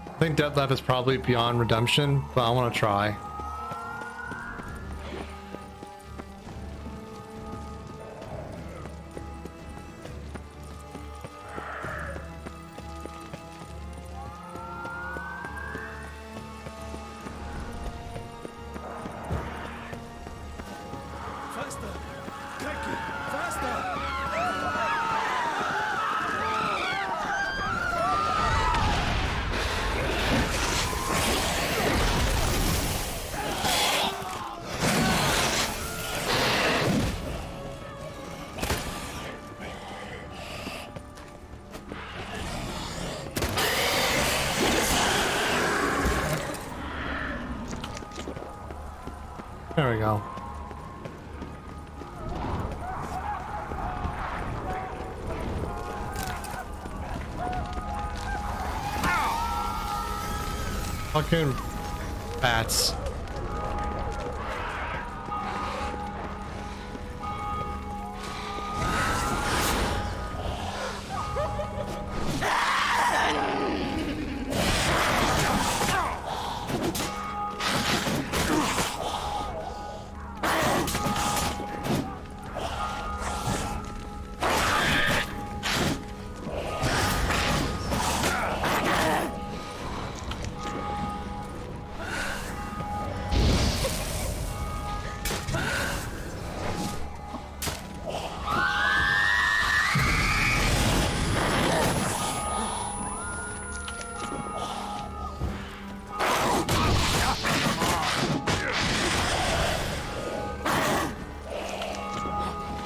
I think Dettlaff is probably beyond redemption, but I want to try. Faster! Quickly! There we go. Fucking bats.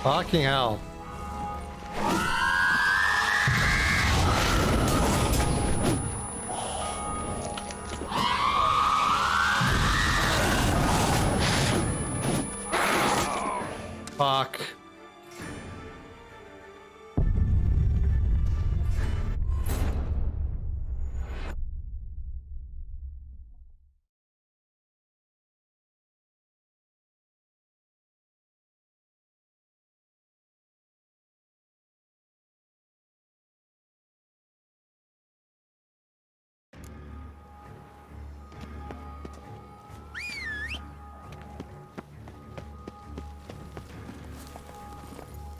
Fucking hell. Fuck.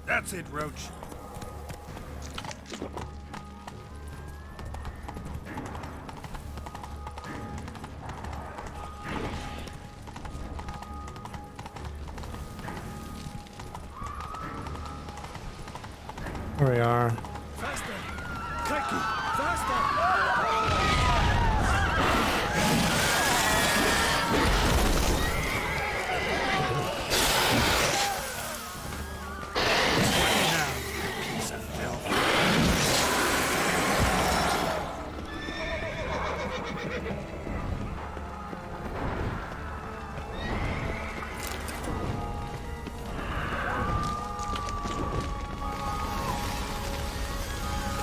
That's it, Roach. Here we are. Faster! Cracky! Faster!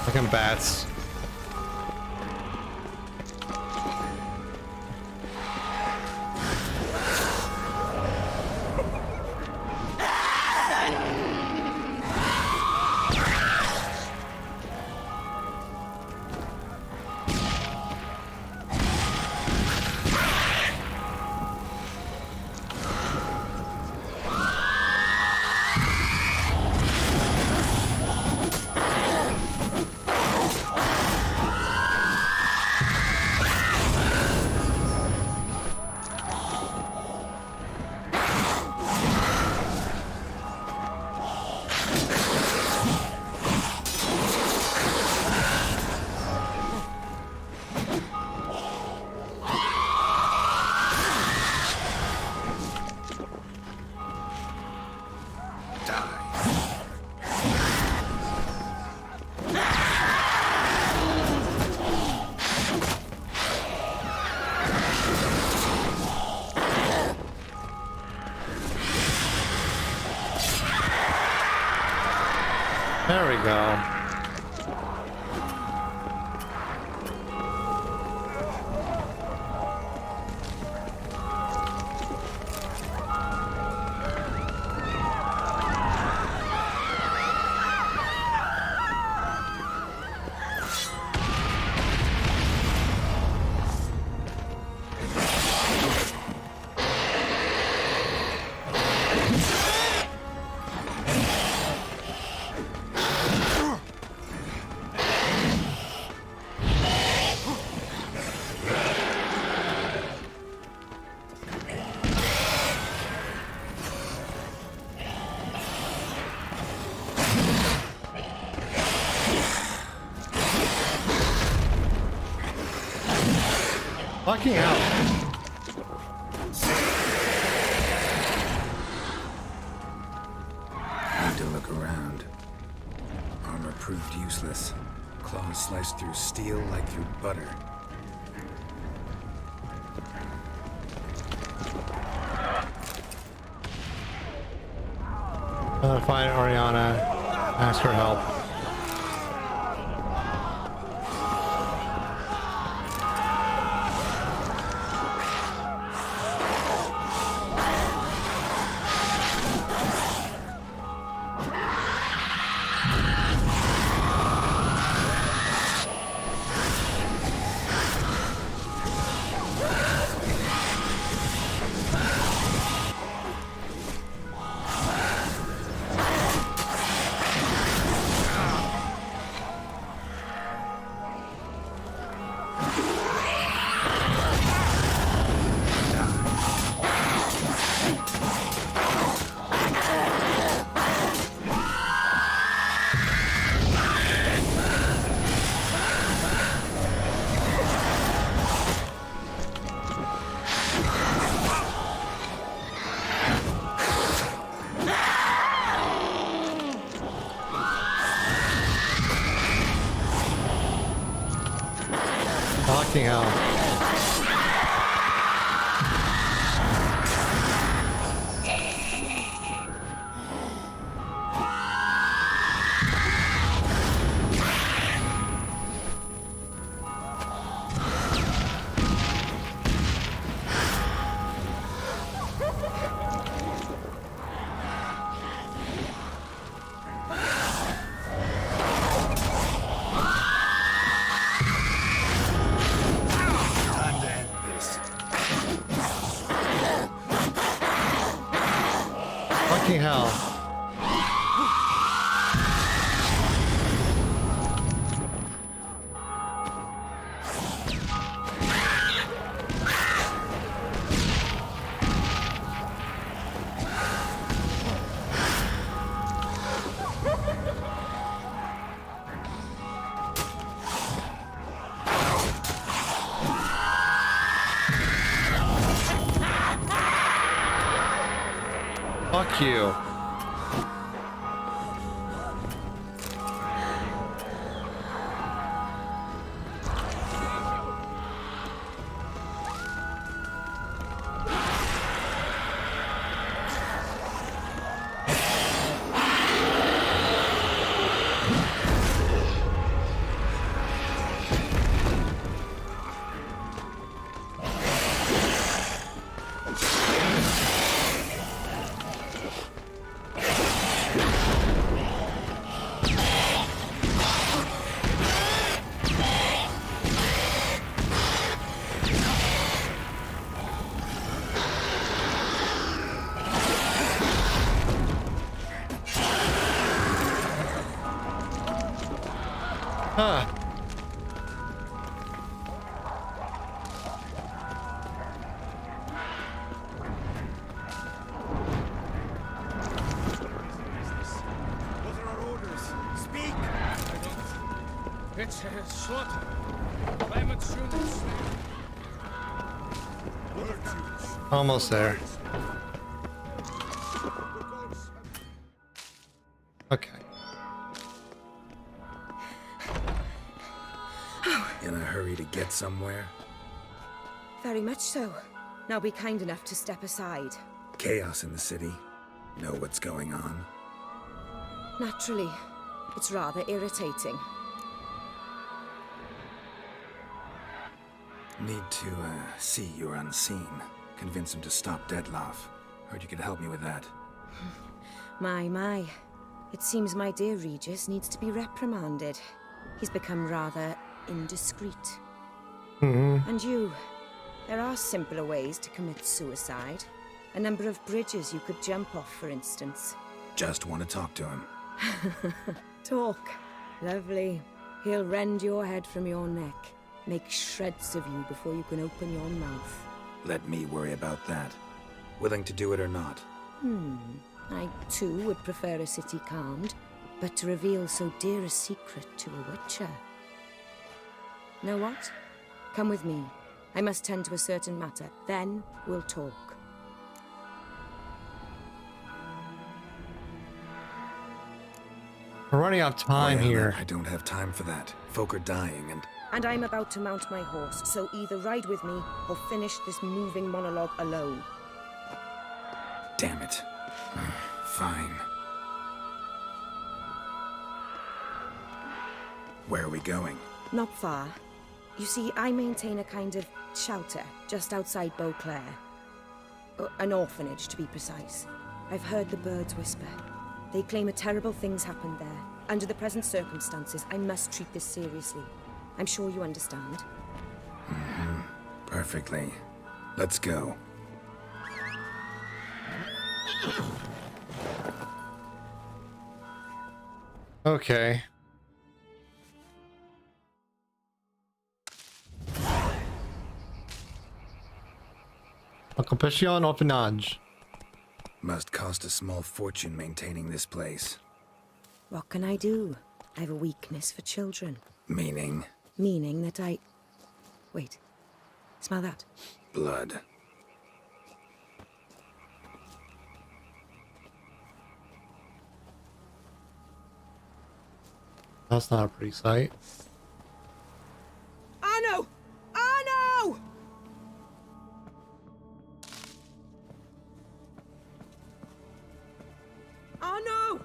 Fucking bats. There we go. Fucking hell. Need to look around. Armor proved useless. Claws sliced through steel like through butter. Find Oriana. Ask her help. Fucking hell. Fucking hell. Fuck you. Huh. What are our orders? Speak! It's a slaughter. Climate soon. Almost there. Okay. In a hurry to get somewhere? Very much so. Now be kind enough to step aside. Chaos in the city. Know what's going on? Naturally. It's rather irritating. Need to, see you're unseen. Convince him to stop Dettlaff. Heard you could help me with that. My. It seems my dear Regis needs to be reprimanded. He's become rather indiscreet. And you, there are simpler ways to commit suicide. A number of bridges you could jump off, for instance. Just want to talk to him. Talk. Lovely. He'll rend your head from your neck. Make shreds of you before you can open your mouth. Let me worry about that. Willing to do it or not? I, too, would prefer a city calmed, but to reveal so dear a secret to a witcher. Know what? Come with me. I must tend to a certain matter. Then we'll talk. We're running out of time here. I don't have time for that. Folk are dying And I'm about to mount my horse, so either ride with me or finish this moving monologue alone. Damn it. Fine. Where are we going? Not far. You see, I maintain a kind of shelter just outside Beauclair. An orphanage, to be precise. I've heard the birds whisper. They claim a terrible thing's happened there. Under the present circumstances, I must treat this seriously. I'm sure you understand. Mm-hmm. Perfectly. Let's go. Okay. Occupation orphanage. Must cost a small fortune maintaining this place. What can I do? I have a weakness for children. Meaning? Meaning that I... Wait. Smell that? Blood. That's not a pretty sight. Arno! Arno! Arno!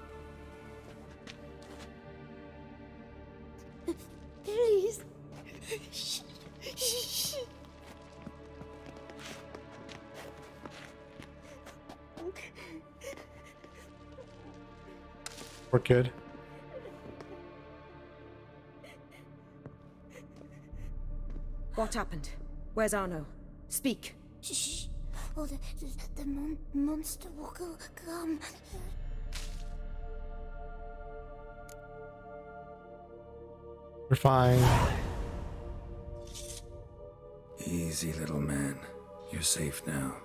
Please. Poor kid. What happened? Where's Arno? Speak. Shh. Oh, the monster will come. We're fine. Easy, little man. You're safe now.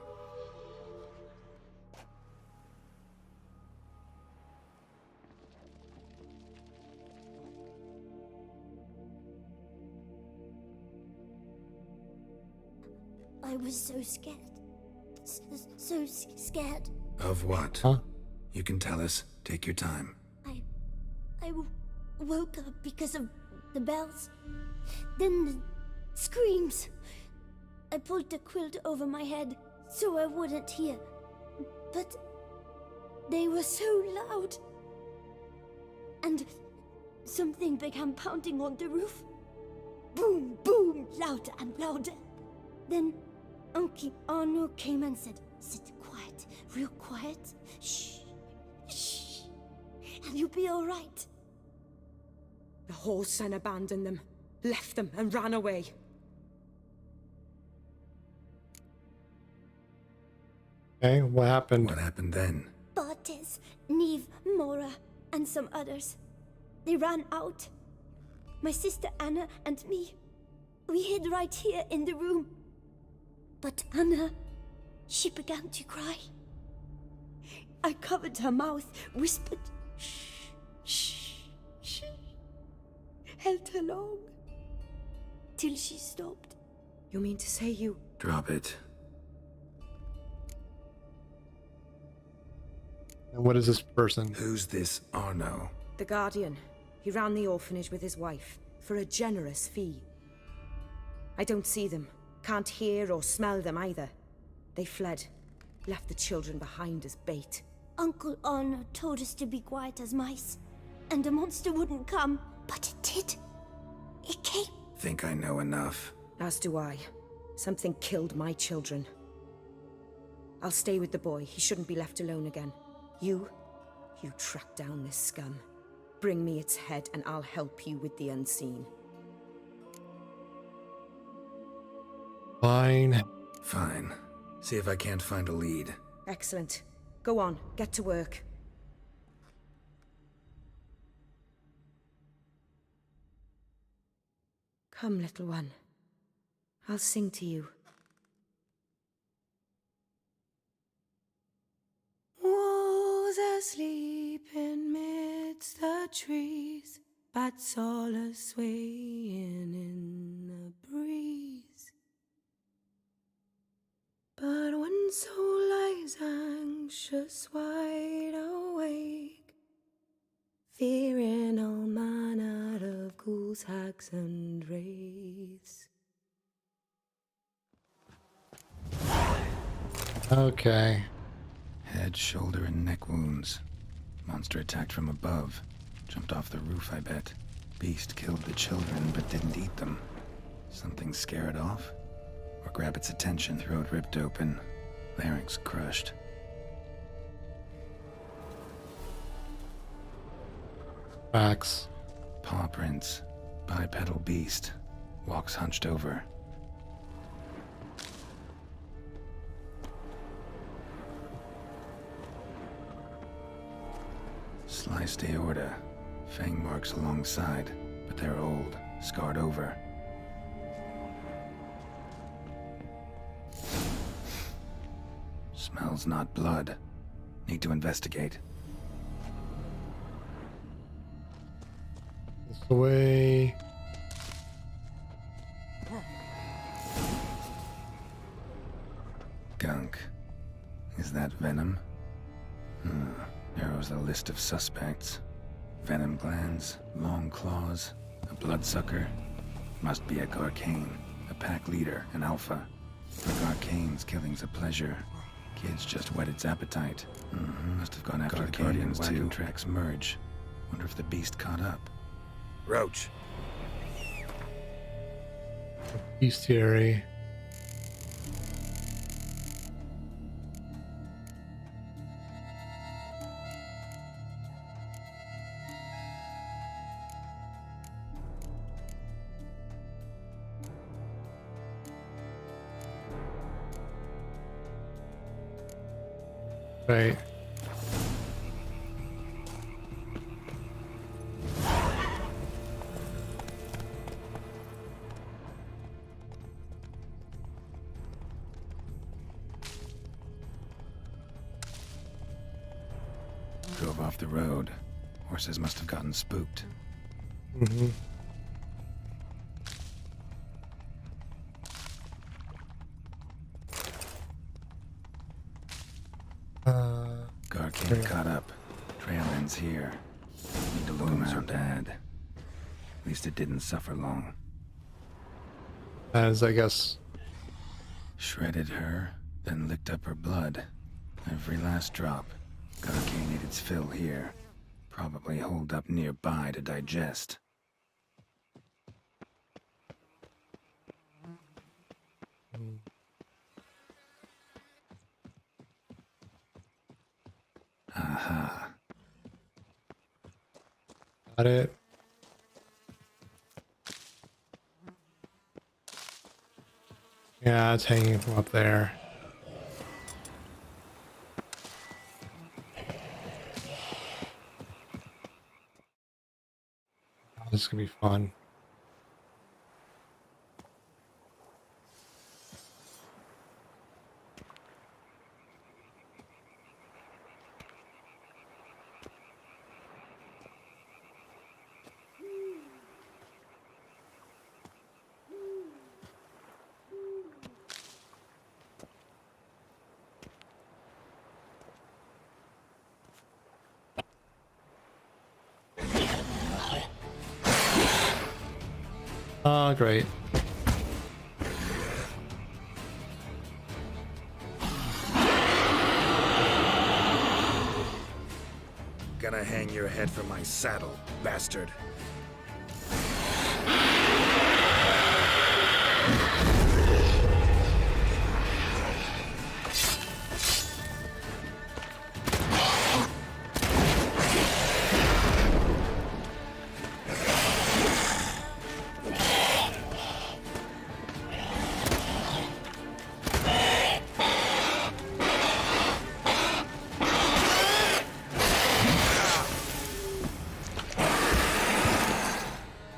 I was so scared. So scared. Of what? Huh? You can tell us. Take your time. I woke up because of the bells. Then the screams. I pulled the quilt over my head so I wouldn't hear. But they were so loud. And something began pounding on the roof. Boom, boom, louder and louder. Then Uncle Arno came and said, "Sit quiet, real quiet. Shh, shh, and you'll be all right." The whole son abandoned them, left them and ran away. Okay, what happened? What happened then? Bartes, Neve, Mora, and some others. They ran out. My sister Anna and me. We hid right here in the room. But Anna, she began to cry. I covered her mouth, whispered, "Shh, shh, shh." Held her long. Till she stopped. You mean to say you... Drop it. And what is this person? Who's this Arno? The Guardian. He ran the orphanage with his wife, for a generous fee. I don't see them. Can't hear or smell them either. They fled. Left the children behind as bait. Uncle Arno told us to be quiet as mice. And the monster wouldn't come. But it did. It came. Think I know enough. As do I. Something killed my children. I'll stay with the boy. He shouldn't be left alone again. You track down this scum. Bring me its head and I'll help you with the unseen. Fine. Fine. See if I can't find a lead. Excellent. Go on, get to work. Come, little one. I'll sing to you. Wolves asleep in midst the trees, bats all a-swaying in the breeze. But one soul lies anxious, wide awake, fearing all manner of ghouls, hags, and wraiths. Okay. Head, shoulder, and neck wounds. Monster attacked from above. Jumped off the roof, I bet. Beast killed the children but didn't eat them. Something scare it off? Or grab its attention, throat ripped open, larynx crushed. Facts. Paw prints. Bipedal beast. Walks hunched over. Sliced aorta. Fang marks alongside, but they're old, scarred over. Smells not blood. Need to investigate. This way. Gunk. Is that venom? Narrows the list of suspects. Venom glands, long claws, a bloodsucker. Must be a Garcane, a pack leader, an alpha. For Garcane's killing's a pleasure. Kid's just whet its appetite. Must have gone after the Guardians too. Tracks merge. Wonder if the beast caught up. Roach. Bestiary. Right. Drove off the road. Horses must have gotten spooked. Garcane caught up. Trail ends here. Need to look around. Bad. At least it didn't suffer long. As I guess. Shredded her, then licked up her blood. Every last drop. Garcane ate its fill here. Probably holed up nearby to digest. Aha. Got it. Yeah, it's hanging from up there. This is gonna be fun. Oh, great. Gonna hang your head from my saddle, bastard.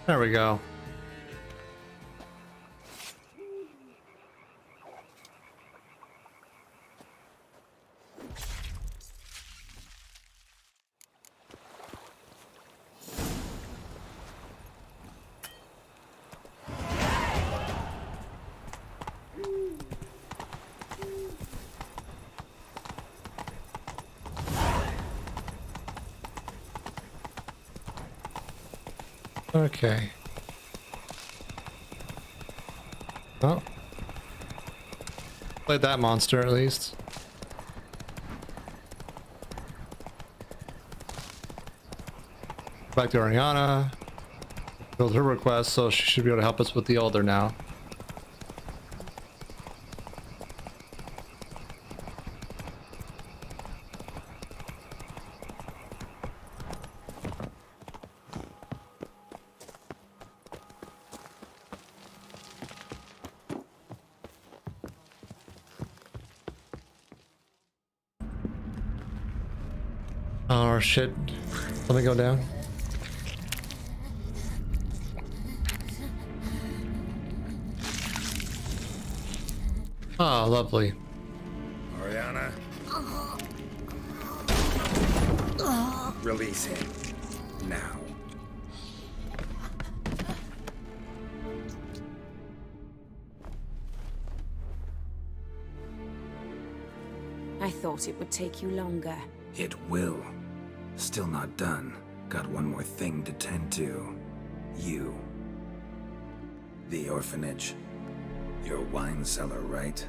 There we go. Okay. Oh. Played that monster at least. Back to Ariana. Fulfilled her request, so she should be able to help us with the older now. Oh shit. Let me go down. Ah, lovely. Oriana, release him. Now. I thought it would take you longer. It will. Still not done. Got one more thing to tend to. You. The orphanage. Your wine cellar, right?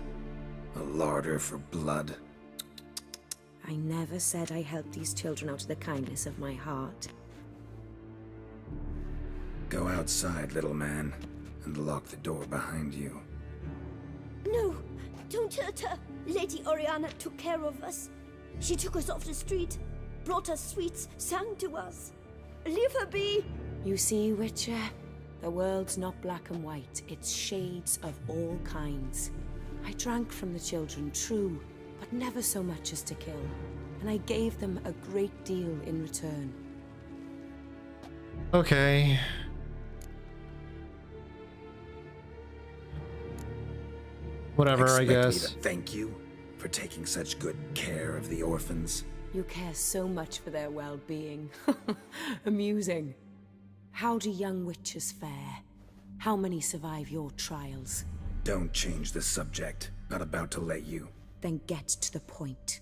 A larder for blood. I never said I helped these children out of the kindness of my heart. Go outside, little man, and lock the door behind you. No, don't hurt her. Lady Oriana took care of us. She took us off the street, brought us sweets, sang to us. Leave her be! You see, Witcher? The world's not black and white. It's shades of all kinds. I drank from the children, true, but never so much as to kill. And I gave them a great deal in return. Okay. Whatever, I guess. Expect me to thank you for taking such good care of the orphans. You care so much for their well-being. Amusing. How do young witches fare? How many survive your trials? Don't change the subject. Not about to let you. Then get to the point.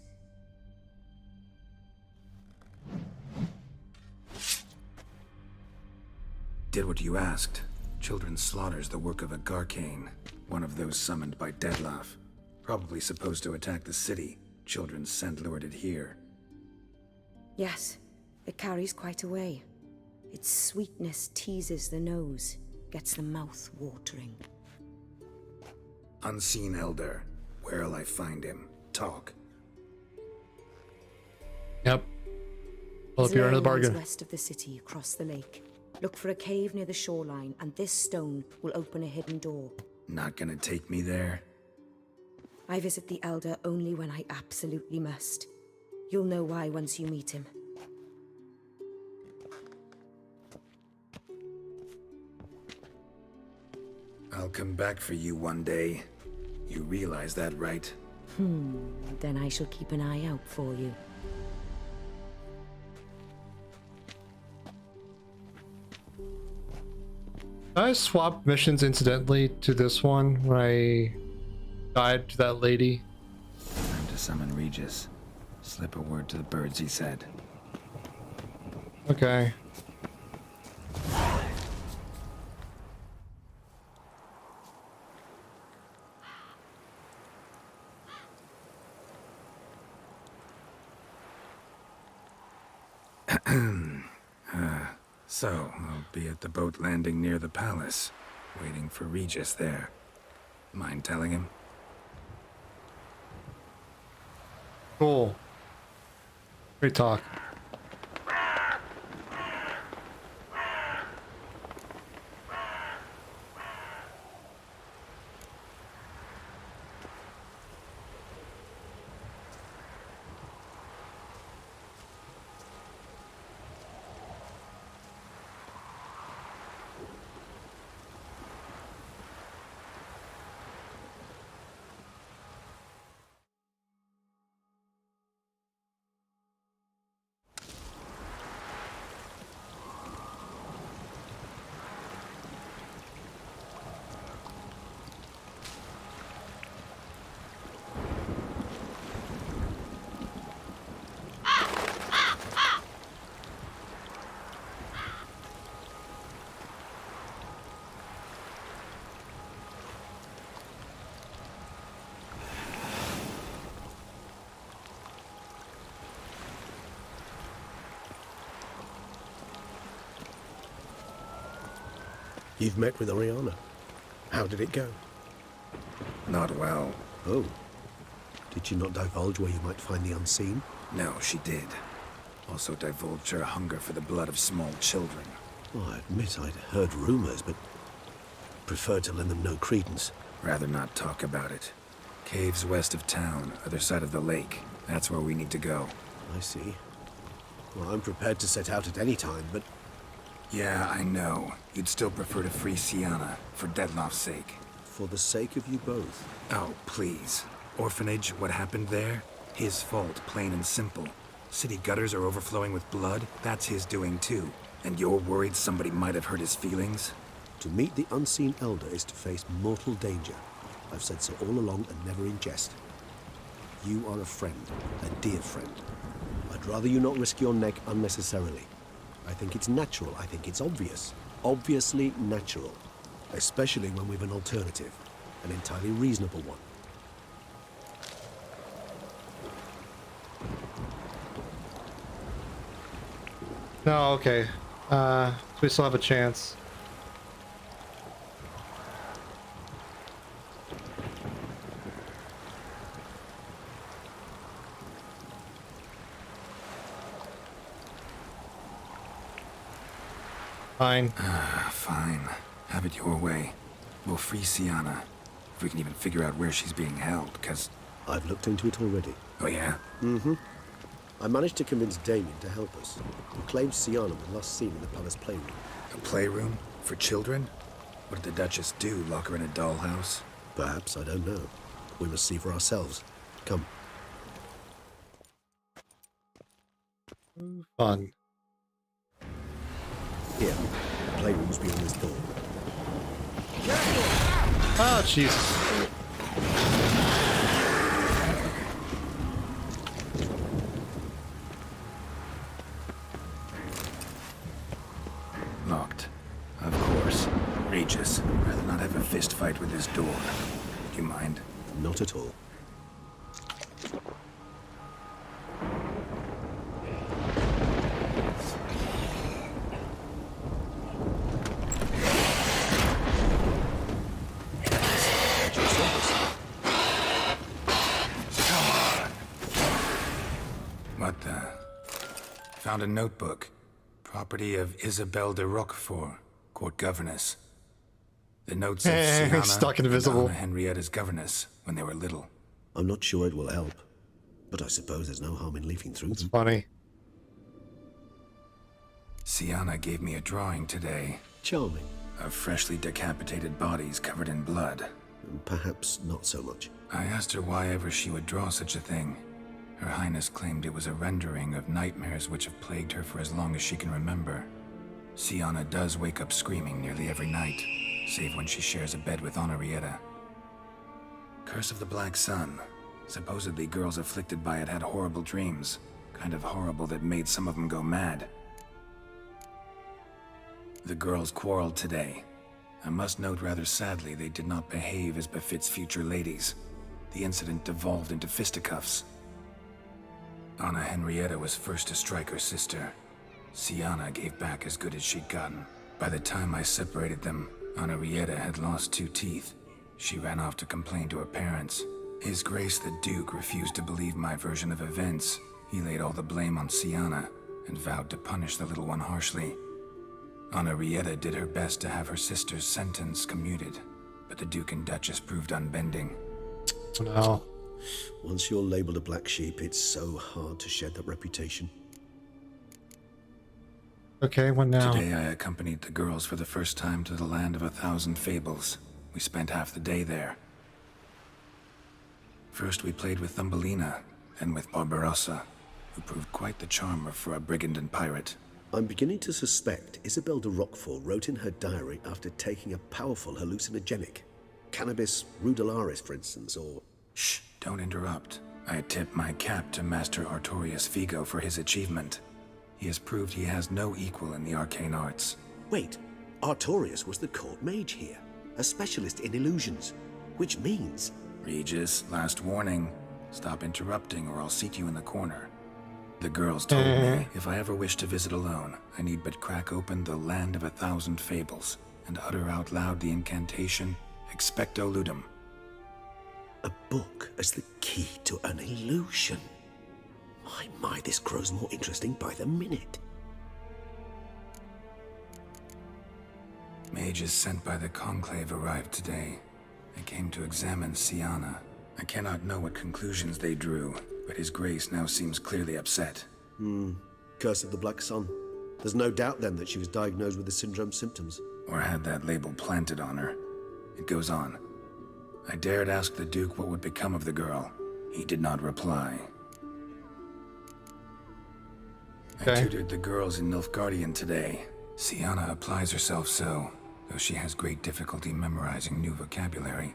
Did what you asked. Children's slaughter's the work of a Garcane, one of those summoned by Dettlaff. Probably supposed to attack the city. Children's scent lured it here. Yes, it carries quite a way. Its sweetness teases the nose, gets the mouth watering. Unseen Elder. Where'll I find him? Talk. Yep. Well, if you're into the bargain. West of the city, across the lake. Look for a cave near the shoreline, and this stone will open a hidden door. Not gonna take me there? I visit the Elder only when I absolutely must. You'll know why once you meet him. I'll come back for you one day. You realize that, right? Then I shall keep an eye out for you. I swapped missions incidentally to this one when I died to that lady. Time to summon Regis. Slip a word to the birds, he said. Okay. So, I'll be at the boat landing near the palace, waiting for Regis there. Mind telling him? Cool. Great talk. You've met with Oriana. How did it go? Not well. Oh. Did she not divulge where you might find the unseen? No, she did. Also divulged her hunger for the blood of small children. Well, I admit I'd heard rumors, but preferred to lend them no credence. Rather not talk about it. Caves west of town, other side of the lake. That's where we need to go. I see. Well, I'm prepared to set out at any time, but... Yeah, I know. You'd still prefer to free Sienna, for Dettloff's sake. For the sake of you both. Oh, please. Orphanage, what happened there? His fault, plain and simple. City gutters are overflowing with blood. That's his doing too. And you're worried somebody might have hurt his feelings? To meet the unseen elder is to face mortal danger. I've said so all along and never in jest. You are a friend, a dear friend. I'd rather you not risk your neck unnecessarily. I think it's natural, I think it's obvious. Obviously natural. Especially when we've an alternative. An entirely reasonable one. No, okay. So we still have a chance. Fine. Fine. Have it your way. We'll free Sienna. If we can even figure out where she's being held, because... I've looked into it already. Oh, yeah? Mm-hmm. I managed to convince Damien to help us. He claims Sienna was last seen in the palace playroom. A playroom? For children? What did the Duchess do? Lock her in a dollhouse? Perhaps, I don't know. We must see for ourselves. Come. Fun. Here. The playroom's beyond this door. Oh, Jesus. Locked. Of course. Regis, rather not have a fist fight with this door. Do you mind? Not at all. What the? Found a notebook. Property of Isabelle de Roquefort, court governess. The notes of Sienna Stuck invisible. and Anna Henrietta's governess when they were little. I'm not sure it will help, but I suppose there's no harm in leafing through them. Funny. Sienna gave me a drawing today. Charming. Of freshly decapitated bodies covered in blood. Perhaps not so much. I asked her why ever she would draw such a thing. Her Highness claimed it was a rendering of nightmares which have plagued her for as long as she can remember. Sienna does wake up screaming nearly every night, save when she shares a bed with Henrietta. Curse of the Black Sun. Supposedly girls afflicted by it had horrible dreams. Kind of horrible that made some of them go mad. The girls quarreled today. I must note rather sadly they did not behave as befits future ladies. The incident devolved into fisticuffs. Anna Henrietta was first to strike her sister. Sienna gave back as good as she'd gotten. By the time I separated them, Henrietta had lost 2 teeth. She ran off to complain to her parents. His Grace the Duke refused to believe my version of events. He laid all the blame on Sienna and vowed to punish the little one harshly. Henrietta did her best to have her sister's sentence commuted, but the Duke and Duchess proved unbending. No. Once you're labeled a black sheep, it's so hard to shed that reputation. Okay, what now? Today I accompanied the girls for the first time to the land of 1,000 fables. We spent half the day there. First we played with Thumbelina, then with Barbarossa, who proved quite the charmer for a brigand and pirate. I'm beginning to suspect Isabelle de Roquefort wrote in her diary after taking a powerful hallucinogenic. Cannabis rudelaris, for instance, or... Shh, don't interrupt. I tip my cap to Master Artorius Figo for his achievement. He has proved he has no equal in the arcane arts. Wait, Artorius was the court mage here, a specialist in illusions, which means... Regis, last warning. Stop interrupting or I'll seat you in the corner. The girls told me if I ever wish to visit alone, I need but crack open the land of 1,000 fables. and utter out loud the incantation Expecto Ludum. A book as the key to an illusion. My, this grows more interesting by the minute. Mages sent by the Conclave arrived today. They came to examine Siana. I cannot know what conclusions they drew, but His Grace now seems clearly upset. Curse of the Black Sun. There's no doubt then that she was diagnosed with the syndrome symptoms. Or had that label planted on her. It goes on. I dared ask the Duke what would become of the girl. He did not reply. I tutored the girls in Nilfgaardian today. Siana applies herself so, though she has great difficulty memorizing new vocabulary.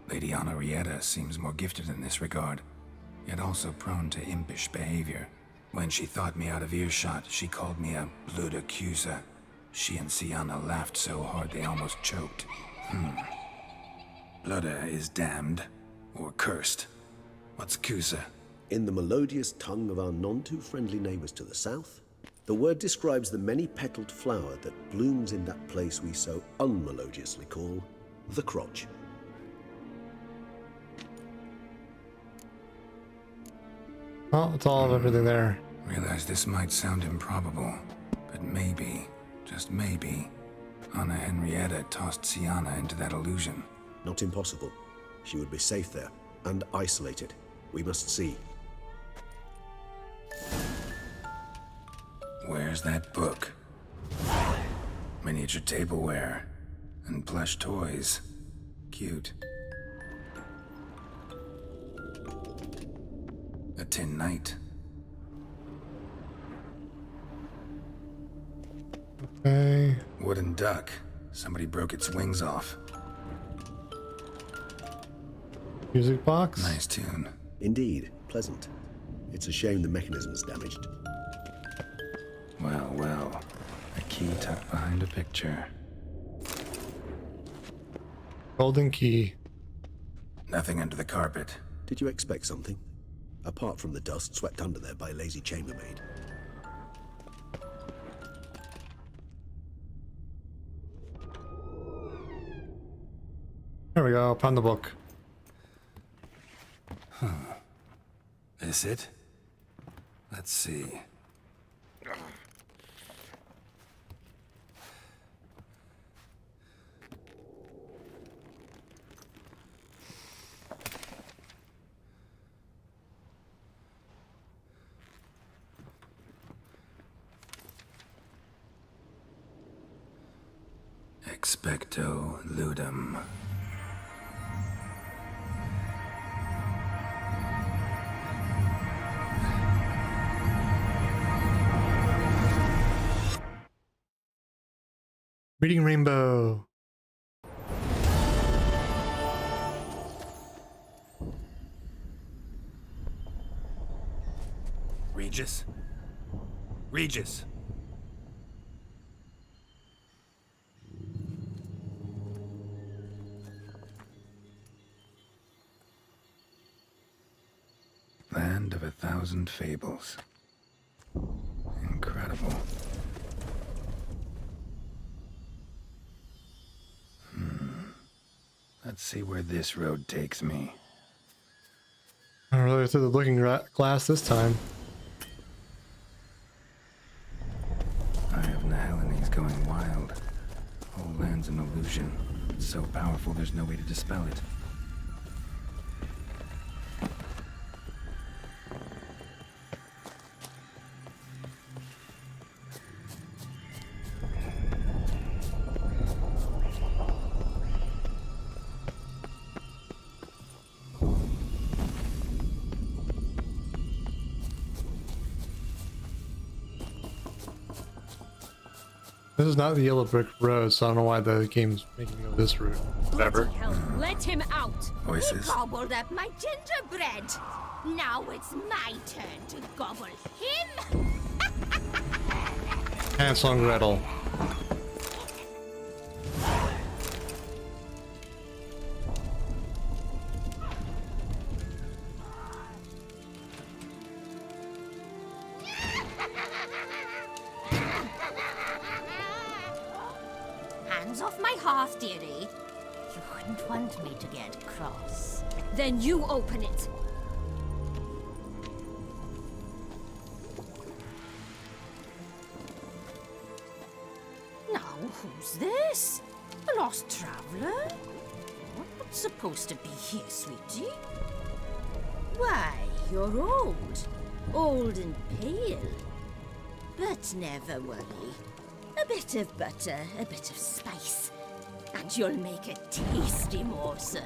Lady Henrietta seems more gifted in this regard, yet also prone to impish behavior. When she thought me out of earshot, she called me a blood accuser. She and Siana laughed so hard they almost choked. Blooda is damned, or cursed. What's Cusa? In the melodious tongue of our none-too-friendly neighbors to the south, the word describes the many-petaled flower that blooms in that place we so unmelodiously call the crotch. Well, it's all of everything there. Realize this might sound improbable, but maybe, just maybe, Anna Henrietta tossed Siana into that illusion. Not impossible. She would be safe there, and isolated. We must see. Where's that book? Miniature tableware and plush toys. Cute. A tin knight. Okay. Wooden duck. Somebody broke its wings off. Music box? Nice tune. Indeed, pleasant. It's a shame the mechanism's damaged. Well, well. A key tucked behind a picture. Golden key. Nothing under the carpet. Did you expect something? Apart from the dust swept under there by a lazy chambermaid. There we go, found the book. This it? Let's see. Expecto Ludum. Reading Rainbow. Regis? Regis! Land of 1,000 fables. Incredible. Let's see where this road takes me. I don't really through the looking glass this time. Eye of Nehelene going wild. Whole land's an illusion. It's so powerful there's no way to dispel it. This is not the yellow brick road, so I don't know why the game's making me go this route. Whatever. Let him out! Voices. He gobbled up my gingerbread! Now it's my turn to gobble him! Hansel and Gretel. hands off my hearth, dearie. You wouldn't want me to get cross. Then you open it. Now, who's this? A lost traveler? Not supposed to be here, sweetie. Why, you're old. Old and pale. But never worry. A bit of butter, a bit of spice, and you'll make a tasty morsel.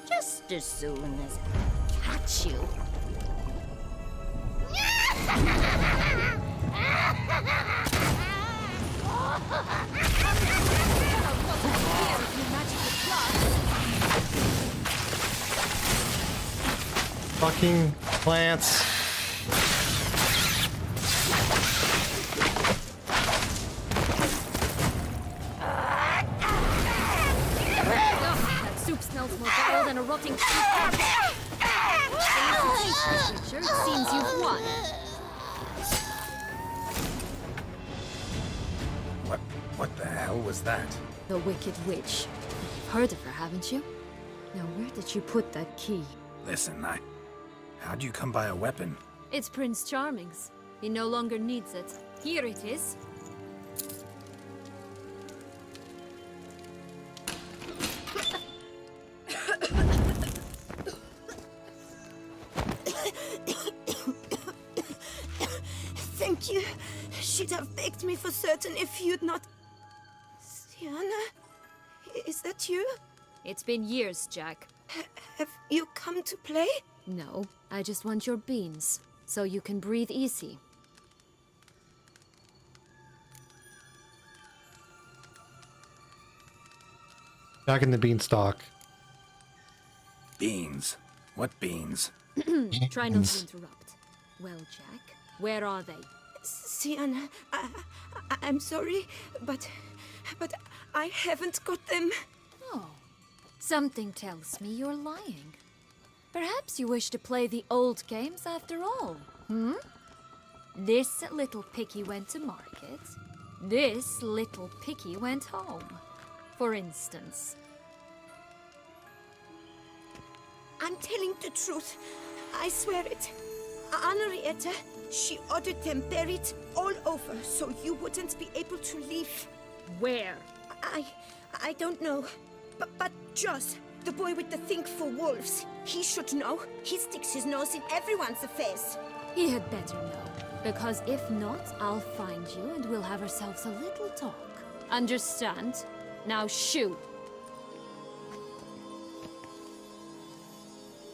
Just as soon as I catch you. Fucking plants. That soup smells more vile than a rotting sheep. Richard, it seems you've won. What the hell was that? The Wicked Witch. You've heard of her, haven't you? Now, where did you put that key? Listen, how'd you come by a weapon? It's Prince Charming's. He no longer needs it. Here it is. Thank you. She'd have begged me for certain if you'd not... Sienna? Is that you? It's been years, Jack. Have you come to play? No, I just want your beans, so you can breathe easy. Back in the beanstalk. Beans? What beans? Try not to interrupt. Well, Jack, where are they? Sienna, I'm sorry, but I haven't got them. Oh, something tells me you're lying. Perhaps you wish to play the old games after all, hmm? This little piggy went to market. This little piggy went home, for instance. I'm telling the truth. I swear it. Henrietta, she ordered them buried all over so you wouldn't be able to leave. Where? I don't know. But Joss, the boy with the thing for wolves, he should know. He sticks his nose in everyone's affairs. He had better know, because if not, I'll find you and we'll have ourselves a little talk. Understand? Now shoo!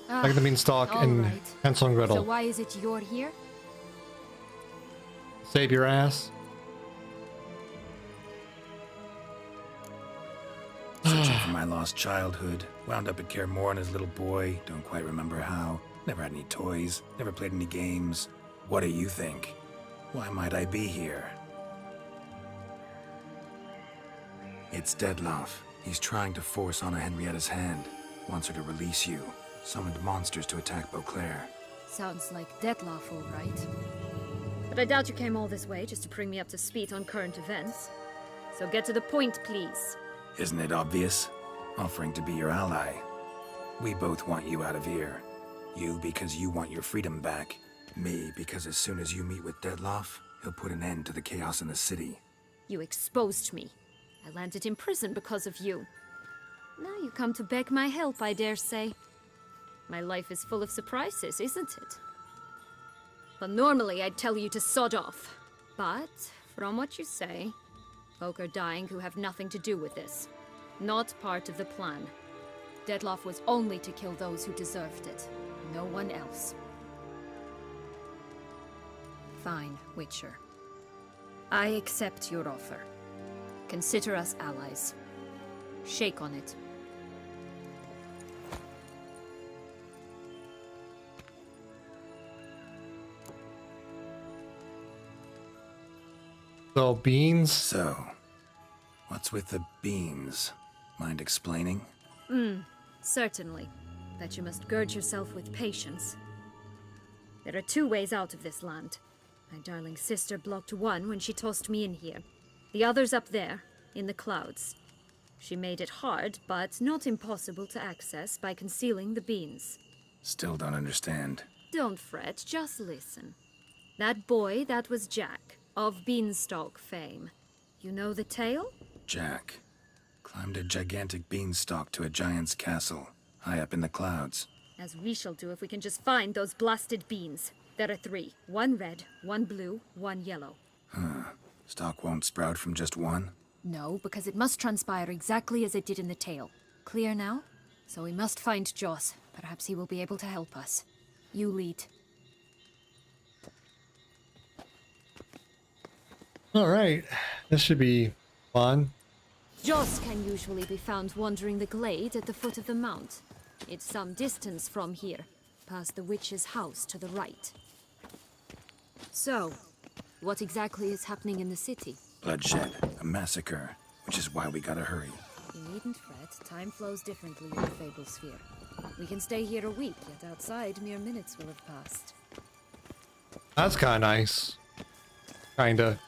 Back in the beanstalk all and right. Hansel and Gretel. So why is it you're here? Save your ass. Searching for my lost childhood. Wound up at Kaer Morhen as a little boy. Don't quite remember how. Never had any toys. Never played any games. What do you think? Why might I be here? It's Dettlaff. He's trying to force Anna Henrietta's hand. Wants her to release you. Summoned monsters to attack Beauclair. Sounds like Dettlaff, all right. But I doubt you came all this way just to bring me up to speed on current events. So get to the point, please. Isn't it obvious? Offering to be your ally. We both want you out of here. You because you want your freedom back. Me because as soon as you meet with Dettlaff, he'll put an end to the chaos in the city. You exposed me. I landed in prison because of you. Now you come to beg my help, I dare say. My life is full of surprises, isn't it? But normally I'd tell you to sod off. But, from what you say, folk are dying who have nothing to do with this. Not part of the plan. Dettlaff was only to kill those who deserved it. No one else. Fine, Witcher. I accept your offer. Consider us allies. Shake on it. So, beans? So, what's with the beans? Mind explaining? Certainly. But you must gird yourself with patience. There are two ways out of this land. My darling sister blocked one when she tossed me in here. The other's up there, in the clouds. She made it hard, but not impossible to access by concealing the beans. Still don't understand. Don't fret, just listen. That boy, that was Jack, of Beanstalk fame. You know the tale? Jack climbed a gigantic beanstalk to a giant's castle, high up in the clouds. As we shall do if we can just find those blasted beans. There are 3. 1 red, 1 blue, 1 yellow. Huh. Stalk won't sprout from just one? No, because it must transpire exactly as it did in the tale. Clear now? So we must find Joss. Perhaps he will be able to help us. You lead. Alright, this should be fun. Joss can usually be found wandering the glade at the foot of the mount. It's some distance from here, past the witch's house to the right. So, what exactly is happening in the city? Bloodshed, a massacre, which is why we gotta hurry. You needn't fret. Time flows differently in the Fable Sphere. We can stay here a week, yet outside mere minutes will have passed. That's kinda nice. Kinda.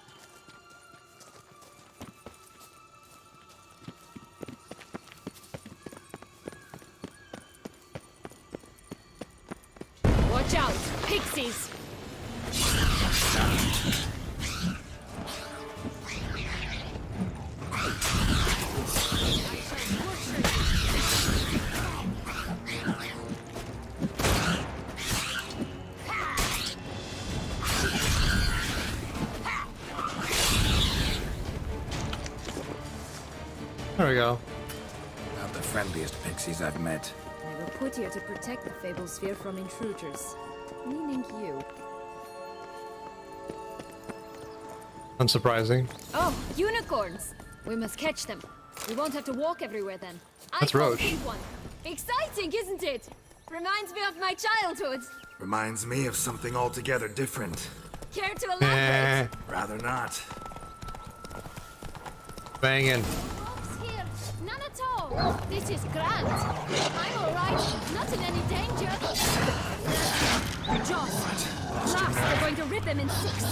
Watch out! Pixies! There we go. Not the friendliest pixies I've met. They were put here to protect the Fable Sphere from intruders. Meaning you. Unsurprising. Oh, unicorns! We must catch them. We won't have to walk everywhere then. That's I Roche. can't think one. Exciting, isn't it? Reminds me of my childhood. Reminds me of something altogether different. Care to elaborate? Rather not. Banging. Here, none at all. This is grand. I'm all right. Not in any danger. Joss! Blast! They're going to rip him in 6.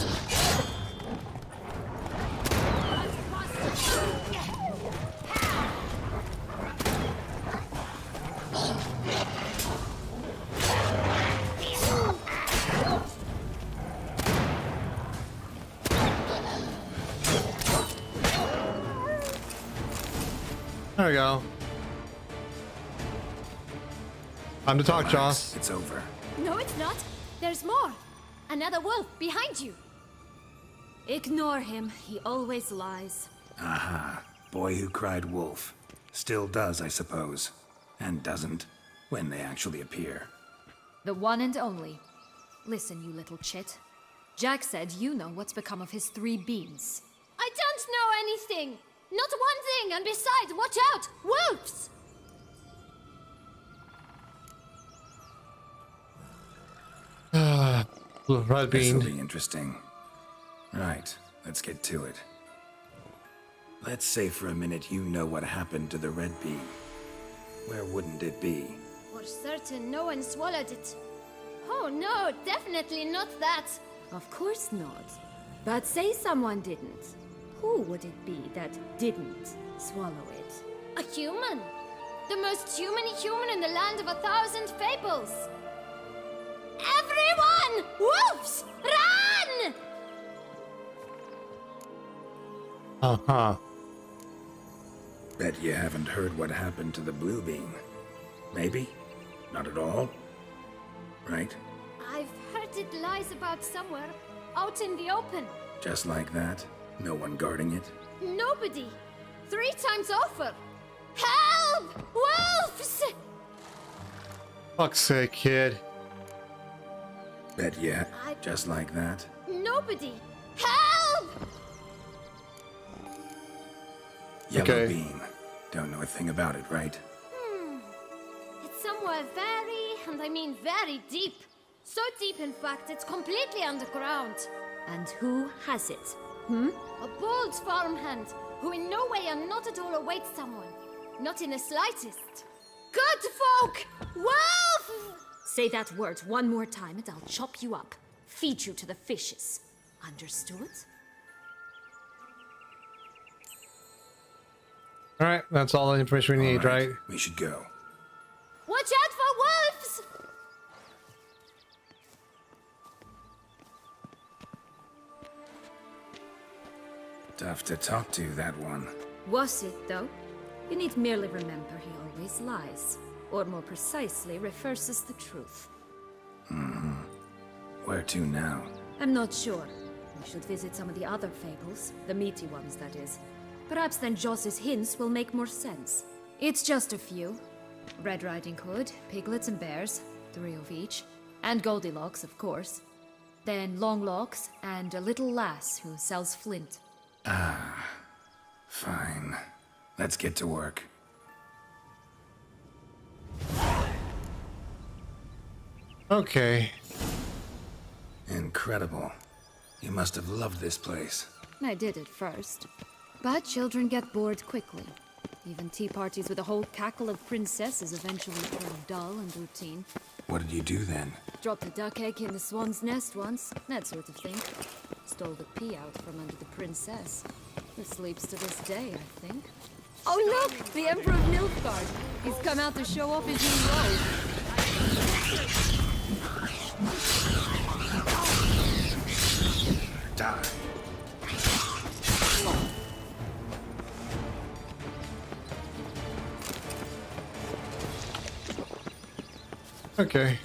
There we go. Time to talk, Joss. It's over. No, it's not. There's more. Another wolf behind you. Ignore him. He always lies. Aha. Boy who cried wolf. Still does, I suppose. And doesn't, when they actually appear. The one and only. Listen, you little chit. Jack said you know what's become of his 3 beans. I don't know anything. Not one thing, and besides, watch out! Wolves! Red bean. This'll be interesting. Right, let's get to it. Let's say for a minute you know what happened to the red bean. Where wouldn't it be? For certain, no one swallowed it. Oh no, definitely not that. Of course not. But say someone didn't. Who would it be that didn't swallow it? A human. The most human in the land of 1,000 fables. Everyone! Wolves! Run! Uh-huh. Bet you haven't heard what happened to the blue bean. Maybe? Not at all? Right? I've heard it lies about somewhere, out in the open. Just like that? No one guarding it? Nobody. 3 times over. Help! Wolves! Fuck's sake, kid. Bet yeah, just like that? Nobody. Help! Yellow bean. Don't know a thing about it, right? It's somewhere very, and I mean very deep. So deep, in fact, it's completely underground. And who has it? A bold farmhand, who in no way and not at all awaits someone. Not in the slightest. Good folk! Wolf! Say that word one more time and I'll chop you up. Feed you to the fishes. Understood? All right, that's all the information we need, right? We should go. Watch out for wolves! Tough to talk to, that one. Was it, though? You need merely remember he always lies. Or more precisely, reverses the truth. Mm-hmm. Where to now? I'm not sure. We should visit some of the other fables. The meaty ones, that is. Perhaps then Joss's hints will make more sense. It's just a few. Red Riding Hood, piglets and bears, 3 of each. And Goldilocks, of course. Then Longlocks, and a little lass who sells flint. Ah, fine. Let's get to work. Okay. Incredible. You must have loved this place. I did at first. But children get bored quickly. Even tea parties with a whole cackle of princesses eventually turn dull and routine. What did you do then? Dropped a duck egg in the swan's nest once, that sort of thing. Stole the pea out from under the princess, who sleeps to this day, I think. Oh look! The Emperor of Nilfgaard! He's come out to show off his new robe. Die. Okay.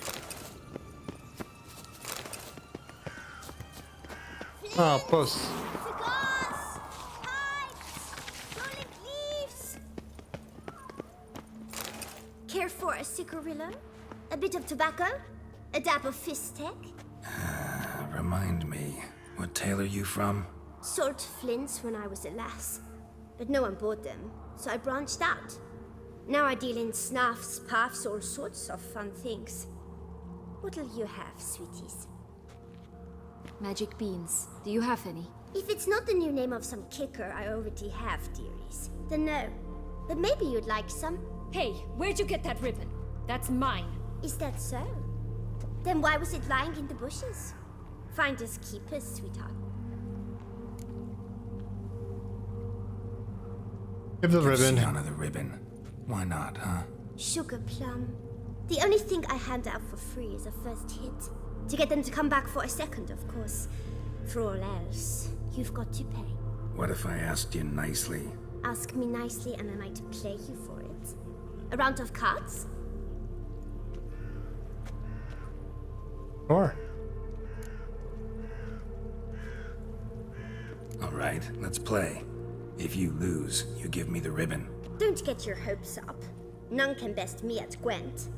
Oh, puss. Care for a cigarillo? A bit of tobacco? A dab of fistek? Remind me, what tale are you from? Sold flints when I was a lass, but no one bought them, so I branched out. Now I deal in snuffs, puffs, all sorts of fun things. What'll you have, sweeties? Magic beans. Do you have any? If it's not the new name of some kicker I already have, dearies, then no. But maybe you'd like some. Hey, where'd you get that ribbon? That's mine. Is that so? Then why was it lying in the bushes? Finders keepers, sweetheart. Give the ribbon. Sienna the ribbon. Why not, huh? Sugar plum. The only thing I hand out for free is a first hit. To get them to come back for a second, of course. For all else, you've got to pay. What if I asked you nicely? Ask me nicely and I might play you for it. A round of cards? Sure. All right, let's play. If you lose, you give me the ribbon. Don't get your hopes up. None can best me at Gwent.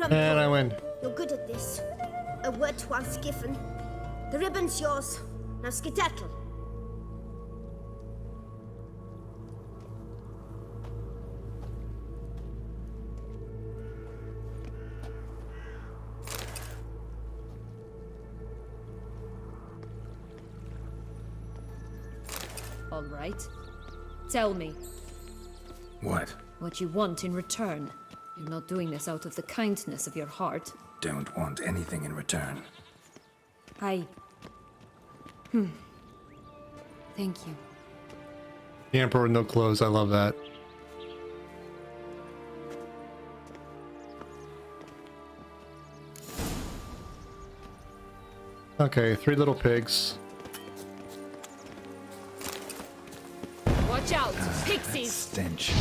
And I win. You're good at this. A word once given. The ribbon's yours. Now skedaddle. All right. Tell me. What? What you want in return. You're not doing this out of the kindness of your heart. Don't want anything in return. Thank you. The Emperor with no clothes. I love that. Okay, 3 little pigs. Watch out! Pixies! Stench.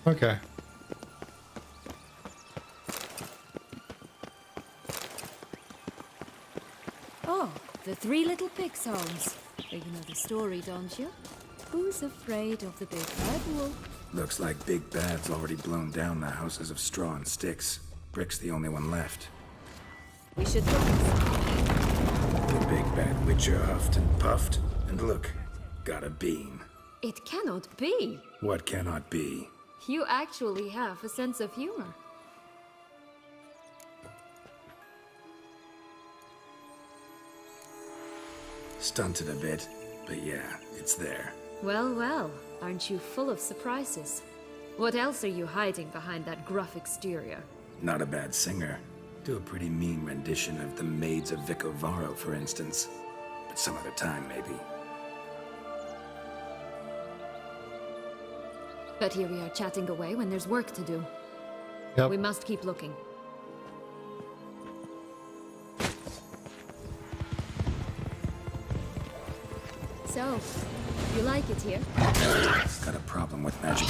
Okay. Oh, the 3 little pig songs. You know the story, don't you? Who's afraid of the big red wolf? Looks like Big Bad's already blown down the houses of straw and sticks. Brick's the only one left. We should look inside. The Big Bad Witcher huffed and puffed, and look, got a bean. It cannot be. What cannot be? You actually have a sense of humor. Stunted a bit, but yeah, it's there. Well, well, aren't you full of surprises? What else are you hiding behind that gruff exterior? Not a bad singer. Do a pretty mean rendition of The Maids of Vicovaro, for instance. But some other time, maybe. But here we are chatting away when there's work to do. Yep. We must keep looking. So, you like it here? Got a problem with magic.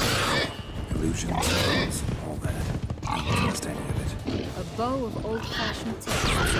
Illusions, spells, all that. I don't trust any of it. A bow of old-fashioned texts.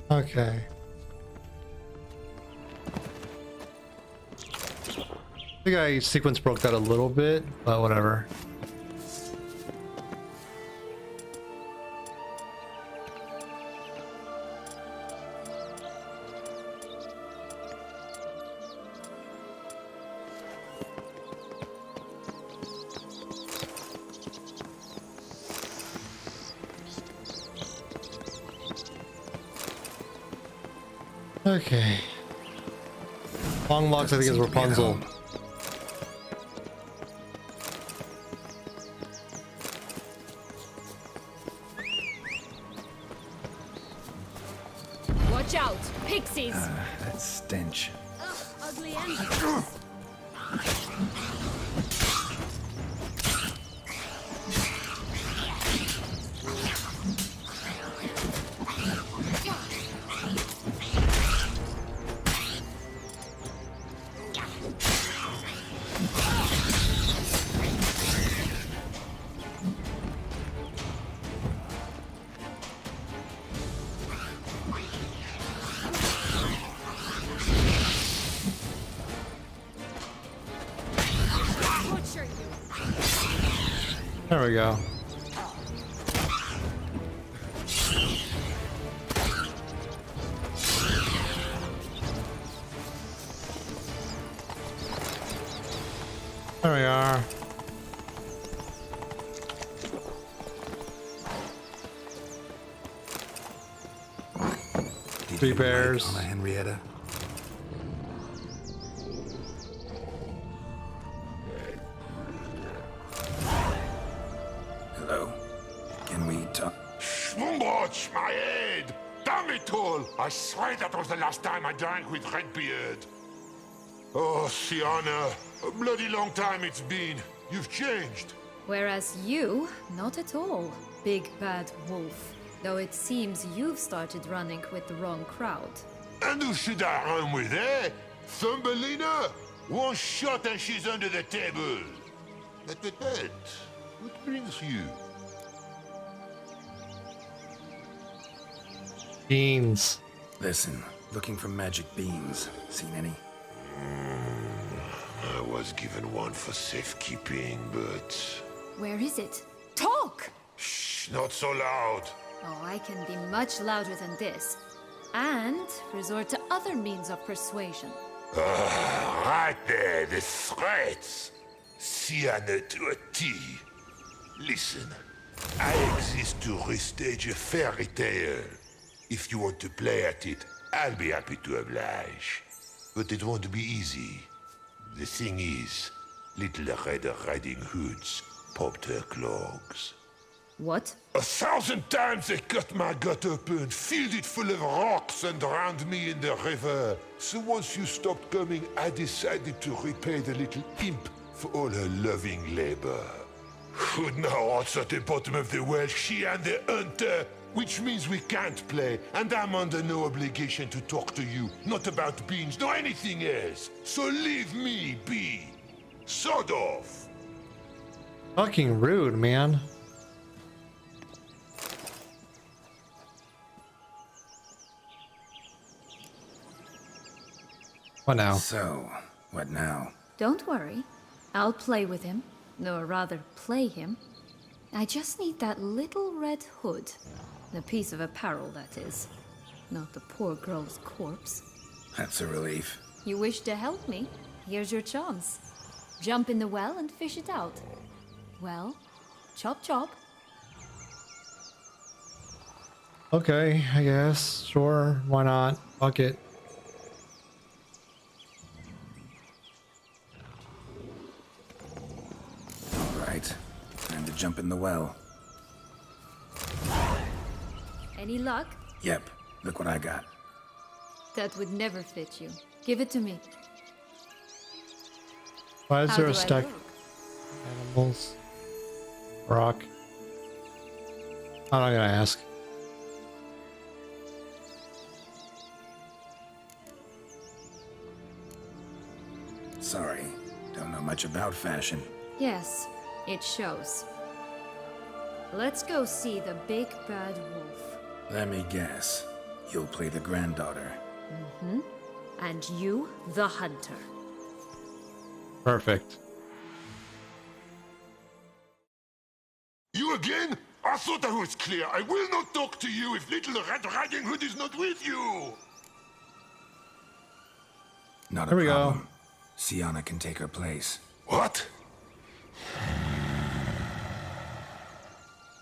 Okay. I think I sequence broke that a little bit, but whatever. Okay. Long locks, I think, is Rapunzel. Watch out! Pixies! That stench. Ugh, ugly engines. There we go. There we are. Three bears. Mama Henrietta. Hello. Can we talk? Schwungbotch, my head! Damn it all! I swear that was the last time I drank with Redbeard. Oh, Sienna, a bloody long time it's been. You've changed. Whereas you, not at all, big bad wolf. Though it seems you've started running with the wrong crowd. And who should I run with, eh? Thumbelina? One shot and she's under the table. But, what brings you? Beans. Listen, looking for magic beans. Seen any? I was given one for safekeeping, but... Where is it? Talk! Shh, not so loud. Oh, I can be much louder than this. And resort to other means of persuasion. Right there, the threats. Sienna to a T. Listen, I exist to restage a fairy tale. If you want to play at it, I'll be happy to oblige. But it won't be easy. The thing is, little Red Riding Hoods popped her clogs. What? 1,000 times they cut my gut open, filled it full of rocks and drowned me in the river. So once you stopped coming, I decided to repay the little imp for all her loving labor. Who'd now odds at the bottom of the well, she and the hunter, which means we can't play, and I'm under no obligation to talk to you, not about beans, nor anything else. So leave me be. Sod off. Fucking rude, man. What now? So, what now? Don't worry. I'll play with him. Or rather, play him. I just need that little red hood. The piece of apparel, that is. Not the poor girl's corpse. That's a relief. You wish to help me? Here's your chance. Jump in the well and fish it out. Well, chop chop. Okay, I guess. Sure, why not? Fuck it. Alright, time to jump in the well. Any luck? Yep, look what I got. That would never fit you. Give it to me. Why is How there do a I stack? look? Animals. Rock. I'm not gonna ask. Sorry, don't know much about fashion. Yes, it shows. Let's go see the big bad wolf. Let me guess. You'll play the granddaughter. Mm-hmm. And you, the hunter. Perfect. You again? I thought I was clear. I will not talk to you if little Red Riding Hood is not with you. Not a Here we problem. go. Sienna can take her place. What?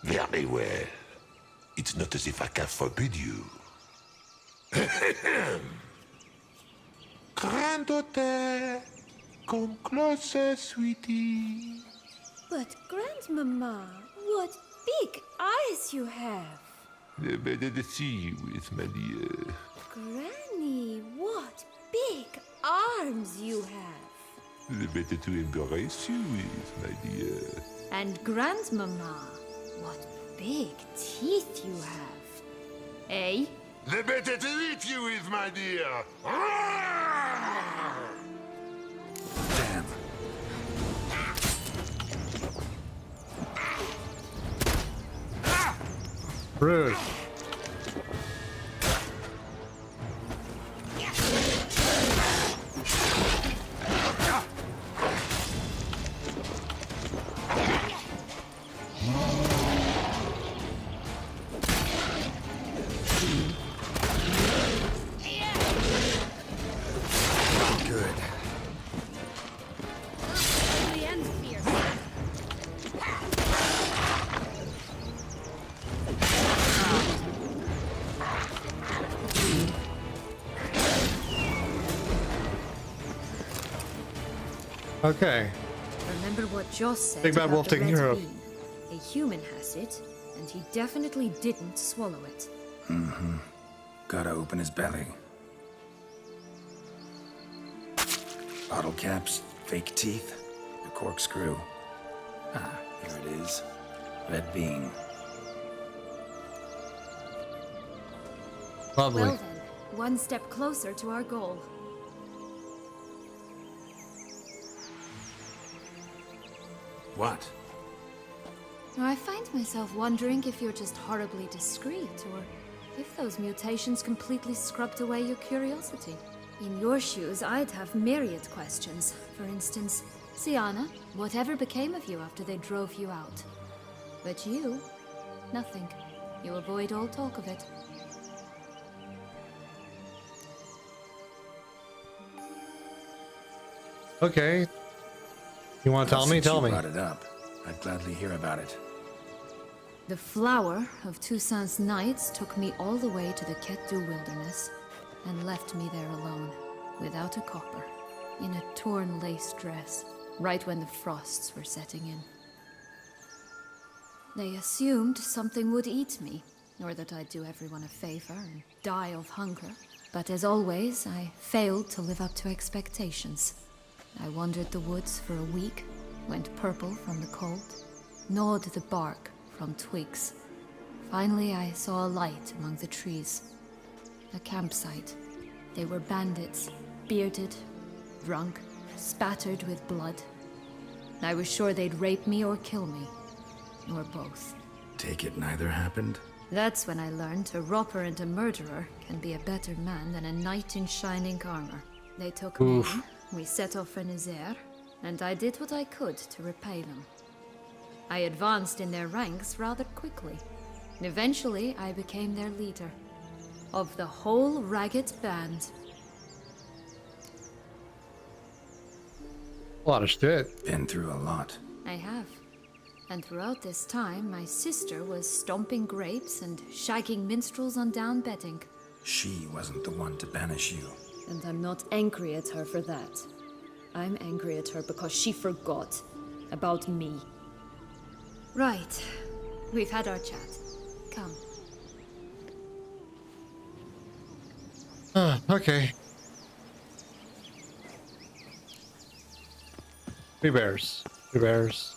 Very well. It's not as if I can forbid you. Granddaughter, come closer, sweetie. But Grandmama, what big eyes you have. The better to see you with, my dear. Granny, what big arms you have. The better to embrace you with, my dear. And Grandmama, what big teeth you have. Eh? The better to eat you with, my dear. Damn. Rude. Good. The end fierce. Okay. Remember what Joss said Big bad about wolf the taken red care of. bean. A human has it, and he definitely didn't swallow it. Mm-hmm. Gotta open his belly. Bottle caps, fake teeth, the corkscrew. Ah, here it is. Red bean. Lovely. Well then, one step closer to our goal. What? I find myself wondering if you're just horribly discreet, or if those mutations completely scrubbed away your curiosity. In your shoes, I'd have myriad questions. For instance, Sienna, whatever became of you after they drove you out? But you, nothing. You avoid all talk of it. Okay. You want to tell me? Since Tell you me. brought it up, I'd gladly hear about it. The flower of Toussaint's knights took me all the way to the Ketdu wilderness and left me there alone, without a copper, in a torn lace dress, right when the frosts were setting in. They assumed something would eat me, or that I'd do everyone a favor and die of hunger. But as always, I failed to live up to expectations. I wandered the woods for a week, went purple from the cold, gnawed the bark from twigs. Finally, I saw a light among the trees. A campsite. They were bandits, bearded, drunk, spattered with blood. I was sure they'd rape me or kill me, or both. Take it neither happened? That's when I learned a robber and a murderer can be a better man than a knight in shining armor. They took me in, we set off for Nazaire, and I did what I could to repay them. I advanced in their ranks rather quickly. Eventually, I became their leader. Of the whole ragged band. A lot of shit. Been through a lot. I have. And throughout this time, my sister was stomping grapes and shagging minstrels on down bedding. She wasn't the one to banish you. And I'm not angry at her for that. I'm angry at her because she forgot about me. Right. We've had our chat. Come. Okay. 3 bears. 3 bears.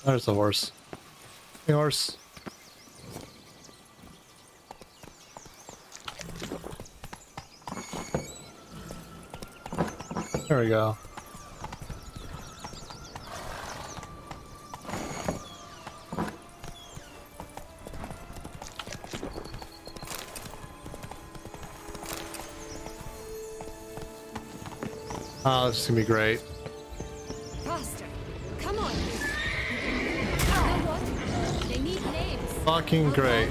There's the horse. The horse. There we go. Oh, this is gonna be great. Faster. Come on. You know what? They need names. Fucking great.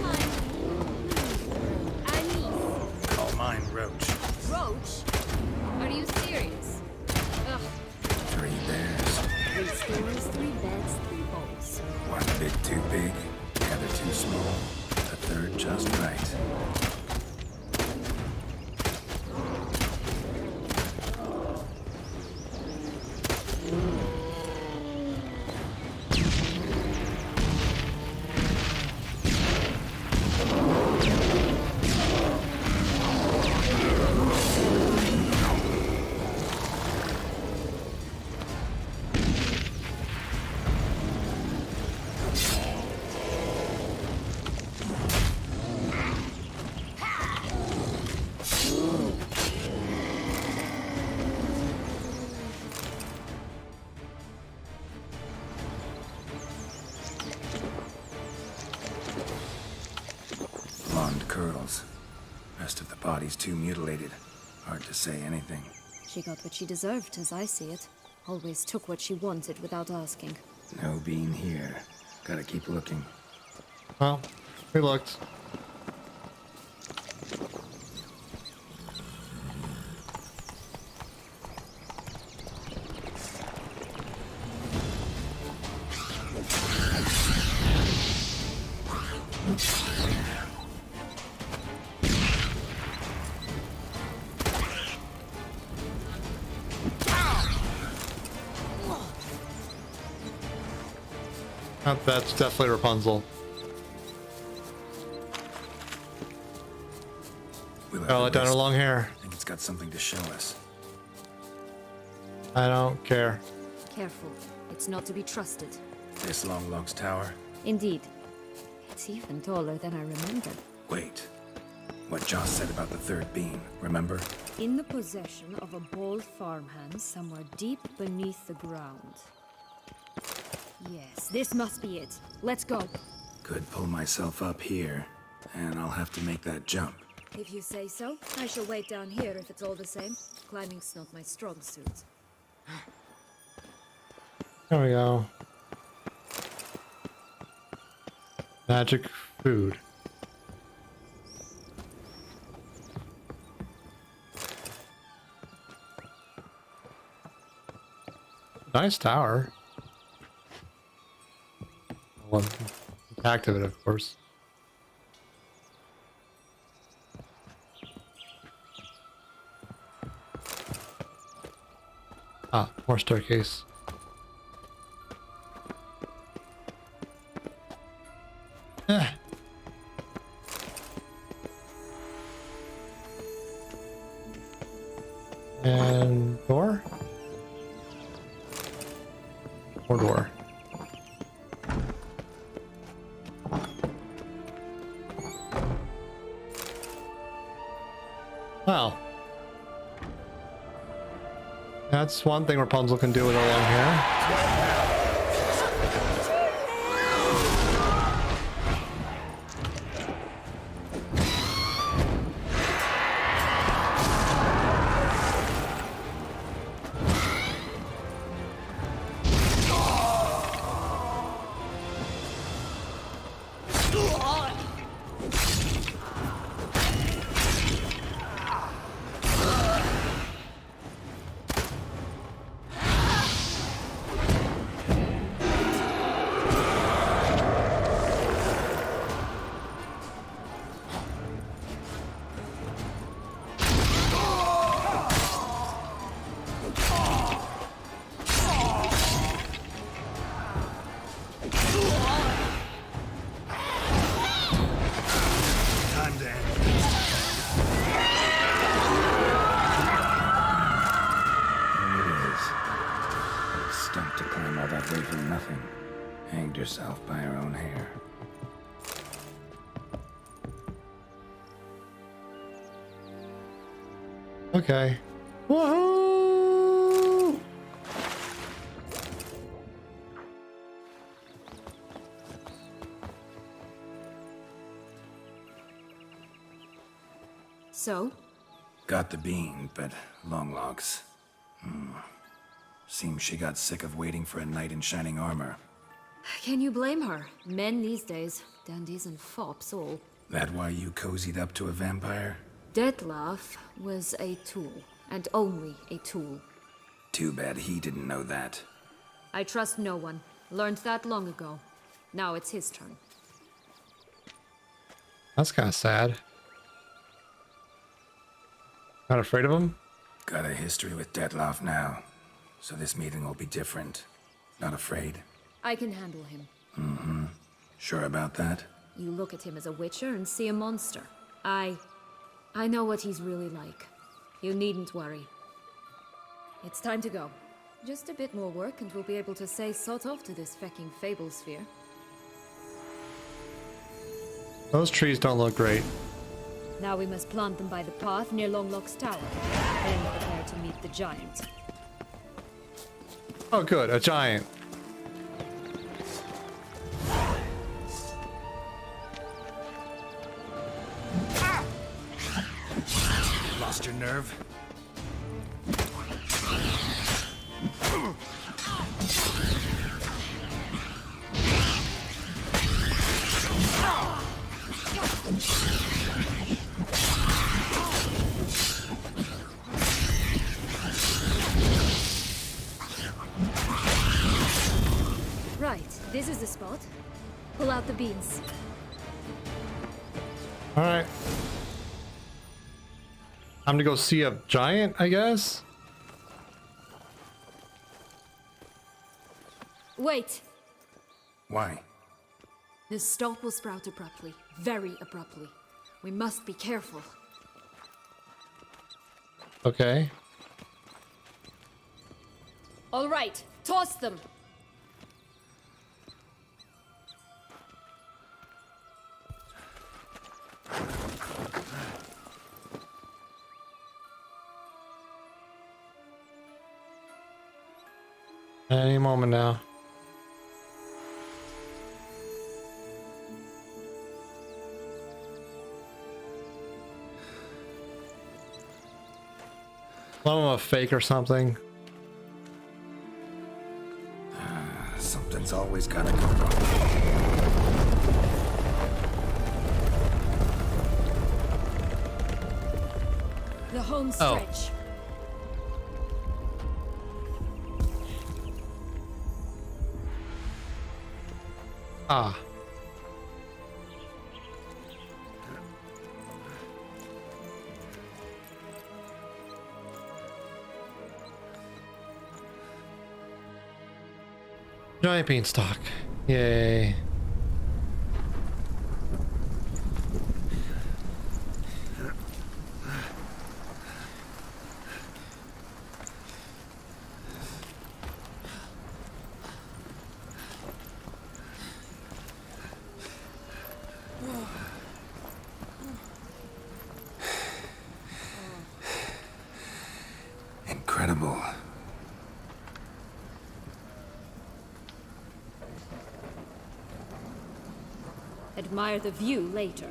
Call mine Roach. Roach? Are you serious? Ugh. 3 bears. 3 stores, 3 beds, 3 bowls. 1 bit too big, the other too small, the third just right. Blonde curls. Rest of the body's too mutilated. Hard to say anything. She got what she deserved, as I see it. Always took what she wanted without asking. No bean here. Gotta keep looking. Well, we looked. That's definitely Rapunzel. Oh, let down her long hair. I think it's got something to show us. I don't care. Careful. It's not to be trusted. This Long Log's tower? Indeed. It's even taller than I remember. Wait. What Joss said about the third beam, remember? In the possession of a bold farmhand somewhere deep beneath the ground. Yes, this must be it. Let's go. Could pull myself up here, and I'll have to make that jump. If you say so, I shall wait down here if it's all the same. Climbing's not my strong suit. There we go. Magic food. Nice tower. Well, back of it, of course. Ah, more staircase. Eh. And door? More door. Well. That's one thing Rapunzel can do with her long hair. Herself by her own hair. Okay. Woohoo! So? Got the bean, but long logs. Seems she got sick of waiting for a knight in shining armor. Can you blame her? Men these days, dandies and fops all. That why you cozied up to a vampire? Dettlaff was a tool, and only a tool. Too bad he didn't know that. I trust no one. Learned that long ago. Now it's his turn. That's kind of sad. Not afraid of him? Got a history with Dettlaff now, so this meeting will be different. Not afraid. I can handle him. Mm-hmm. Sure about that? You look at him as a witcher and see a monster. I know what he's really like. You needn't worry. It's time to go. Just a bit more work and we'll be able to say sort off to this fecking fable sphere. Those trees don't look great. Now we must plant them by the path near Longlock's tower. Then prepare to meet the giant. Oh good, a giant. Lost your nerve? Right, this is the spot. Pull out the beans. Alright. I'm gonna go see a giant, I guess? Wait! Why? The stalk will sprout abruptly. Very abruptly. We must be careful. Okay. All right, toss them! Any moment now. Some of them a fake or something. Something's always gotta go wrong. The home stretch. Ah. Giant beanstalk. Yay. Incredible. Admire the view later.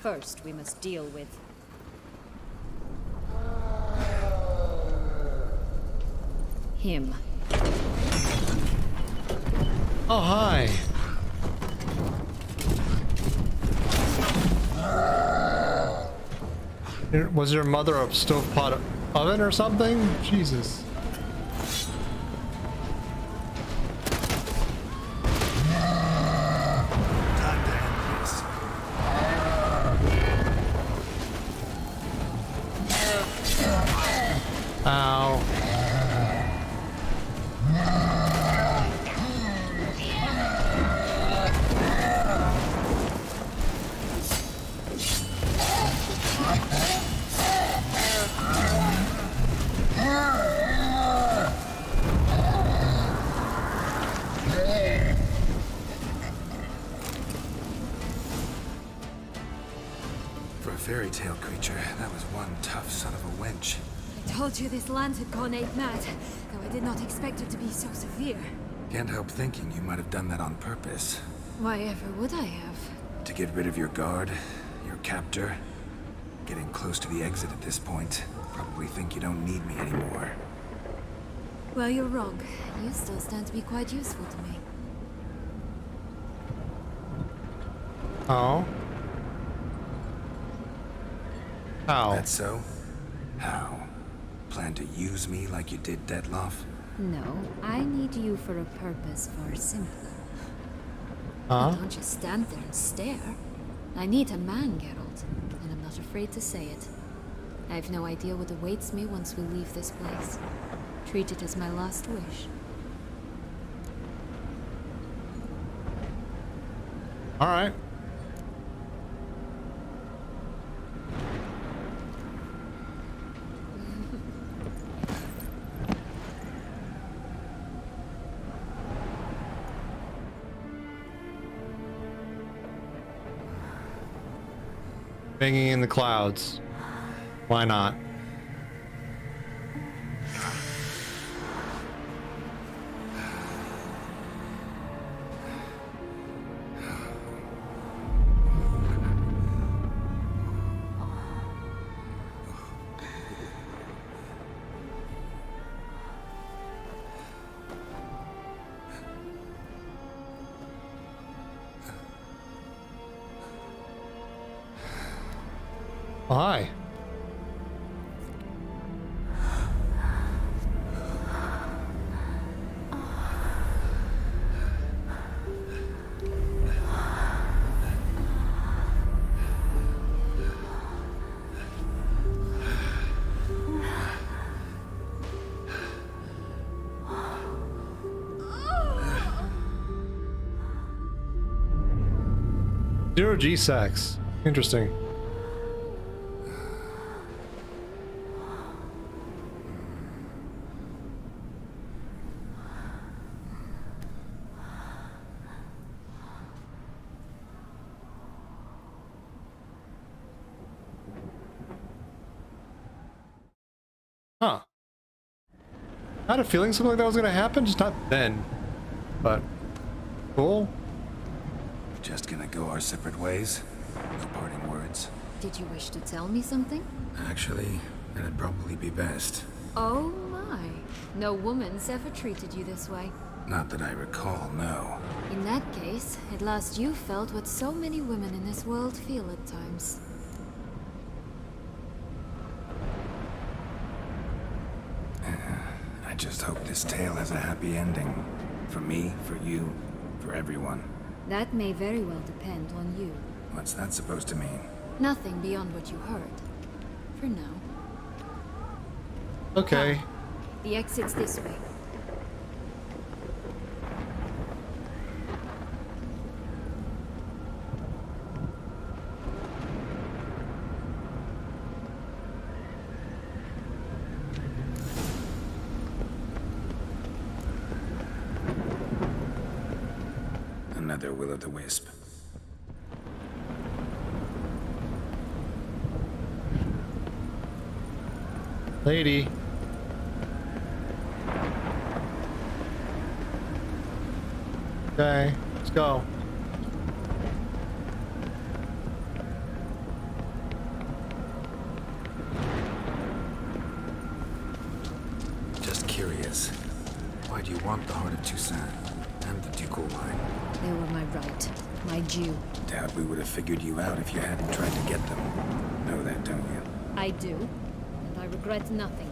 First, we must deal with... him. Oh, hi. Was your mother a stovetop oven or something? Jesus. Ow. For a fairy tale creature, that was one tough son of a wench. I told you this land had gone ape mad, though I did not expect it to be so severe. Can't help thinking you might have done that on purpose. Why ever would I have? To get rid of your guard, your captor. Getting close to the exit at this point. Probably think you don't need me anymore. Well, you're wrong. You still stand to be quite useful to me. Oh. How? That's so? How? Plan to use me like you did Detloff? No, I need you for a purpose far simpler. Huh? Don't just stand there and stare. I need a man, Geralt, and I'm not afraid to say it. I have no idea what awaits me once we leave this place. Treat it as my last wish. All right. Banging in the clouds. Why not? Oh, hi. Zero G sex. Interesting. Huh. I had a feeling something like that was gonna happen, just not then. But cool. Just gonna go our separate ways? No parting words? Did you wish to tell me something? Actually, that'd probably be best. Oh my. No woman's ever treated you this way. Not that I recall, no. In that case, at last you felt what so many women in this world feel at times. I just hope this tale has a happy ending. For me, for you, for everyone. That may very well depend on you. What's that supposed to mean? Nothing beyond what you heard. For now. Okay. The exit's this way. Another will-o'-the-wisp. Lady. Okay, let's go. Just curious. Why do you want the Heart of Toussaint and the ducal line? They were my right. My due. Doubt we would have figured you out if you hadn't tried to get them. Know that, don't you? I do. And I regret nothing.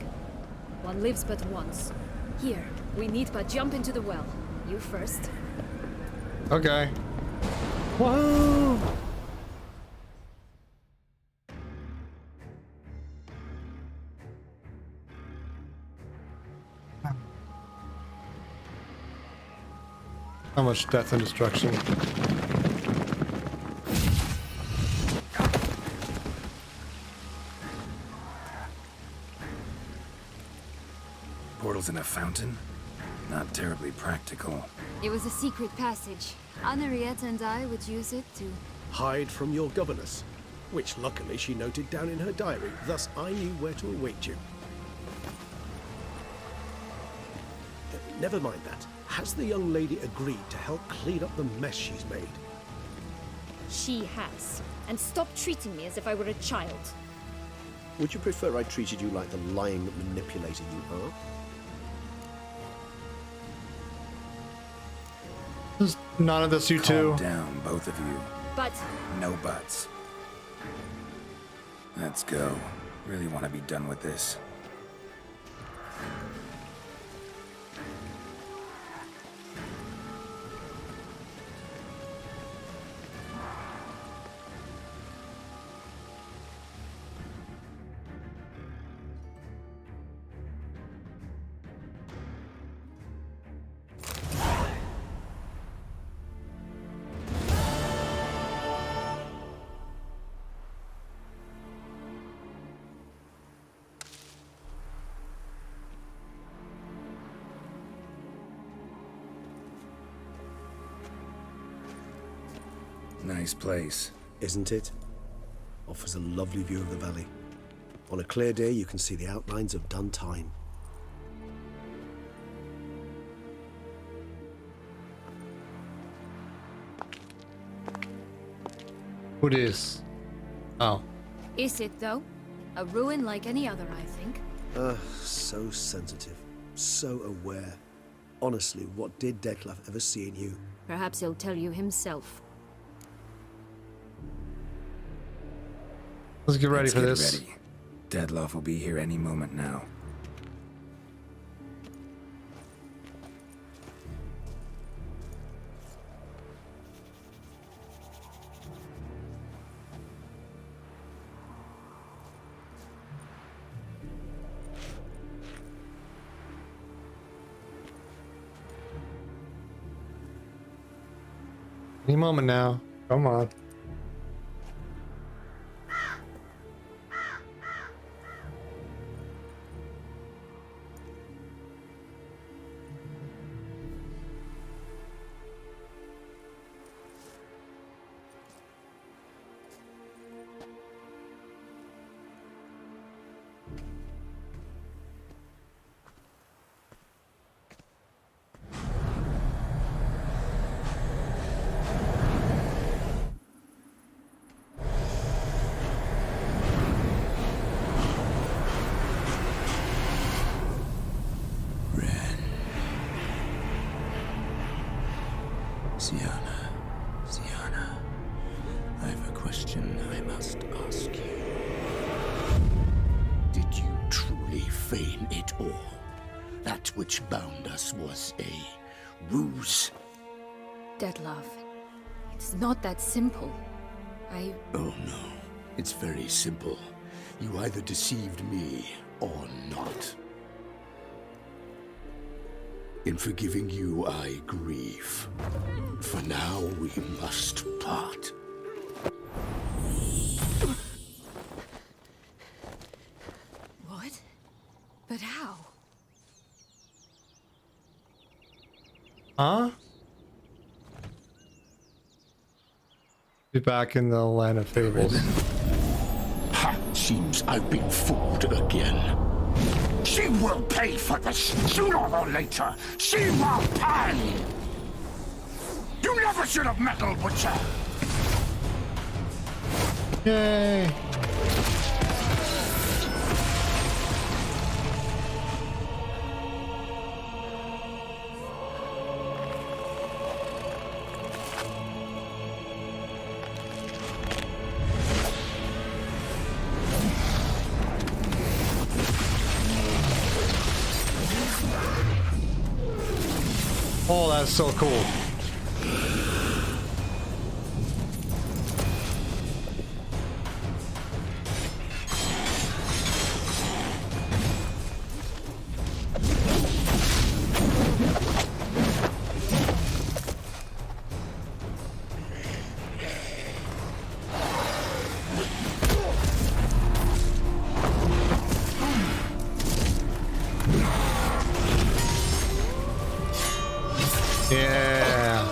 One lives but once. Here, we need but jump into the well. You first. Okay. Whoa! How much death and destruction. Portals in a fountain? Not terribly practical. It was a secret passage. Henriette and I would use it to... Hide from your governess, which luckily she noted down in her diary, thus I knew where to await you. Never mind that. Has the young lady agreed to help clean up the mess she's made? She has. And stop treating me as if I were a child. Would you prefer I treated you like the lying manipulator you are? None of this, you two. Calm down, both of you. But... No buts. Let's go. Really want to be done with this. Nice place. Isn't it? Offers a lovely view of the valley. On a clear day, you can see the outlines of Duntine. Who this? Oh. Is it, though? A ruin like any other, I think. So sensitive. So aware. Honestly, what did Detlef ever see in you? Perhaps he'll tell you himself. Let's get ready for Let's this. get ready. Detlef will be here any moment now. Any moment now. Come on. Sienna, I have a question I must ask you. Did you truly feign it all? That which bound us was a ruse? Detlef, It's not that simple. Oh no, it's very simple. You either deceived me or not. In forgiving you, I grieve. For now, we must part. What? But how? Huh? Be back in the land of fables. Ha! Seems I've been fooled again. She will pay for this, sooner or later. She will pay! You never should have meddled with her! Yay! Oh, that's so cool. Yeah.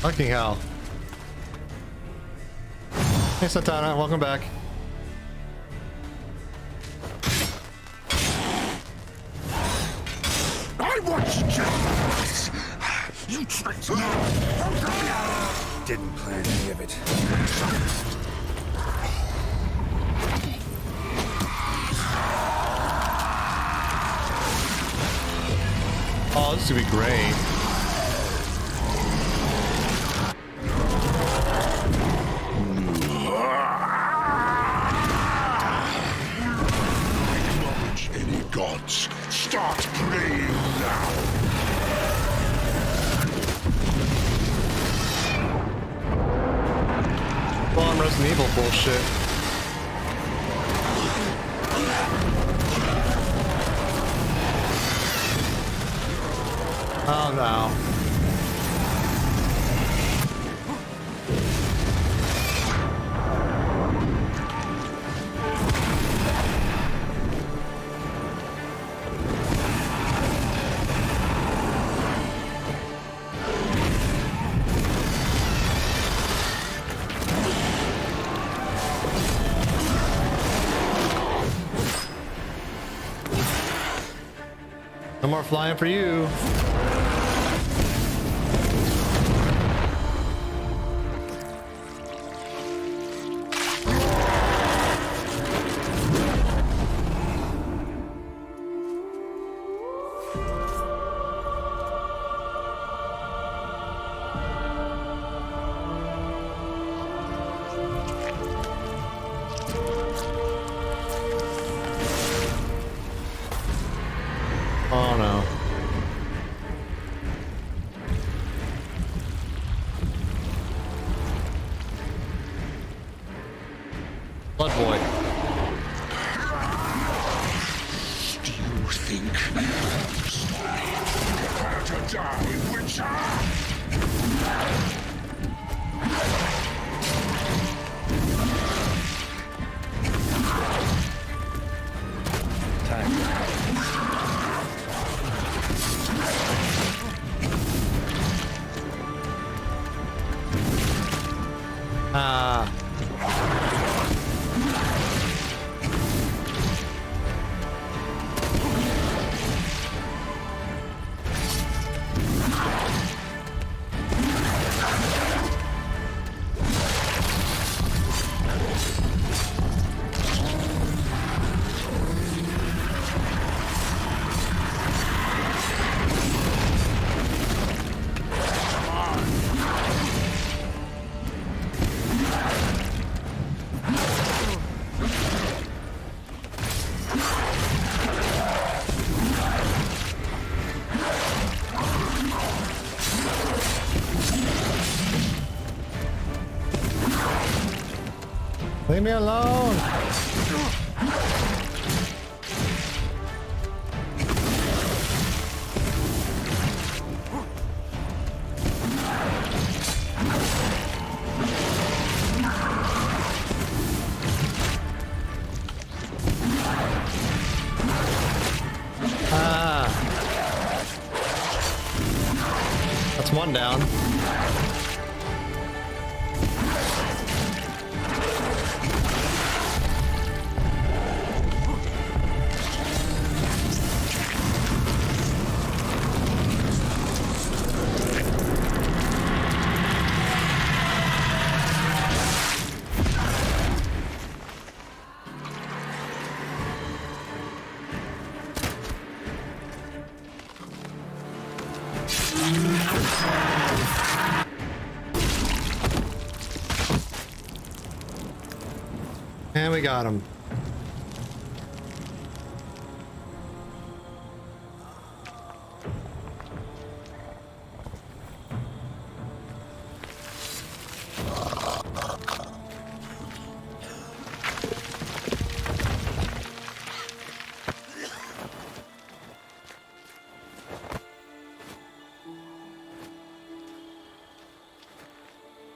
Fucking hell. Hey Santana, welcome back. I want justice! You tricked me! Didn't plan any of it. Oh, this is gonna be great. Acknowledge any gods. Start praying now. Well, I'm Resident Evil bullshit. Oh no. No more flying for you. Oh no. Blood boy. Do you think prepare to die, Witcher? Ah. Leave me alone! That's one down. And we got him.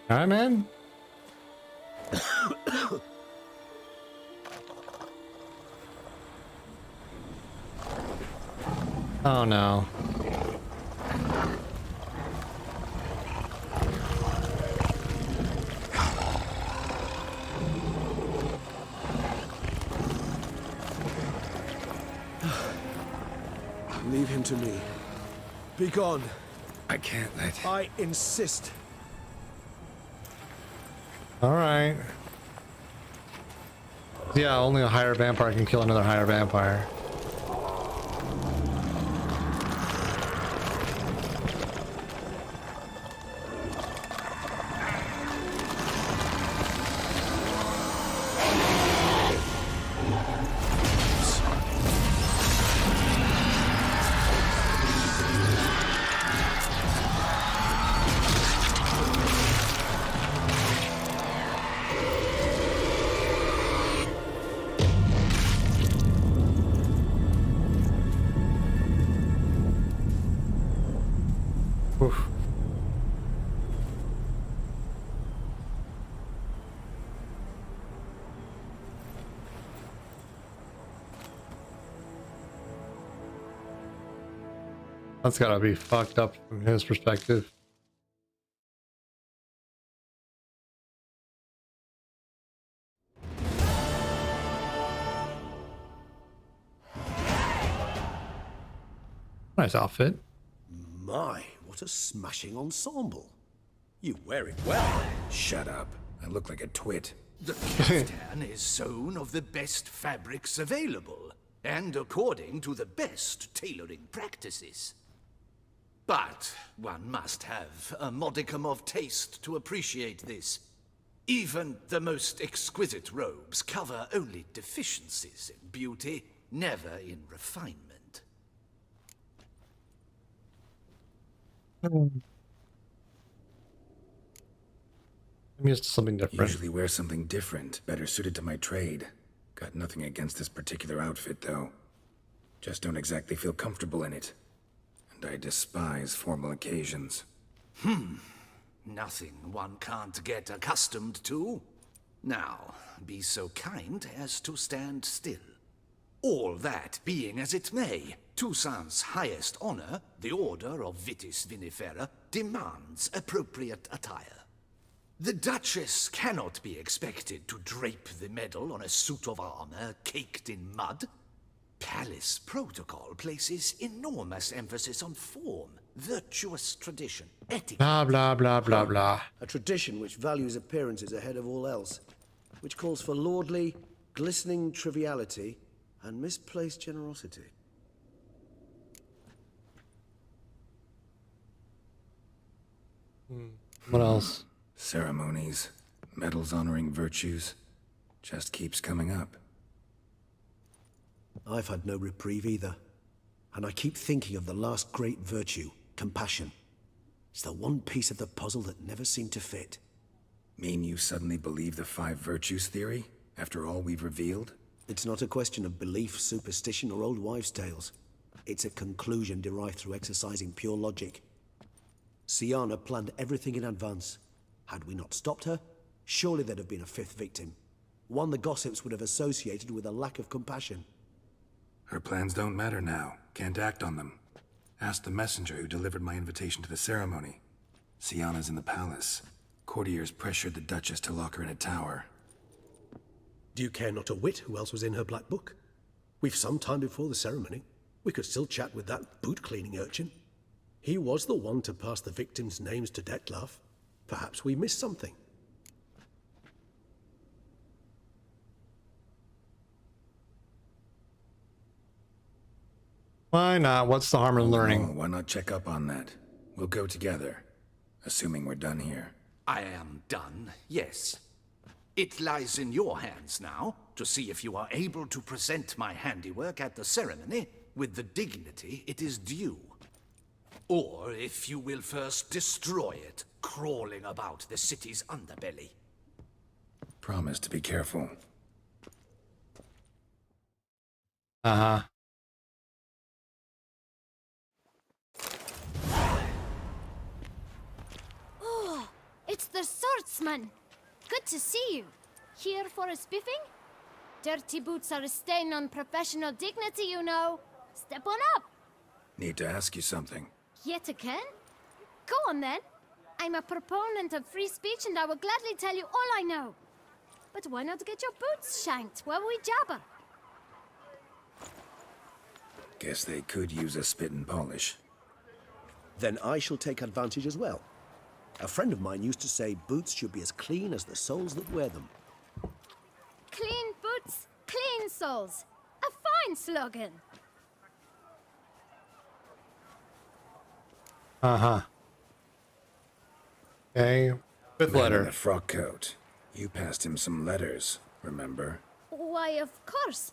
All right, man. Oh no. Leave him to me. Be gone. I can't let... I insist. All right. Yeah, only a higher vampire can kill another higher vampire. Oof. That's gotta be fucked up from his perspective. Nice outfit. My, what a smashing ensemble. You wear it well. Shut up. I look like a twit. The kaftan is sewn of the best fabrics available, and according to the best tailoring practices. But one must have a modicum of taste to appreciate this. Even the most exquisite robes cover only deficiencies in beauty, never in refinement. I'm used to something different. Usually wear something different, better suited to my trade. Got nothing against this particular outfit, though. Just don't exactly feel comfortable in it. And I despise formal occasions. Nothing one can't get accustomed to. Now, be so kind as to stand still. All that being as it may, Toussaint's highest honor, the Order of Vitis Vinifera, demands appropriate attire. The Duchess cannot be expected to drape the medal on a suit of armor caked in mud. Palace protocol places enormous emphasis on form, virtuous tradition, etiquette. Blah, blah, blah, blah, blah. A tradition which values appearances ahead of all else, which calls for lordly, glistening triviality and misplaced generosity. What else? Ceremonies, medals honoring virtues, just keeps coming up. I've had no reprieve either. And I keep thinking of the last great virtue, compassion. It's the one piece of the puzzle that never seemed to fit. Mean you suddenly believe the 5 virtues theory, after all we've revealed? It's not a question of belief, superstition, or old wives' tales. It's a conclusion derived through exercising pure logic. Siana planned everything in advance. Had we not stopped her, surely there'd have been a 5th victim. One the gossips would have associated with a lack of compassion. Her plans don't matter now. Can't act on them. Ask the messenger who delivered my invitation to the ceremony. Siana's in the palace. Courtiers pressured the Duchess to lock her in a tower. Do you care not a whit who else was in her black book? We've some time before the ceremony. We could still chat with that boot-cleaning urchin. He was the one to pass the victims' names to Dettlaff. Perhaps we missed something. Why not? What's the harm in learning? Oh, why not check up on that? We'll go together, assuming we're done here. I am done, yes. It lies in your hands now to see if you are able to present my handiwork at the ceremony with the dignity it is due. Or if you will first destroy it, crawling about the city's underbelly. Promise to be careful. Uh-huh. Oh, it's the swordsman. Good to see you. Here for a spiffing? Dirty boots are a stain on professional dignity, you know. Step on up. Need to ask you something. Yet again? Go on then. I'm a proponent of free speech and I will gladly tell you all I know. But why not get your boots shanked while we jabber? Guess they could use a spit and polish. Then I shall take advantage as well. A friend of mine used to say boots should be as clean as the soles that wear them. Clean boots, clean soles. A fine slogan. Uh-huh. Okay. 5th Man letter. in the frock coat. You passed him some letters, remember? Why, of course.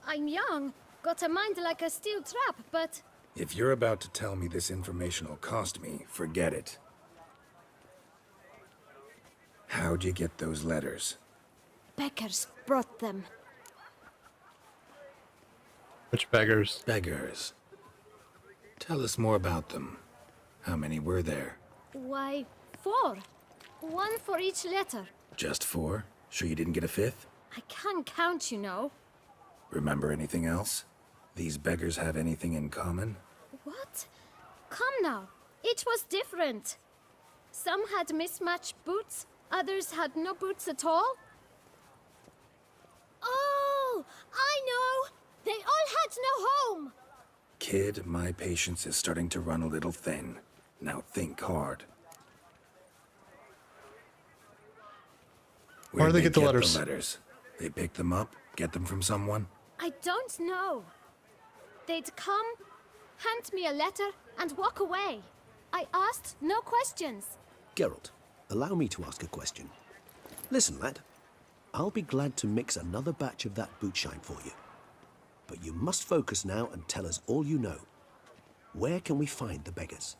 I'm young, got a mind like a steel trap, but... If you're about to tell me this information will cost me, forget it. How'd you get those letters? Beggars brought them. Which beggars? Beggars. Tell us more about them. How many were there? Why, 4. 1 for each letter. Just 4? Sure you didn't get a 5th? I can't count, you know. Remember anything else? These beggars have anything in common? What? Come now. Each was different. Some had mismatched boots, others had no boots at all. Oh, I know! They all had no home! Kid, my patience is starting to run a little thin. Now think hard. Where do they get the letters? They pick them up, get them from someone? I don't know. They'd come, hand me a letter, and walk away. I asked no questions. Geralt, allow me to ask a question. Listen, lad. I'll be glad to mix another batch of that bootshine for you. But you must focus now and tell us all you know. Where can we find the beggars?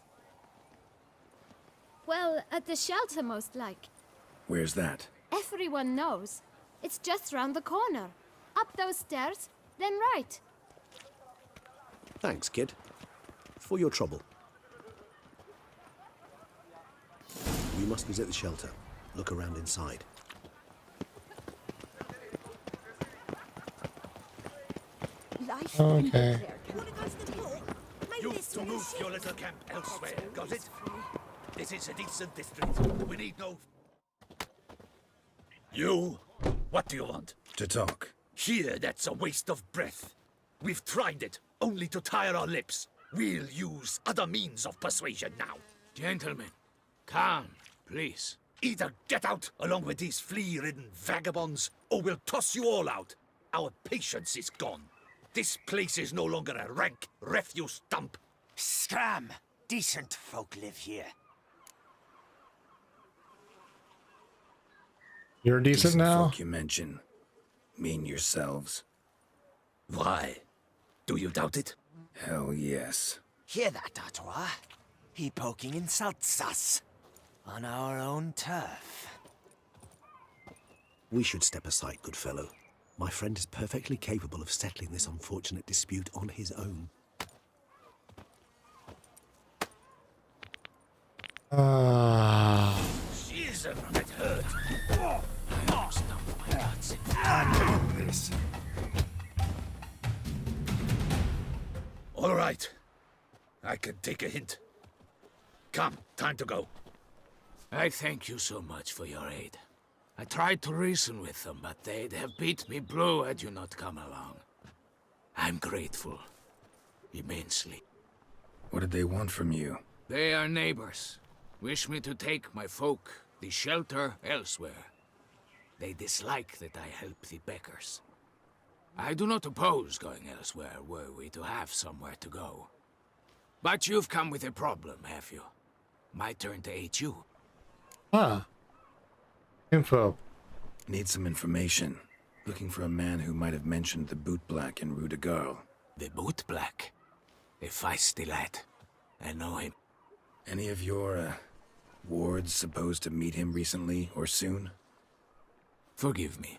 Well, at the shelter, most like. Where's that? Everyone knows. It's just round the corner. Up those stairs, then right. Thanks, kid. For your trouble. We must visit the shelter. Look around inside. Okay. You to move your little camp elsewhere, got it? This is a decent district. We need no... You? What do you want? To talk. Here, that's a waste of breath. We've tried it, only to tire our lips. We'll use other means of persuasion now. Gentlemen, calm, please. Either get out along with these flea-ridden vagabonds, or we'll toss you all out. Our patience is gone. This place is no longer a rank refuse dump. Scram! Decent folk live here. You're decent now? Folk you mention. Mean yourselves. Why? Do you doubt it? Hell yes. Hear that, Artois? He poking insults us. On our own turf. We should step aside, good fellow. My friend is perfectly capable of settling this unfortunate dispute on his own. Jesus, it hurt. I almost dumped my guts in. I know this. All right. I can take a hint. Come, time to go. I thank you so much for your aid. I tried to reason with them, but they'd have beat me blue had you not come along. I'm grateful. Immensely. What did they want from you? They are neighbors. Wish me to take my folk, the shelter, elsewhere. They dislike that I help the beggars. I do not oppose going elsewhere, were we to have somewhere to go. But you've come with a problem, have you? My turn to aid you. Ah. Info. Need some information. Looking for a man who might have mentioned the boot black in Rue de Garl. The boot black? A feisty lad. I know him. Any of your, wards supposed to meet him recently or soon? Forgive me.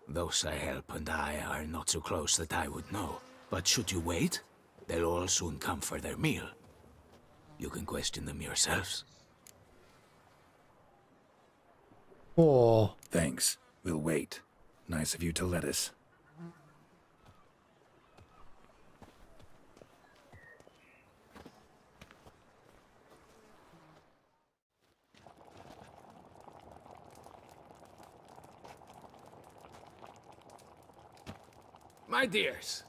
Those I help and I are not so close that I would know. But should you wait, they'll all soon come for their meal. You can question them yourselves. Oh. Thanks. We'll wait. Nice of you to let us. My dears,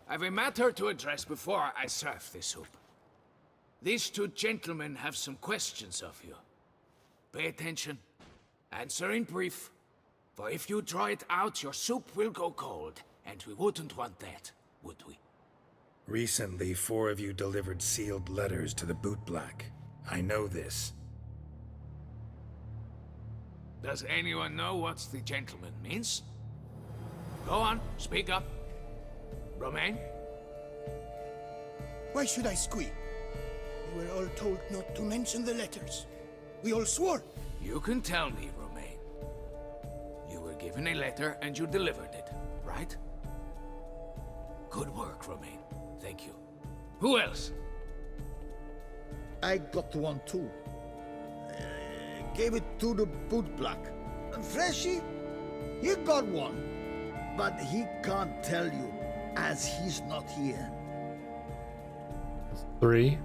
I've a matter to address before I serve the soup. These two gentlemen have some questions of you. Pay attention. Answer in brief. For if you draw it out, your soup will go cold. And we wouldn't want that, would we? Recently, 4 of you delivered sealed letters to the boot black. I know this. Does anyone know what the gentleman means? Go on, speak up. Romain? Why should I squeal? We were all told not to mention the letters. We all swore. You can tell me, Romain. You were given a letter and you delivered it, right? Good work, Romain. Thank you. Who else? I got one too. Gave it to the boot black. Freshy, he got one. But he can't tell you, as he's not here. 3.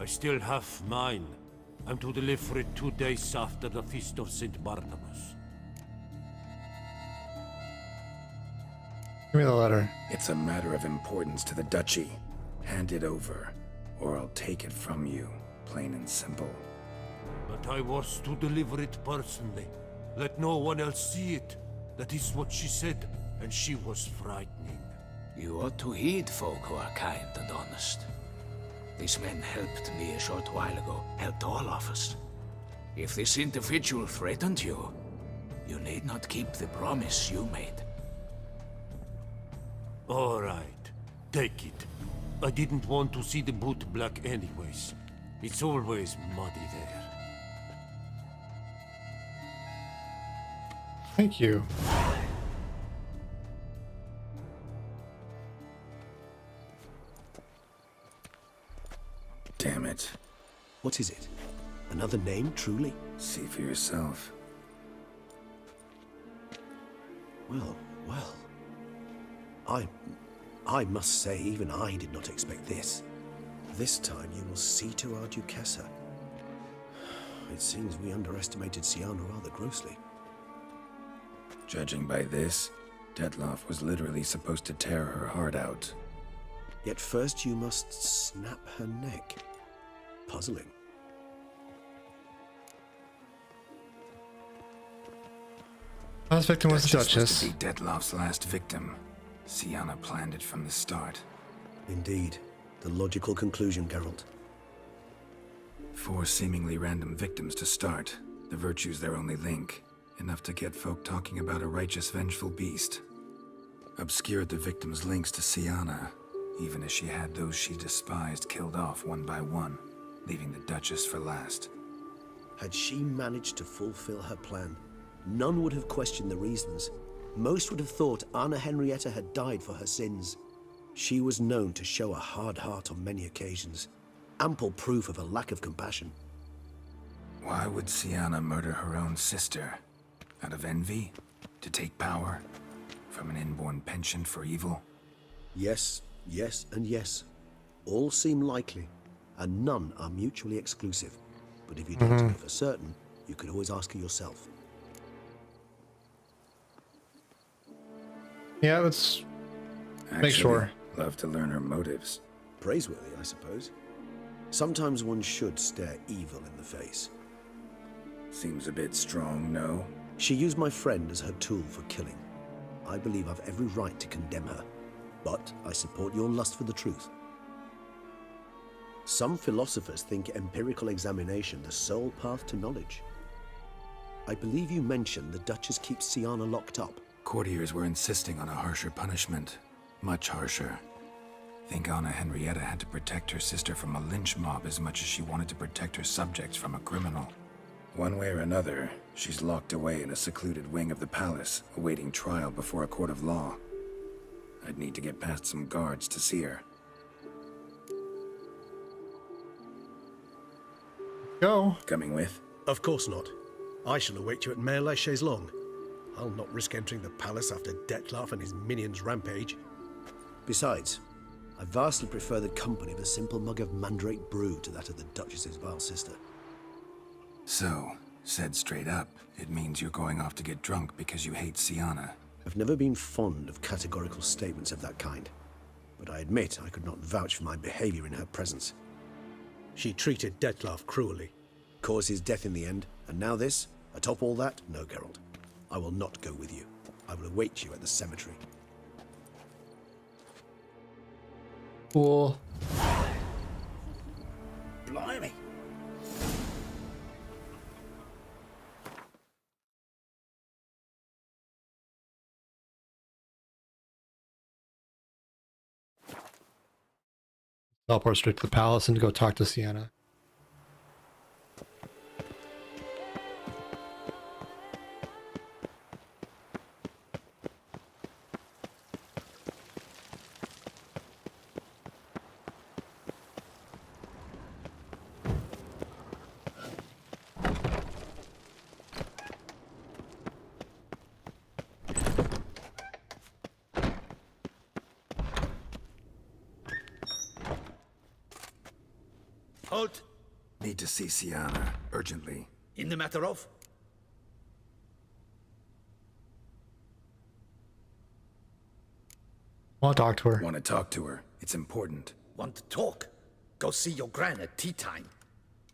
I still have mine. I'm to deliver it 2 days after the Feast of St. Barnabas. Give me the letter. It's a matter of importance to the Duchy. Hand it over, or I'll take it from you. Plain and simple. But I was to deliver it personally. Let no one else see it. That is what she said, and she was frightening. You ought to heed folk who are kind and honest. These men helped me a short while ago, helped all of us. If this individual threatened you, you need not keep the promise you made. All right, take it. I didn't want to see the boot black anyways. It's always muddy there. Thank you. Damn it. What is it? Another name, truly? See for yourself. Well, well. I must say, even I did not expect this. This time you will see to our Duchessa. It seems we underestimated Siana rather grossly. Judging by this, Detloff was literally supposed to tear her heart out. Yet first you must snap her neck. Puzzling. Last victim was the Duchess. Was to be Detloff's last victim. Siana planned it from the start. Indeed. The logical conclusion, Geralt. 4 seemingly random victims to start. The virtue's their only link. Enough to get folk talking about a righteous, vengeful beast. Obscured the victims' links to Siana, even as she had those she despised killed off one by one, leaving the Duchess for last. Had she managed to fulfill her plan, None would have questioned the reasons. Most would have thought Anna Henrietta had died for her sins. She was known to show a hard heart on many occasions. Ample proof of a lack of compassion. Why would Sienna murder her own sister? Out of envy? To take power? From an inborn penchant for evil? Yes, yes, and yes. All seem likely, and none are mutually exclusive. But if you don't know for certain, you could always ask her yourself. Yeah, let's make sure. Love to learn her motives. Praiseworthy, I suppose. Sometimes one should stare evil in the face. Seems a bit strong, no? She used my friend as her tool for killing. I believe I've every right to condemn her, but I support your lust for the truth. Some philosophers think empirical examination the sole path to knowledge. I believe you mentioned the Duchess keeps Sienna locked up. Courtiers were insisting on a harsher punishment. Much harsher. Think Anna Henrietta had to protect her sister from a lynch mob as much as she wanted to protect her subjects from a criminal. One way or another, she's locked away in a secluded wing of the palace, awaiting trial before a court of law. I'd need to get past some guards to see her. Go. Coming with? Of course not. I shall await you at Mare la Chaise-Longue. I'll not risk entering the palace after Dettlaff and his minions rampage. Besides, I vastly prefer the company of a simple mug of mandrake brew to that of the Duchess's vile sister. So, said straight up, it means you're going off to get drunk because you hate Sienna. I've never been fond of categorical statements of that kind, but I admit I could not vouch for my behavior in her presence. She treated Dettlaff cruelly, caused his death in the end, and now this? Atop all that? No, Geralt. I will not go with you. I will await you at the cemetery. Cool. Blimey. Teleport straight to the palace and go talk to Sienna. Halt! Need to see Sienna, urgently. In the matter of? Want to talk to her. Want to talk to her. It's important. Want to talk? Go see your gran at tea time.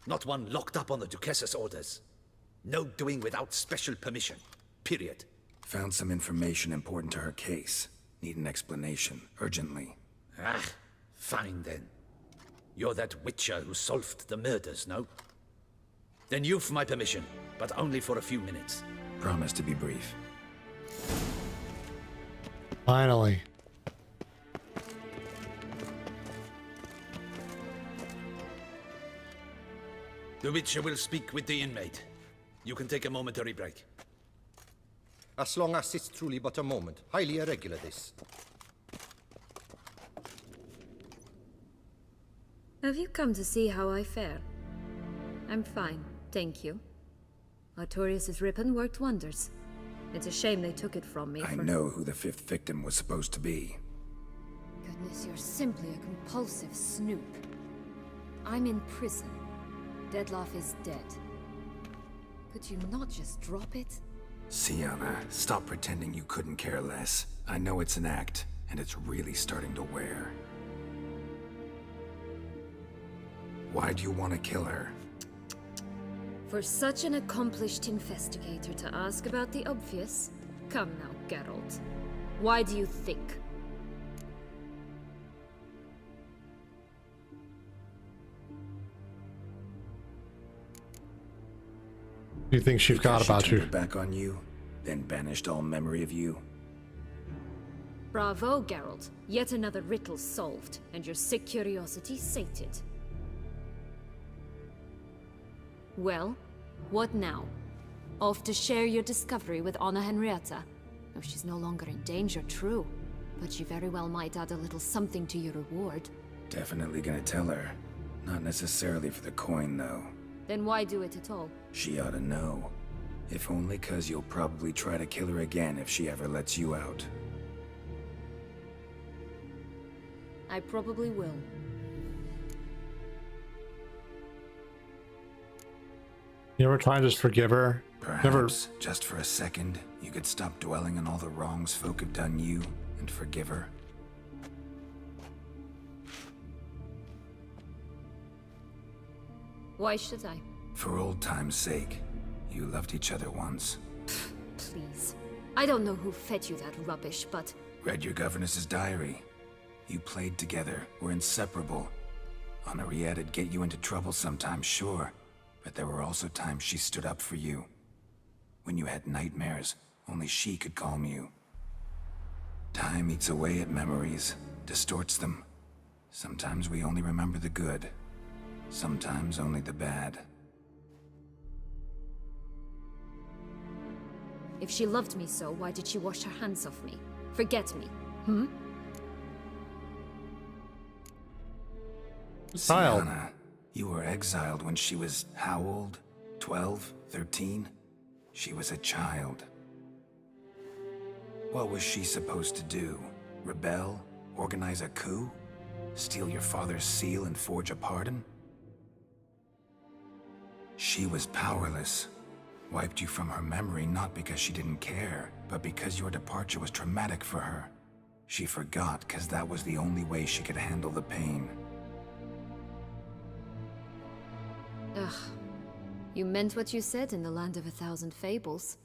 Not one locked up on the Duchess's orders. No doing without special permission. Period. Found some information important to her case. Need an explanation, urgently. Ah, fine then. You're that witcher who solved the murders, no? Then you've my permission, but only for a few minutes. Promise to be brief. Finally. The witcher will speak with the inmate. You can take a momentary break. As long as it's truly but a moment. Highly irregular, this. Have you come to see how I fare? I'm fine, thank you. Artorius' ribbon worked wonders. It's a shame they took it from me. I know who the fifth victim was supposed to be. Goodness, you're simply a compulsive snoop. I'm in prison. Dettlaff is dead. Could you not just drop it? Sienna, stop pretending you couldn't care less. I know it's an act, and it's really starting to wear. Why do you want to kill her? For such an accomplished investigator to ask about the obvious? Come now, Geralt. Why do you think? You think she forgot about She you? turned her back on you, then banished all memory of you? Bravo, Geralt. Yet another riddle solved, and your sick curiosity sated. Well, what now? Off to share your discovery with Anna Henrietta. Oh, she's no longer in danger, true. But she very well might add a little something to your reward. Definitely gonna tell her. Not necessarily for the coin, though. Then why do it at all? She ought to know. If only 'cause you'll probably try to kill her again if she ever lets you out. I probably will. You ever try to just forgive her? Perhaps, just for a second, you could stop dwelling on all the wrongs folk have done you and forgive her. Why should I? For old time's sake. You loved each other once. Please. I don't know who fed you that rubbish, but... Read your governess's diary. You played together, were inseparable. Henriette'd get you into trouble sometimes, sure. But there were also times she stood up for you. When you had nightmares, only she could calm you. Time eats away at memories, distorts them. Sometimes we only remember the good. Sometimes only the bad. If she loved me so, why did she wash her hands off me? Forget me, hmm? Sienna, you were exiled when she was how old? 12? 13? She was a child. What was she supposed to do? Rebel? Organize a coup? Steal your father's seal and forge a pardon? She was powerless. Wiped you from her memory not because she didn't care, but because your departure was traumatic for her. She forgot because that was the only way she could handle the pain. Ugh. You meant what you said in the Land of 1,000 Fables.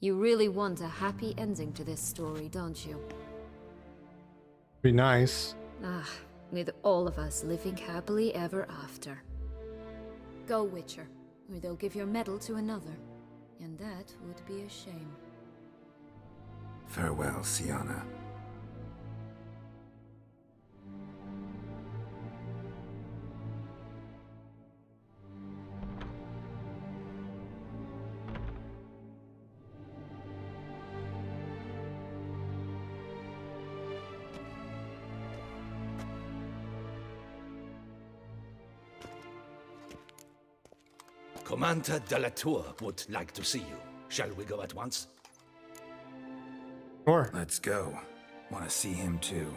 You really want a happy ending to this story, don't you? Be nice. Ah, with all of us living happily ever after. Go, Witcher, or they'll give your medal to another. And that would be a shame. Farewell, Sienna. Commander de la Tour would like to see you. Shall we go at once? Sure. Let's go. Want to see him too.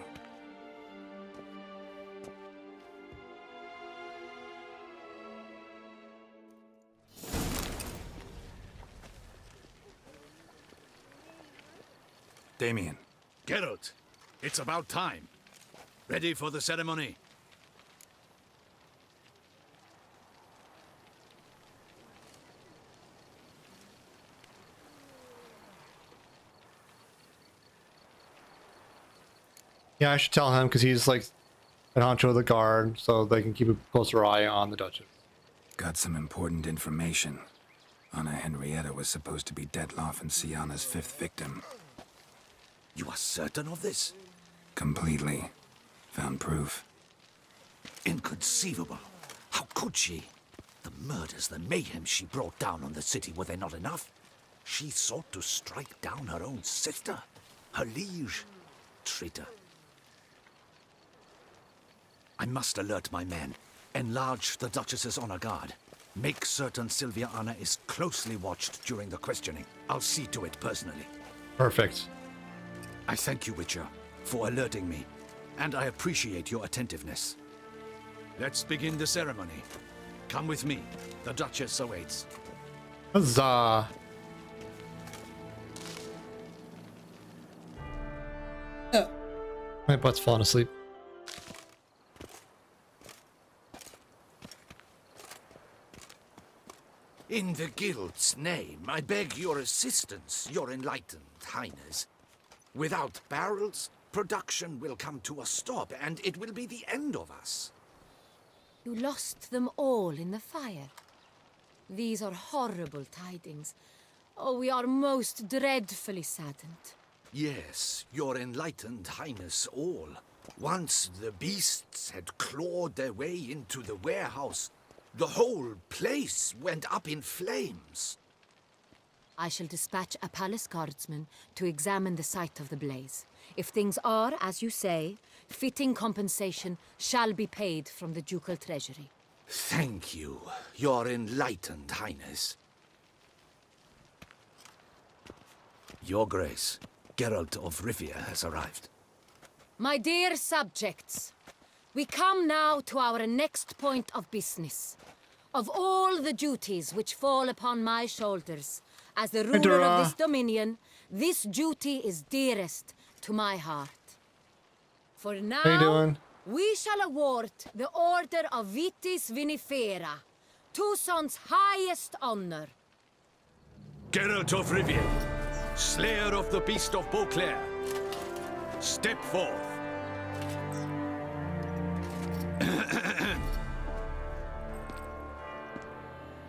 Damien. Geralt, it's about time. Ready for the ceremony? Yeah, I should tell him because he's like an honcho of the guard, so they can keep a closer eye on the Duchess. Got some important information. Anna Henrietta was supposed to be Detloff and Sienna's 5th victim. You are certain of this? Completely. Found proof. Inconceivable. How could she? The murders, the mayhem she brought down on the city, were they not enough? She sought to strike down her own sister, her liege. Traitor. I must alert my men. Enlarge the Duchess's honor guard. Make certain Sylvia Anna is closely watched during the questioning. I'll see to it personally. Perfect. I thank you, Witcher, for alerting me, and I appreciate your attentiveness. Let's begin the ceremony. Come with me. The Duchess awaits. Huzzah! My butt's falling asleep. In the Guild's name, I beg your assistance, your enlightened highness. Without barrels, production will come to a stop, and it will be the end of us. You lost them all in the fire. These are horrible tidings. Oh, we are most dreadfully saddened. Yes, your enlightened highness all. Once the beasts had clawed their way into the warehouse, the whole place went up in flames. I shall dispatch a palace guardsman to examine the site of the blaze. If things are as you say, fitting compensation shall be paid from the ducal treasury. Thank you, Your Enlightened Highness. Your Grace, Geralt of Rivia has arrived. My dear subjects, we come now to our next point of business. Of all the duties which fall upon my shoulders, as the ruler of this dominion, this duty is dearest to my heart. For now, How you doing? we shall award the Order of Vitis Vinifera, Tucson's highest honor. Geralt of Rivia, Slayer of the Beast of Beauclair, step forth.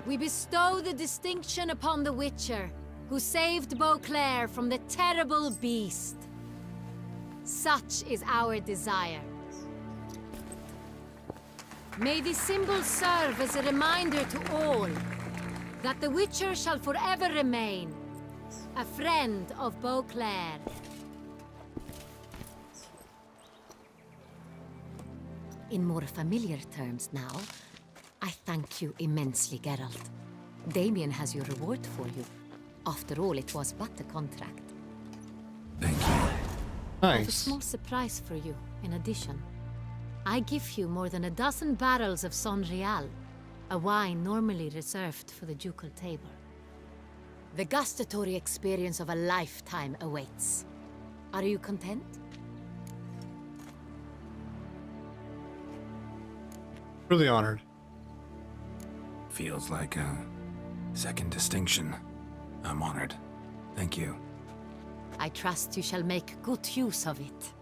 We bestow the distinction upon the Witcher, who saved Beauclair from the terrible beast. Such is our desire. May this symbol serve as a reminder to all that the Witcher shall forever remain a friend of Beauclair. In more familiar terms now, I thank you immensely, Geralt. Damien has your reward for you. After all, it was but a contract. Thank you. I have a small surprise for you, in addition. I give you more than a dozen barrels of Son Real, a wine normally reserved for the ducal table. The gustatory experience of a lifetime awaits. Are you content? Really honored. Feels like a second distinction. I'm honored. Thank you. I trust you shall make good use of it.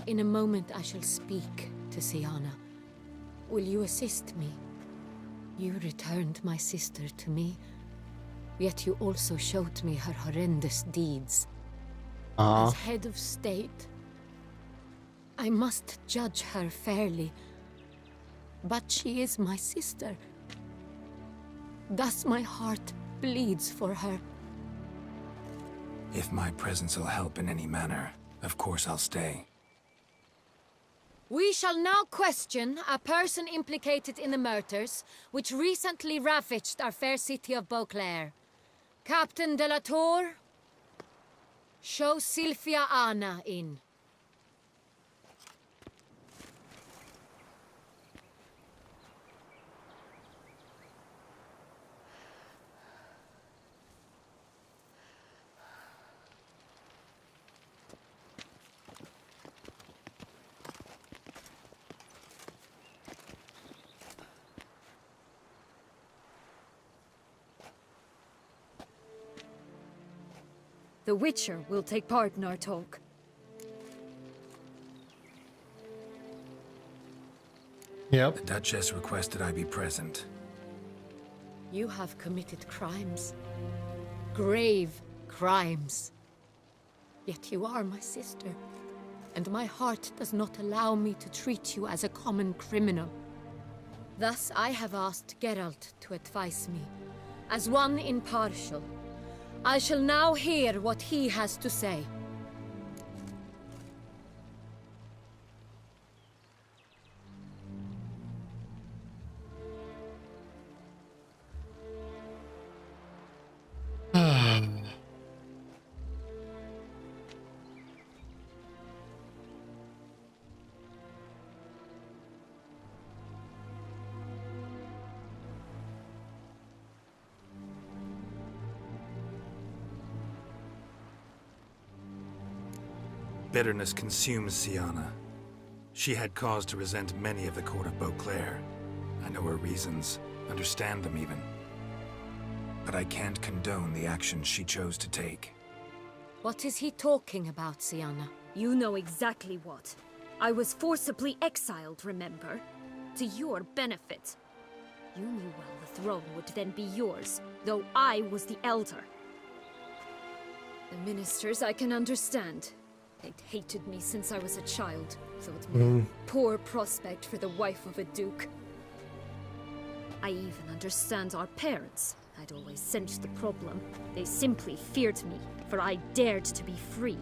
In a moment I shall speak to Syanna. Will you assist me? You returned my sister to me, yet you also showed me her horrendous deeds. As head of state, I must judge her fairly. But she is my sister. Thus my heart bleeds for her. If my presence will help in any manner, of course I'll stay. We shall now question a person implicated in the murders which recently ravaged our fair city of Beauclair. Captain de la Tour, show Sylvia Anna in. The Witcher will take part in our talk. Yep. The Duchess requested I be present. You have committed crimes. Grave crimes. Yet you are my sister, and my heart does not allow me to treat you as a common criminal. Thus I have asked Geralt to advise me, as one impartial. I shall now hear what he has to say. Bitterness consumes Syanna. She had cause to resent many of the court of Beauclair. I know her reasons, understand them even. But I can't condone the actions she chose to take. What is he talking about, Syanna? You know exactly what. I was forcibly exiled, remember? To your benefit. You knew well the throne would then be yours, though I was the elder. The ministers I can understand. They'd hated me since I was a child. Thought me a poor prospect for the wife of a duke. I even understand our parents. I'd always sensed the problem. They simply feared me, for I dared to be free.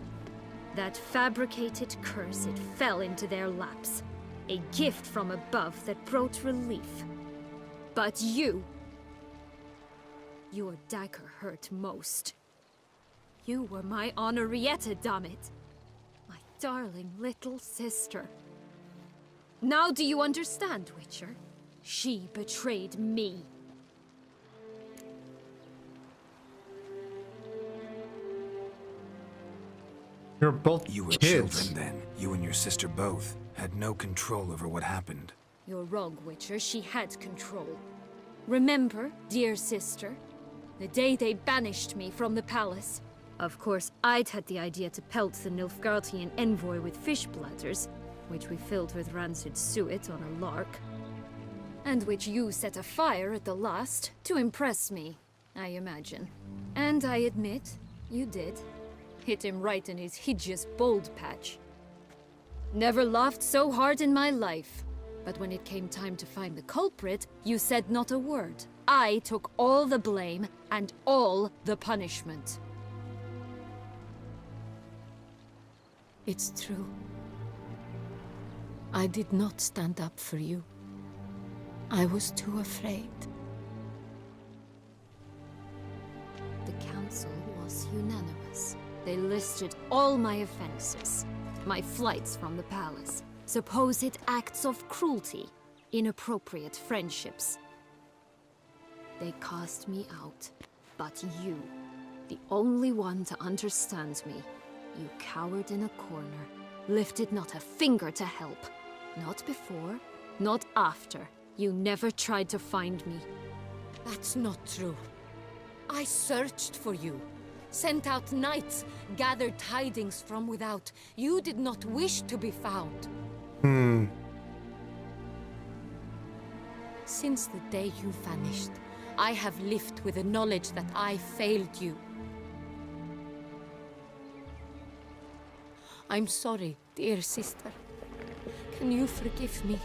That fabricated curse, it fell into their laps. A gift from above that brought relief. But you... Your dagger hurt most. You were my Henrietta, dammit. My darling little sister. Now do you understand, Witcher? She betrayed me. You're both You were kids. children then. You and your sister both had no control over what happened. You're wrong, Witcher. She had control. Remember, dear sister, the day they banished me from the palace? Of course, I'd had the idea to pelt the Nilfgaardian envoy with fish bladders, which we filled with rancid suet on a lark, and which you set afire at the last to impress me, I imagine. And I admit, you did. Hit him right in his hideous bald patch. Never laughed so hard in my life. But when it came time to find the culprit, you said not a word. I took all the blame and all the punishment. It's true. I did not stand up for you. I was too afraid. The council was unanimous. They listed all my offenses. My flights from the palace. Supposed acts of cruelty. Inappropriate friendships. They cast me out. But you, the only one to understand me, you cowered in a corner, lifted not a finger to help. Not before, not after. You never tried to find me. That's not true. I searched for you. Sent out knights, gathered tidings from without. You did not wish to be found. Since the day you vanished, I have lived with the knowledge that I failed you. I'm sorry, dear sister. Can you forgive me?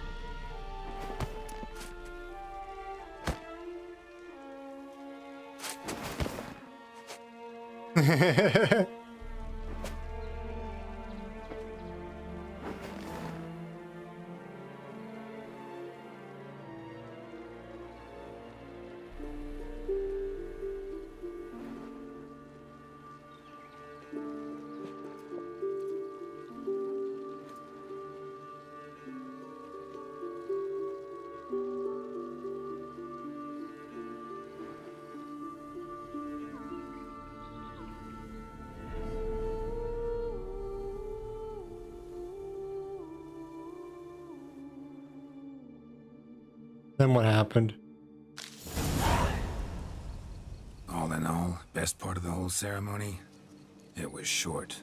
Then what happened? All in all, best part of the whole ceremony? It was short.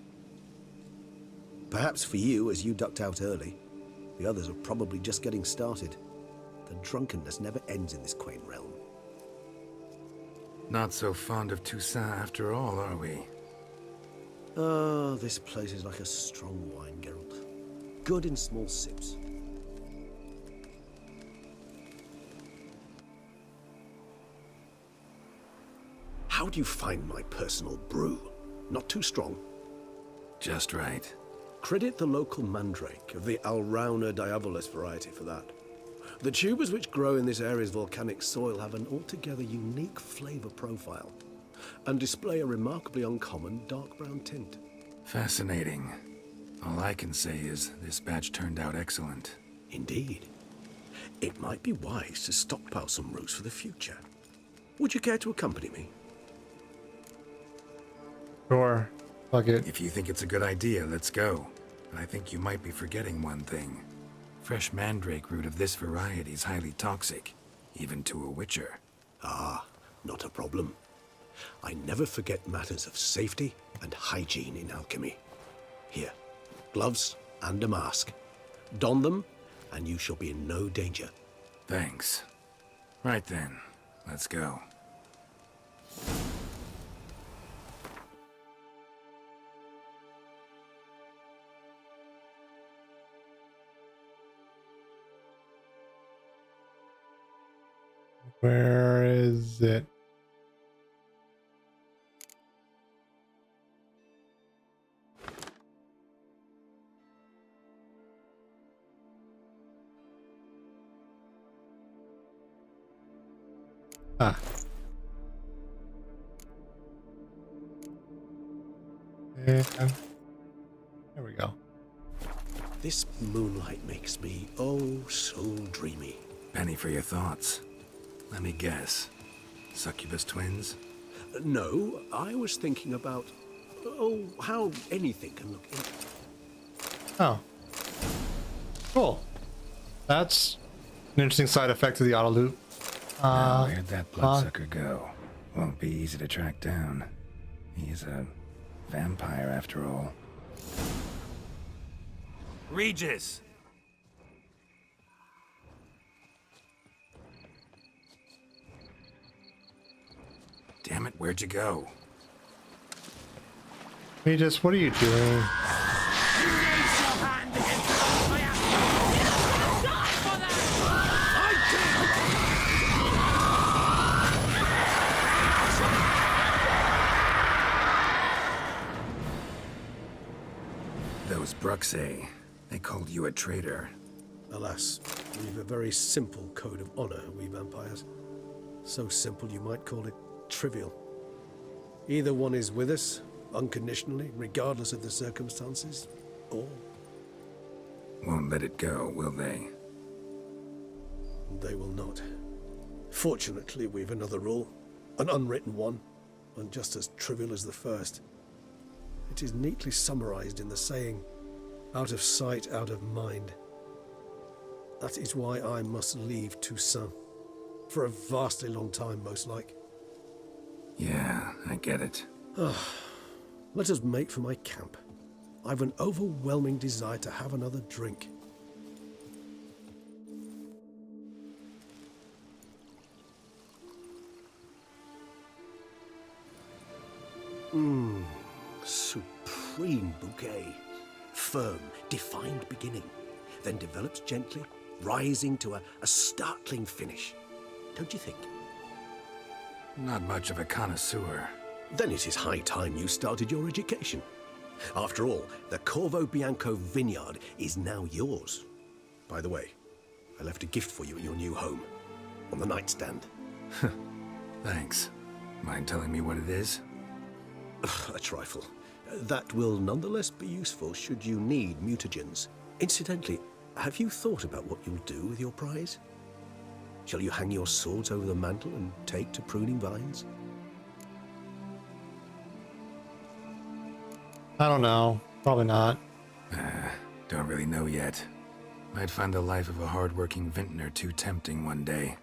Perhaps for you, as you ducked out early. The others are probably just getting started. The drunkenness never ends in this quaint realm. Not so fond of Toussaint after all, are we? Oh, this place is like a strong wine, Geralt. Good in small sips. How do you find my personal brew? Not too strong? Just right. Credit the local mandrake of the Alrauna diabolus variety for that. The tubers which grow in this area's volcanic soil have an altogether unique flavor profile and display a remarkably uncommon dark brown tint. Fascinating. All I can say is this batch turned out excellent. Indeed. It might be wise to stockpile some roots for the future. Would you care to accompany me? Sure. Fuck it. If you think it's a good idea, let's go. But I think you might be forgetting one thing. Fresh mandrake root of this variety is highly toxic, even to a witcher. Ah, not a problem. I never forget matters of safety and hygiene in alchemy. Here, gloves and a mask. Don them, and you shall be in no danger. Thanks. Right then, let's go. Where is it? Ah. And there we go. This moonlight makes me oh so dreamy. Penny for your thoughts. Let me guess. Succubus twins? No, I was thinking about, how anything can look in. Oh. Cool. That's an interesting side effect of the auto loop. Now, where'd that bloodsucker go? Won't be easy to track down. He's a vampire after all. Regis! Damn it, where'd you go? Regis, what are you doing? Those Bruxae, they called you a traitor. Alas, we've a very simple code of honor, we vampires. So simple you might call it trivial. Either one is with us, unconditionally, regardless of the circumstances, or... Won't let it go, will they? They will not. Fortunately, we've another rule, an unwritten one, and just as trivial as the first. It is neatly summarized in the saying, out of sight, out of mind. That is why I must leave Toussaint. For a vastly long time, most like. Yeah, I get it. Let us make for my camp. I've an overwhelming desire to have another drink. Supreme bouquet. Firm, defined beginning, then develops gently, rising to a startling finish. Don't you think? Not much of a connoisseur. Then it is high time you started your education. After all, the Corvo Bianco vineyard is now yours. By the way, I left a gift for you in your new home, on the nightstand. Thanks. Mind telling me what it is? A trifle. That will nonetheless be useful should you need mutagens. Incidentally, have you thought about what you'll do with your prize? Shall you hang your swords over the mantle and take to pruning vines? I don't know. Probably not. Don't really know yet. Might find the life of a hard-working vintner too tempting one day.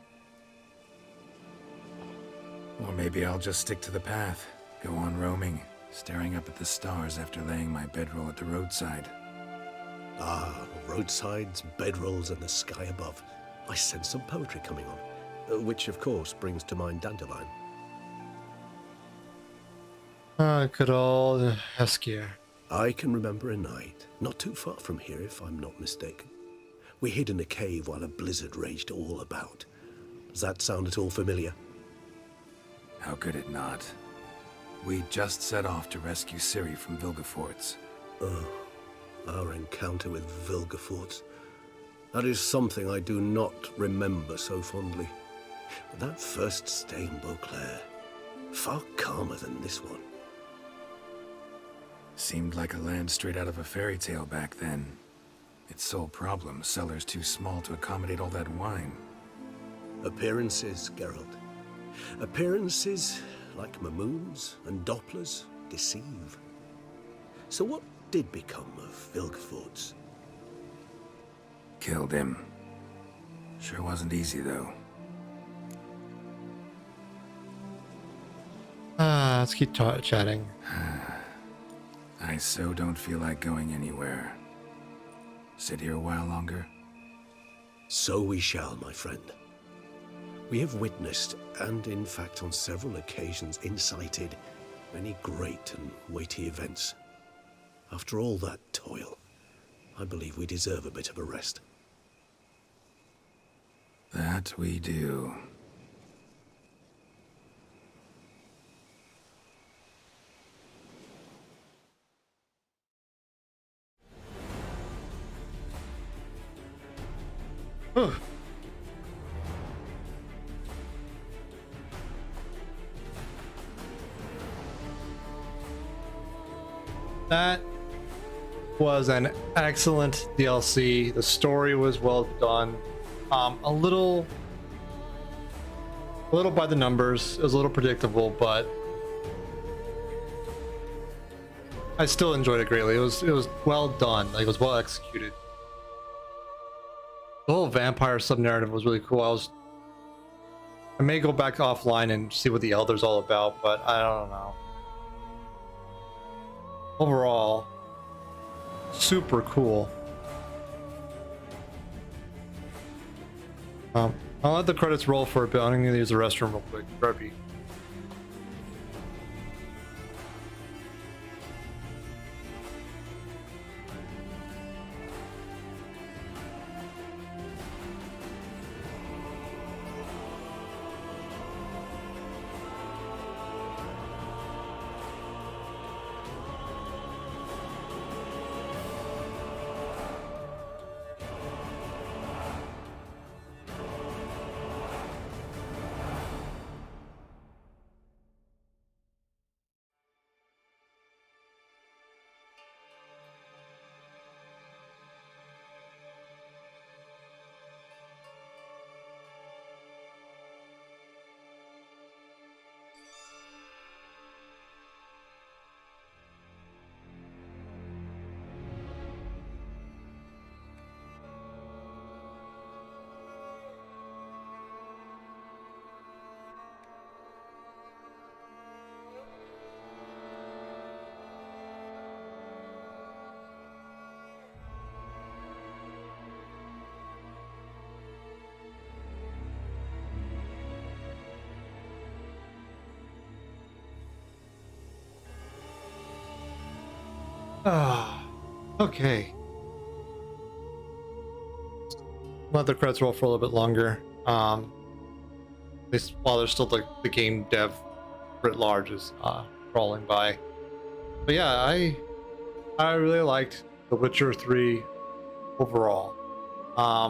Or maybe I'll just stick to the path, go on roaming, staring up at the stars after laying my bedroll at the roadside. Ah, roadsides, bedrolls, and the sky above. I sense some poetry coming on, which of course brings to mind Dandelion. Good old Eskier. I can remember a night, not too far from here if I'm not mistaken. We hid in a cave while a blizzard raged all about. Does that sound at all familiar? How could it not? We just set off to rescue Ciri from Vilgefortz. Oh, our encounter with Vilgefortz. That is something I do not remember so fondly. But that first stay in Beauclair, far calmer than this one. Seemed like a land straight out of a fairy tale back then. Its sole problem, cellars too small to accommodate all that wine. Appearances, Geralt. Appearances, like Mamoons and Dopplers, deceive. So what did become of Vilgefortz? Killed him. Sure wasn't easy, though. Let's keep chatting. I so don't feel like going anywhere. Sit here a while longer? So we shall, my friend. We have witnessed, and in fact on several occasions incited, many great and weighty events. After all that toil, I believe we deserve a bit of a rest. That we do. Whew. That was an excellent DLC. The story was well done. A little by the numbers. It was a little predictable, but I still enjoyed it greatly. It was well done. Like, it was well executed. The whole vampire sub-narrative was really cool. I may go back offline and see what the Elder's all about, but I don't know. Overall, super cool. I'll let the credits roll for a bit. I'm gonna use the restroom real quick. Burpee. Okay. Let the credits roll for a little bit longer. At least while there's still the game dev writ large is crawling by. But yeah, I really liked The Witcher 3 overall. I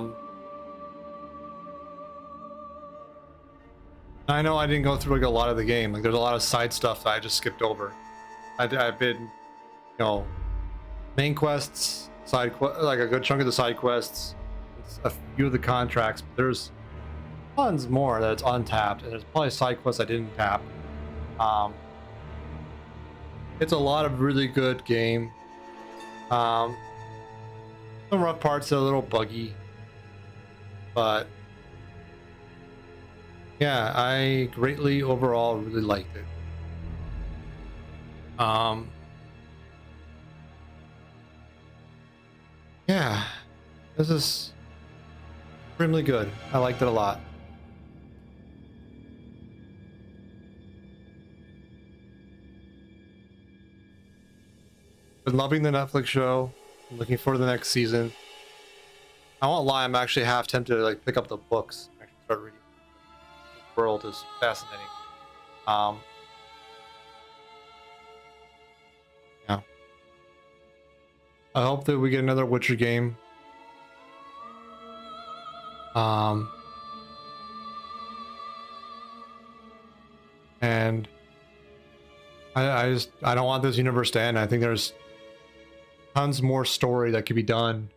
know I didn't go through like a lot of the game. Like, there's a lot of side stuff that I just skipped over. I've been, you know, main quests, like a good chunk of the side quests, a few of the contracts, but there's tons more that's untapped, and there's probably side quests I didn't tap. It's a lot of really good game. Some rough parts are a little buggy, but yeah, I greatly overall really liked it. Yeah, this is extremely good. I liked it a lot. Been loving the Netflix show. I'm looking forward to the next season. I won't lie, I'm actually half tempted to like pick up the books and actually start reading. The world is fascinating. Yeah. I hope that we get another Witcher game. And I don't want this universe to end. I think there's tons more story that could be done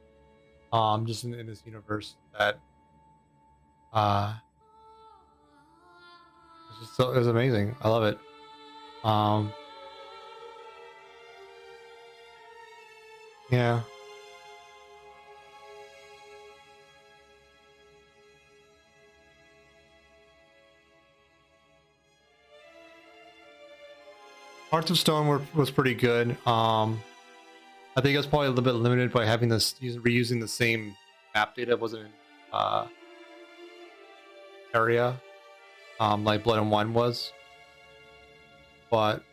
just in this universe that it's amazing. I love it. Yeah. Hearts of Stone was pretty good. I think it was probably a little bit limited by having this reusing the same map data. It wasn't in area like Blood and Wine was, but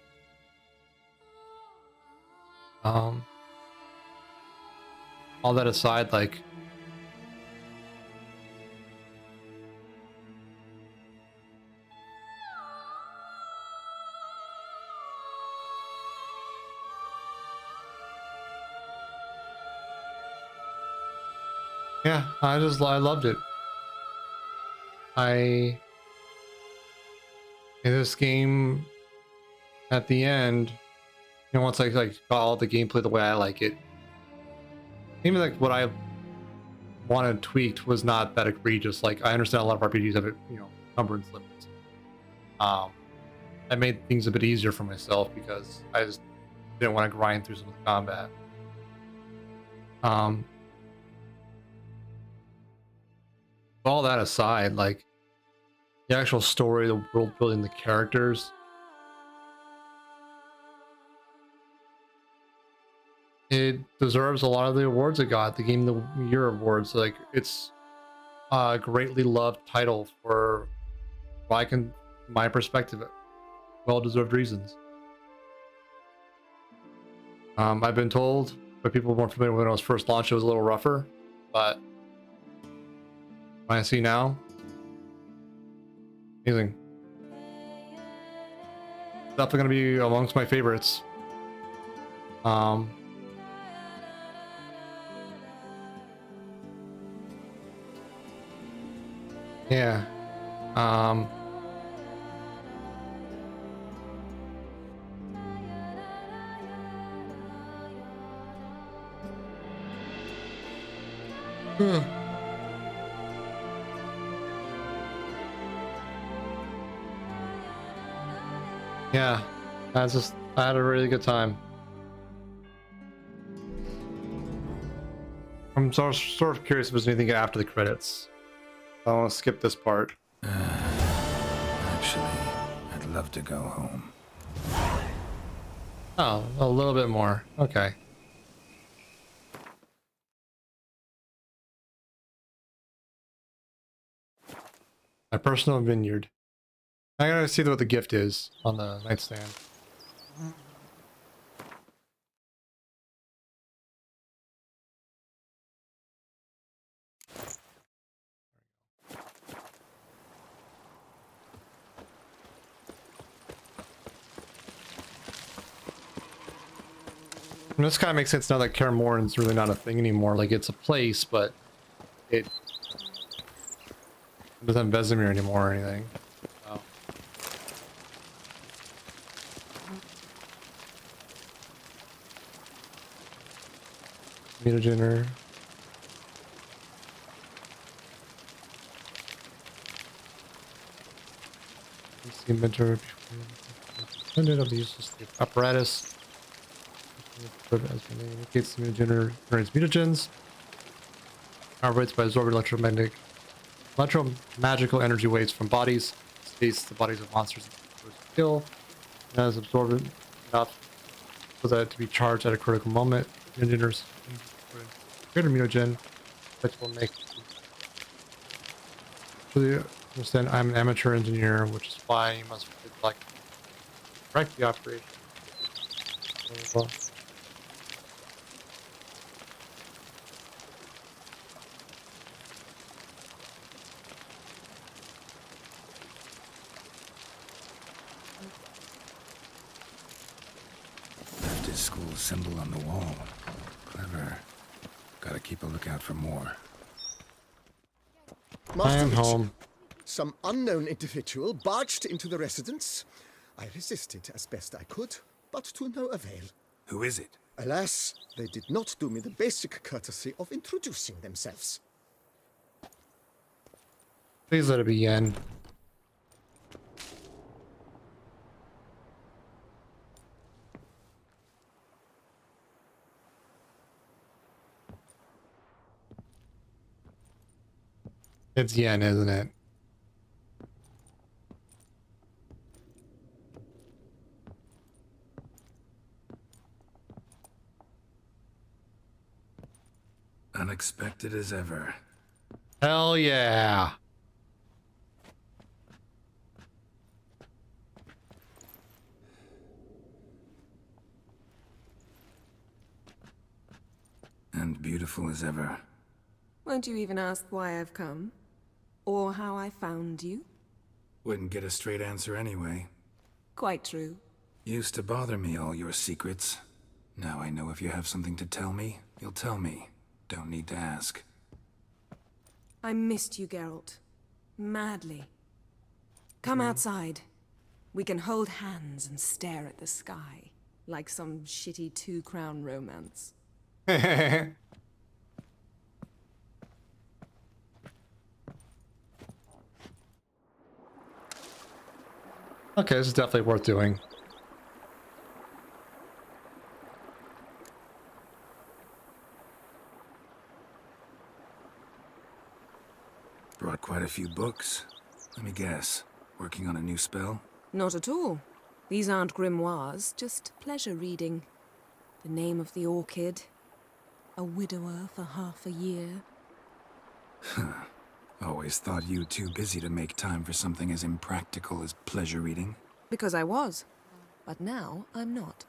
all that aside, like yeah, I loved it. in this game, at the end, once I got all the gameplay the way I like it, even like what I wanted tweaked was not that egregious. Like, I understand a lot of RPGs have it, encumbrance limits. I made things a bit easier for myself because I just didn't want to grind through some of the combat. All that aside, like the actual story, the world building, the characters, it deserves a lot of the awards it got. The Game of the Year awards. Like, it's a greatly loved title for, my perspective, well-deserved reasons. I've been told by people more familiar when it was first launched, it was a little rougher, but what I see now, amazing. Definitely gonna be amongst my favorites. Yeah. Yeah, I had a really good time. I'm sort of curious if there's anything after the credits. I want to skip this part. Actually, I'd love to go home. Oh, a little bit more. Okay. My personal vineyard. I gotta see what the gift is on the nightstand. And this kind of makes sense now that Kaer Morhen's really not a thing anymore. Like, it's a place, but it doesn't have Vesemir anymore or anything. Oh. Mutagener. Inventor. Of the useless apparatus. As indicates the mutagener generates mutagens. Operates by absorbing electromagical energy waves from bodies. States the bodies of monsters to kill. And is absorbent enough for that to be charged at a critical moment. Mutageners greater mutagen, which will make. Fully understand, I'm an amateur engineer, which is why you must like correct the operation. Well, Left his school symbol on the wall. Clever. Gotta keep a lookout for more. I am Master home. Some unknown individual barged into the residence. I resisted as best I could, but to no avail. Who is it? Alas, they did not do me the basic courtesy of introducing themselves. Please let it be Yen. It's Yen, isn't it? Unexpected as ever. Hell yeah. And beautiful as ever. Won't you even ask why I've come? Or how I found you? Wouldn't get a straight answer anyway. Quite true. Used to bother me, all your secrets. Now I know if you have something to tell me, you'll tell me. Don't need to ask. I missed you, Geralt. Madly. Come outside. We can hold hands and stare at the sky, like some shitty two-crown romance. Okay, this is definitely worth doing. Brought quite a few books. Let me guess. Working on a new spell? Not at all. These aren't grimoires, just pleasure reading. The Name of the Orchid. A widower for half a year. Always thought you too busy to make time for something as impractical as pleasure reading. Because I was. But now I'm not.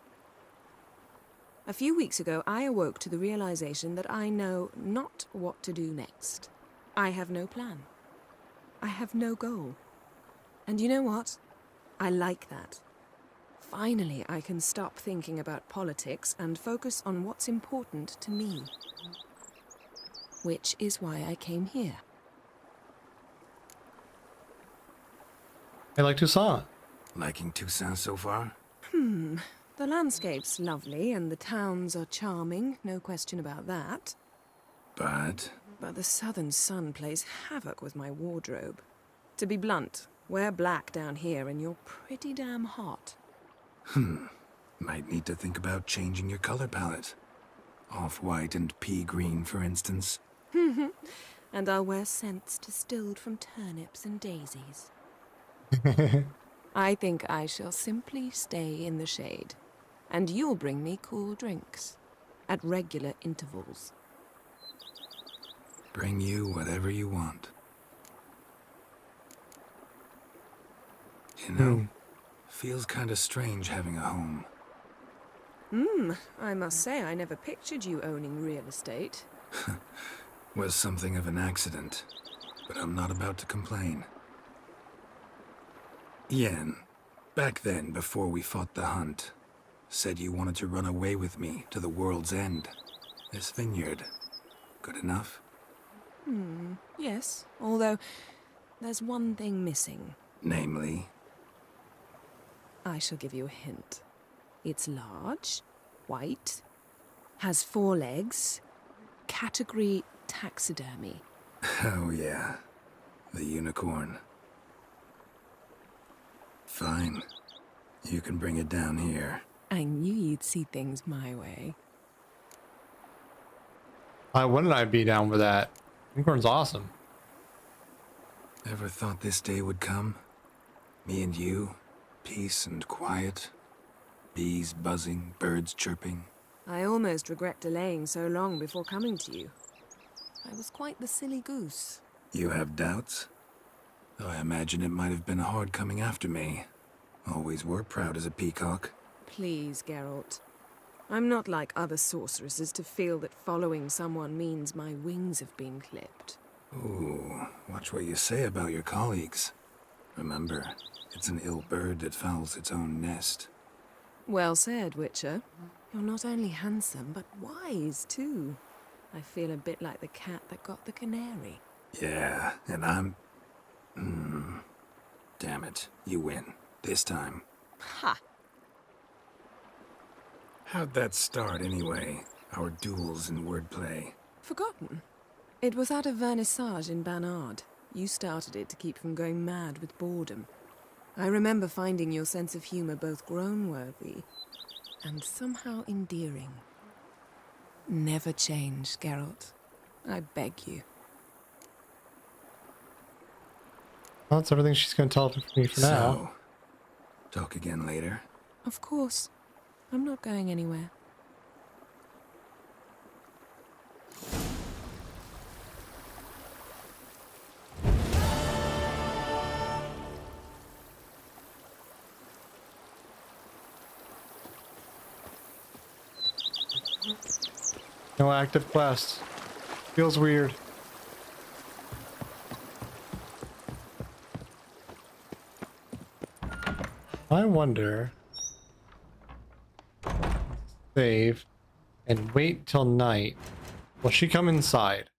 A few weeks ago, I awoke to the realization that I know not what to do next. I have no plan. I have no goal. And you know what? I like that. Finally, I can stop thinking about politics and focus on what's important to me. Which is why I came here. I like Toussaint. Liking Toussaint so far? The landscape's lovely and the towns are charming, no question about that. But the southern sun plays havoc with my wardrobe. To be blunt, wear black down here and you're pretty damn hot. Might need to think about changing your color palette. Off-white and pea green, for instance. And I'll wear scents distilled from turnips and daisies. I think I shall simply stay in the shade. And you'll bring me cool drinks. At regular intervals. Bring you whatever you want. You know, feels kinda strange having a home. I must say I never pictured you owning real estate. Was something of an accident, but I'm not about to complain. Yen, back then, before we fought the hunt, said you wanted to run away with me to the world's end. This vineyard, good enough? Yes, although there's one thing missing. Namely? I shall give you a hint. It's large, white, has 4 legs, category taxidermy. Oh yeah, the unicorn. Fine. You can bring it down here. I knew you'd see things my way. Why wouldn't I be down with that? Unicorn's awesome. Ever thought this day would come? Me and you, peace and quiet. Bees buzzing, birds chirping. I almost regret delaying so long before coming to you. I was quite the silly goose. You have doubts? Though I imagine it might have been hard coming after me. Always were proud as a peacock. Please, Geralt. I'm not like other sorceresses to feel that following someone means my wings have been clipped. Ooh, watch what you say about your colleagues. Remember, it's an ill bird that fouls its own nest. Well said, Witcher. You're not only handsome, but wise, too. I feel a bit like the cat that got the canary. Yeah, and I'm... Damn it, you win. This time. Ha! How'd that start, anyway? Our duels in wordplay. Forgotten. It was at a vernissage in Banard. You started it to keep from going mad with boredom. I remember finding your sense of humor both groan-worthy and somehow endearing. Never change, Geralt. I beg you. Well, that's everything she's going to tell me for now. Talk again later. Of course. I'm not going anywhere. No active quest. Feels weird. I wonder... Save and wait till night. Will she come inside?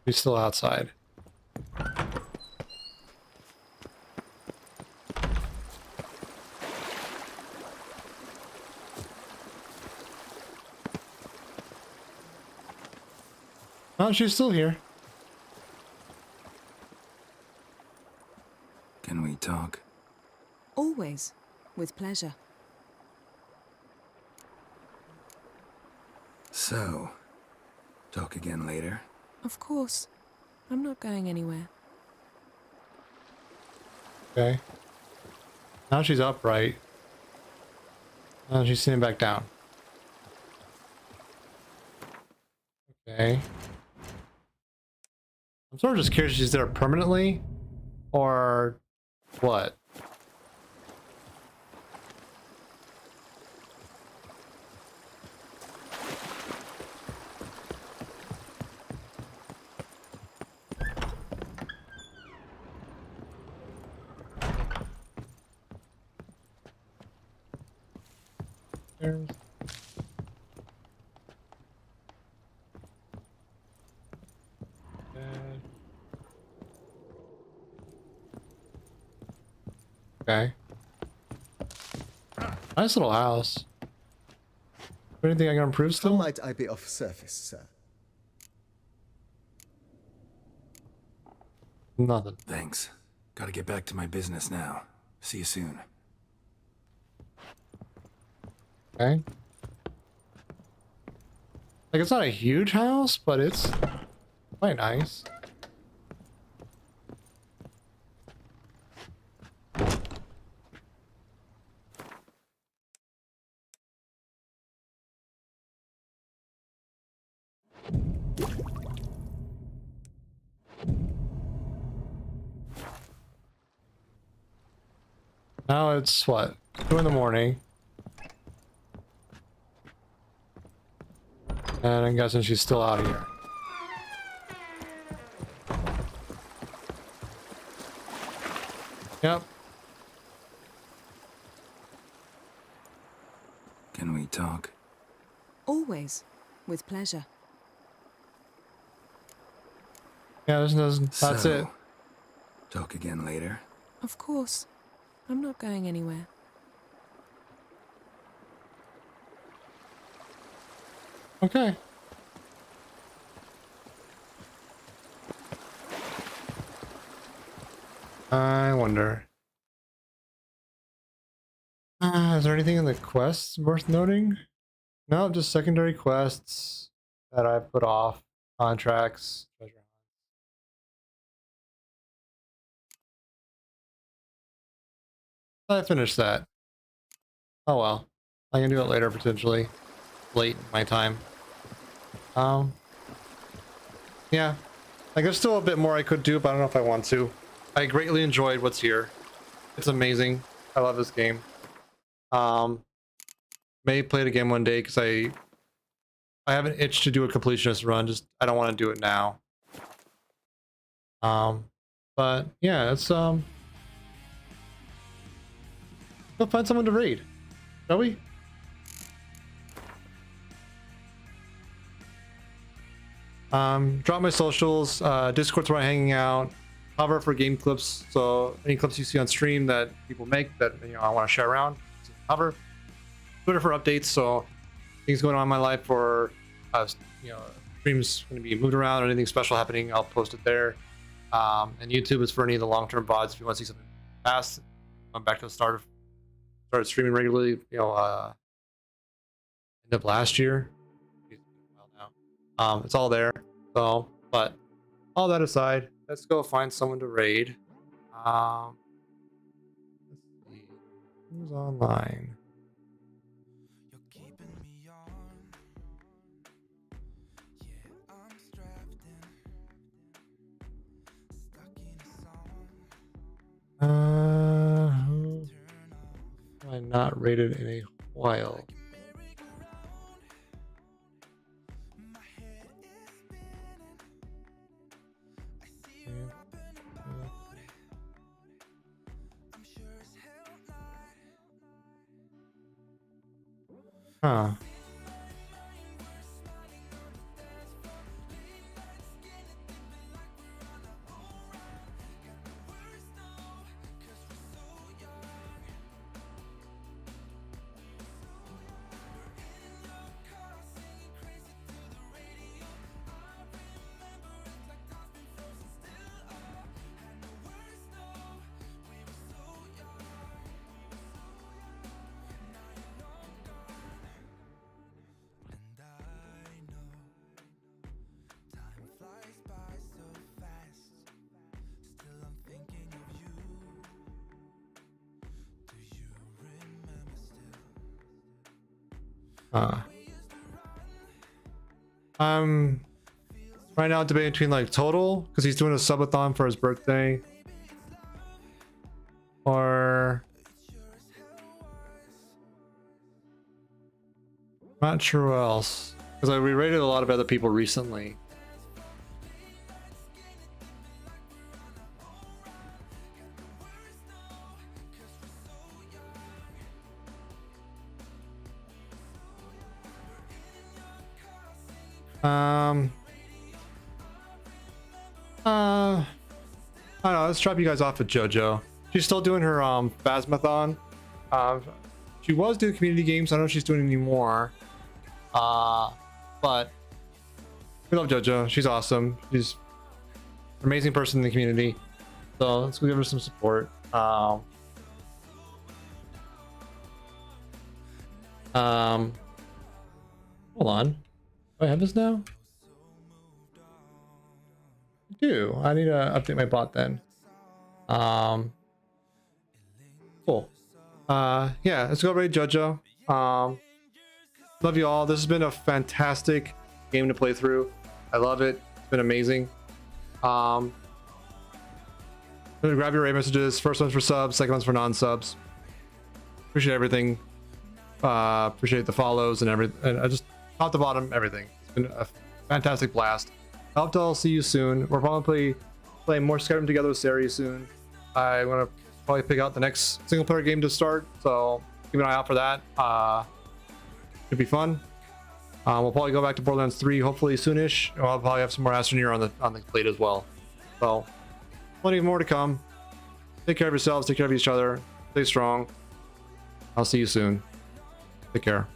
He's still outside. Oh, she's still here. Can we talk? Always. With pleasure. So, talk again later? Of course. I'm not going anywhere. Okay. Now she's upright. Now she's sitting back down. Okay. I'm sort of just curious if she's there permanently or what. There's... Okay. Nice little house. Anything I can improve still? How might I be of service, sir? Nothing. Thanks. Gotta get back to my business now. See you soon. Okay. Like, it's not a huge house, but it's quite nice. Now it's what? 2 in the morning. And I'm guessing she's still out here. Yep. Can we talk? Always. With pleasure. Yeah, that's it. Talk again later? Of course. I'm not going anywhere. Okay. I wonder. Is there anything in the quests worth noting? No, just secondary quests that I put off. Contracts. Treasure hunts. I finished that. Oh well. I can do it later potentially. Late in my time. Yeah. Like there's still a bit more I could do, but I don't know if I want to. I greatly enjoyed what's here. It's amazing. I love this game. May play it again one day because I have an itch to do a completionist run. Just I don't want to do it now. But yeah, it's go find someone to raid, shall we? Drop my socials. Discord's where I'm hanging out. Cover for game clips. So any clips you see on stream that people make that I want to share around. Cover. Twitter for updates. So things going on in my life, or streams going to be moved around, or anything special happening, I'll post it there. And YouTube is for any of the long-term VODs. If you want to see something fast, I'm back to the started streaming regularly. End of last year. It's all there. So, but all that aside, let's go find someone to raid. Let's see who's online. Who have I not rated in a while? Huh. I'm right now debating between like Total, because he's doing a subathon for his birthday, or not sure who else, because I re-rated a lot of other people recently. I don't know, let's drop you guys off at JoJo. She's still doing her Phasmathon. She was doing community games. I don't know if she's doing any more. But we love JoJo. She's awesome. She's an amazing person in the community. So let's give her some support. Hold on. Do I have this now? I do. I need to update my bot then. Cool. Yeah, let's go raid JoJo. Love you all. This has been a fantastic game to play through. I love it. It's been amazing. Grab your raid messages. First one's for subs, second one's for non-subs. Appreciate everything. Appreciate the follows and everything. And I just top to bottom, everything. It's been a fantastic blast. I hope to see you soon. We're probably playing more Skyrim together with Sari soon. I want to probably pick out the next single player game to start, so keep an eye out for that. Should be fun. We'll probably go back to Borderlands 3 hopefully soonish. I'll probably have some more Astroneer on the plate as well. So plenty more to come. Take care of yourselves. Take care of each other. Stay strong. I'll see you soon. Take care.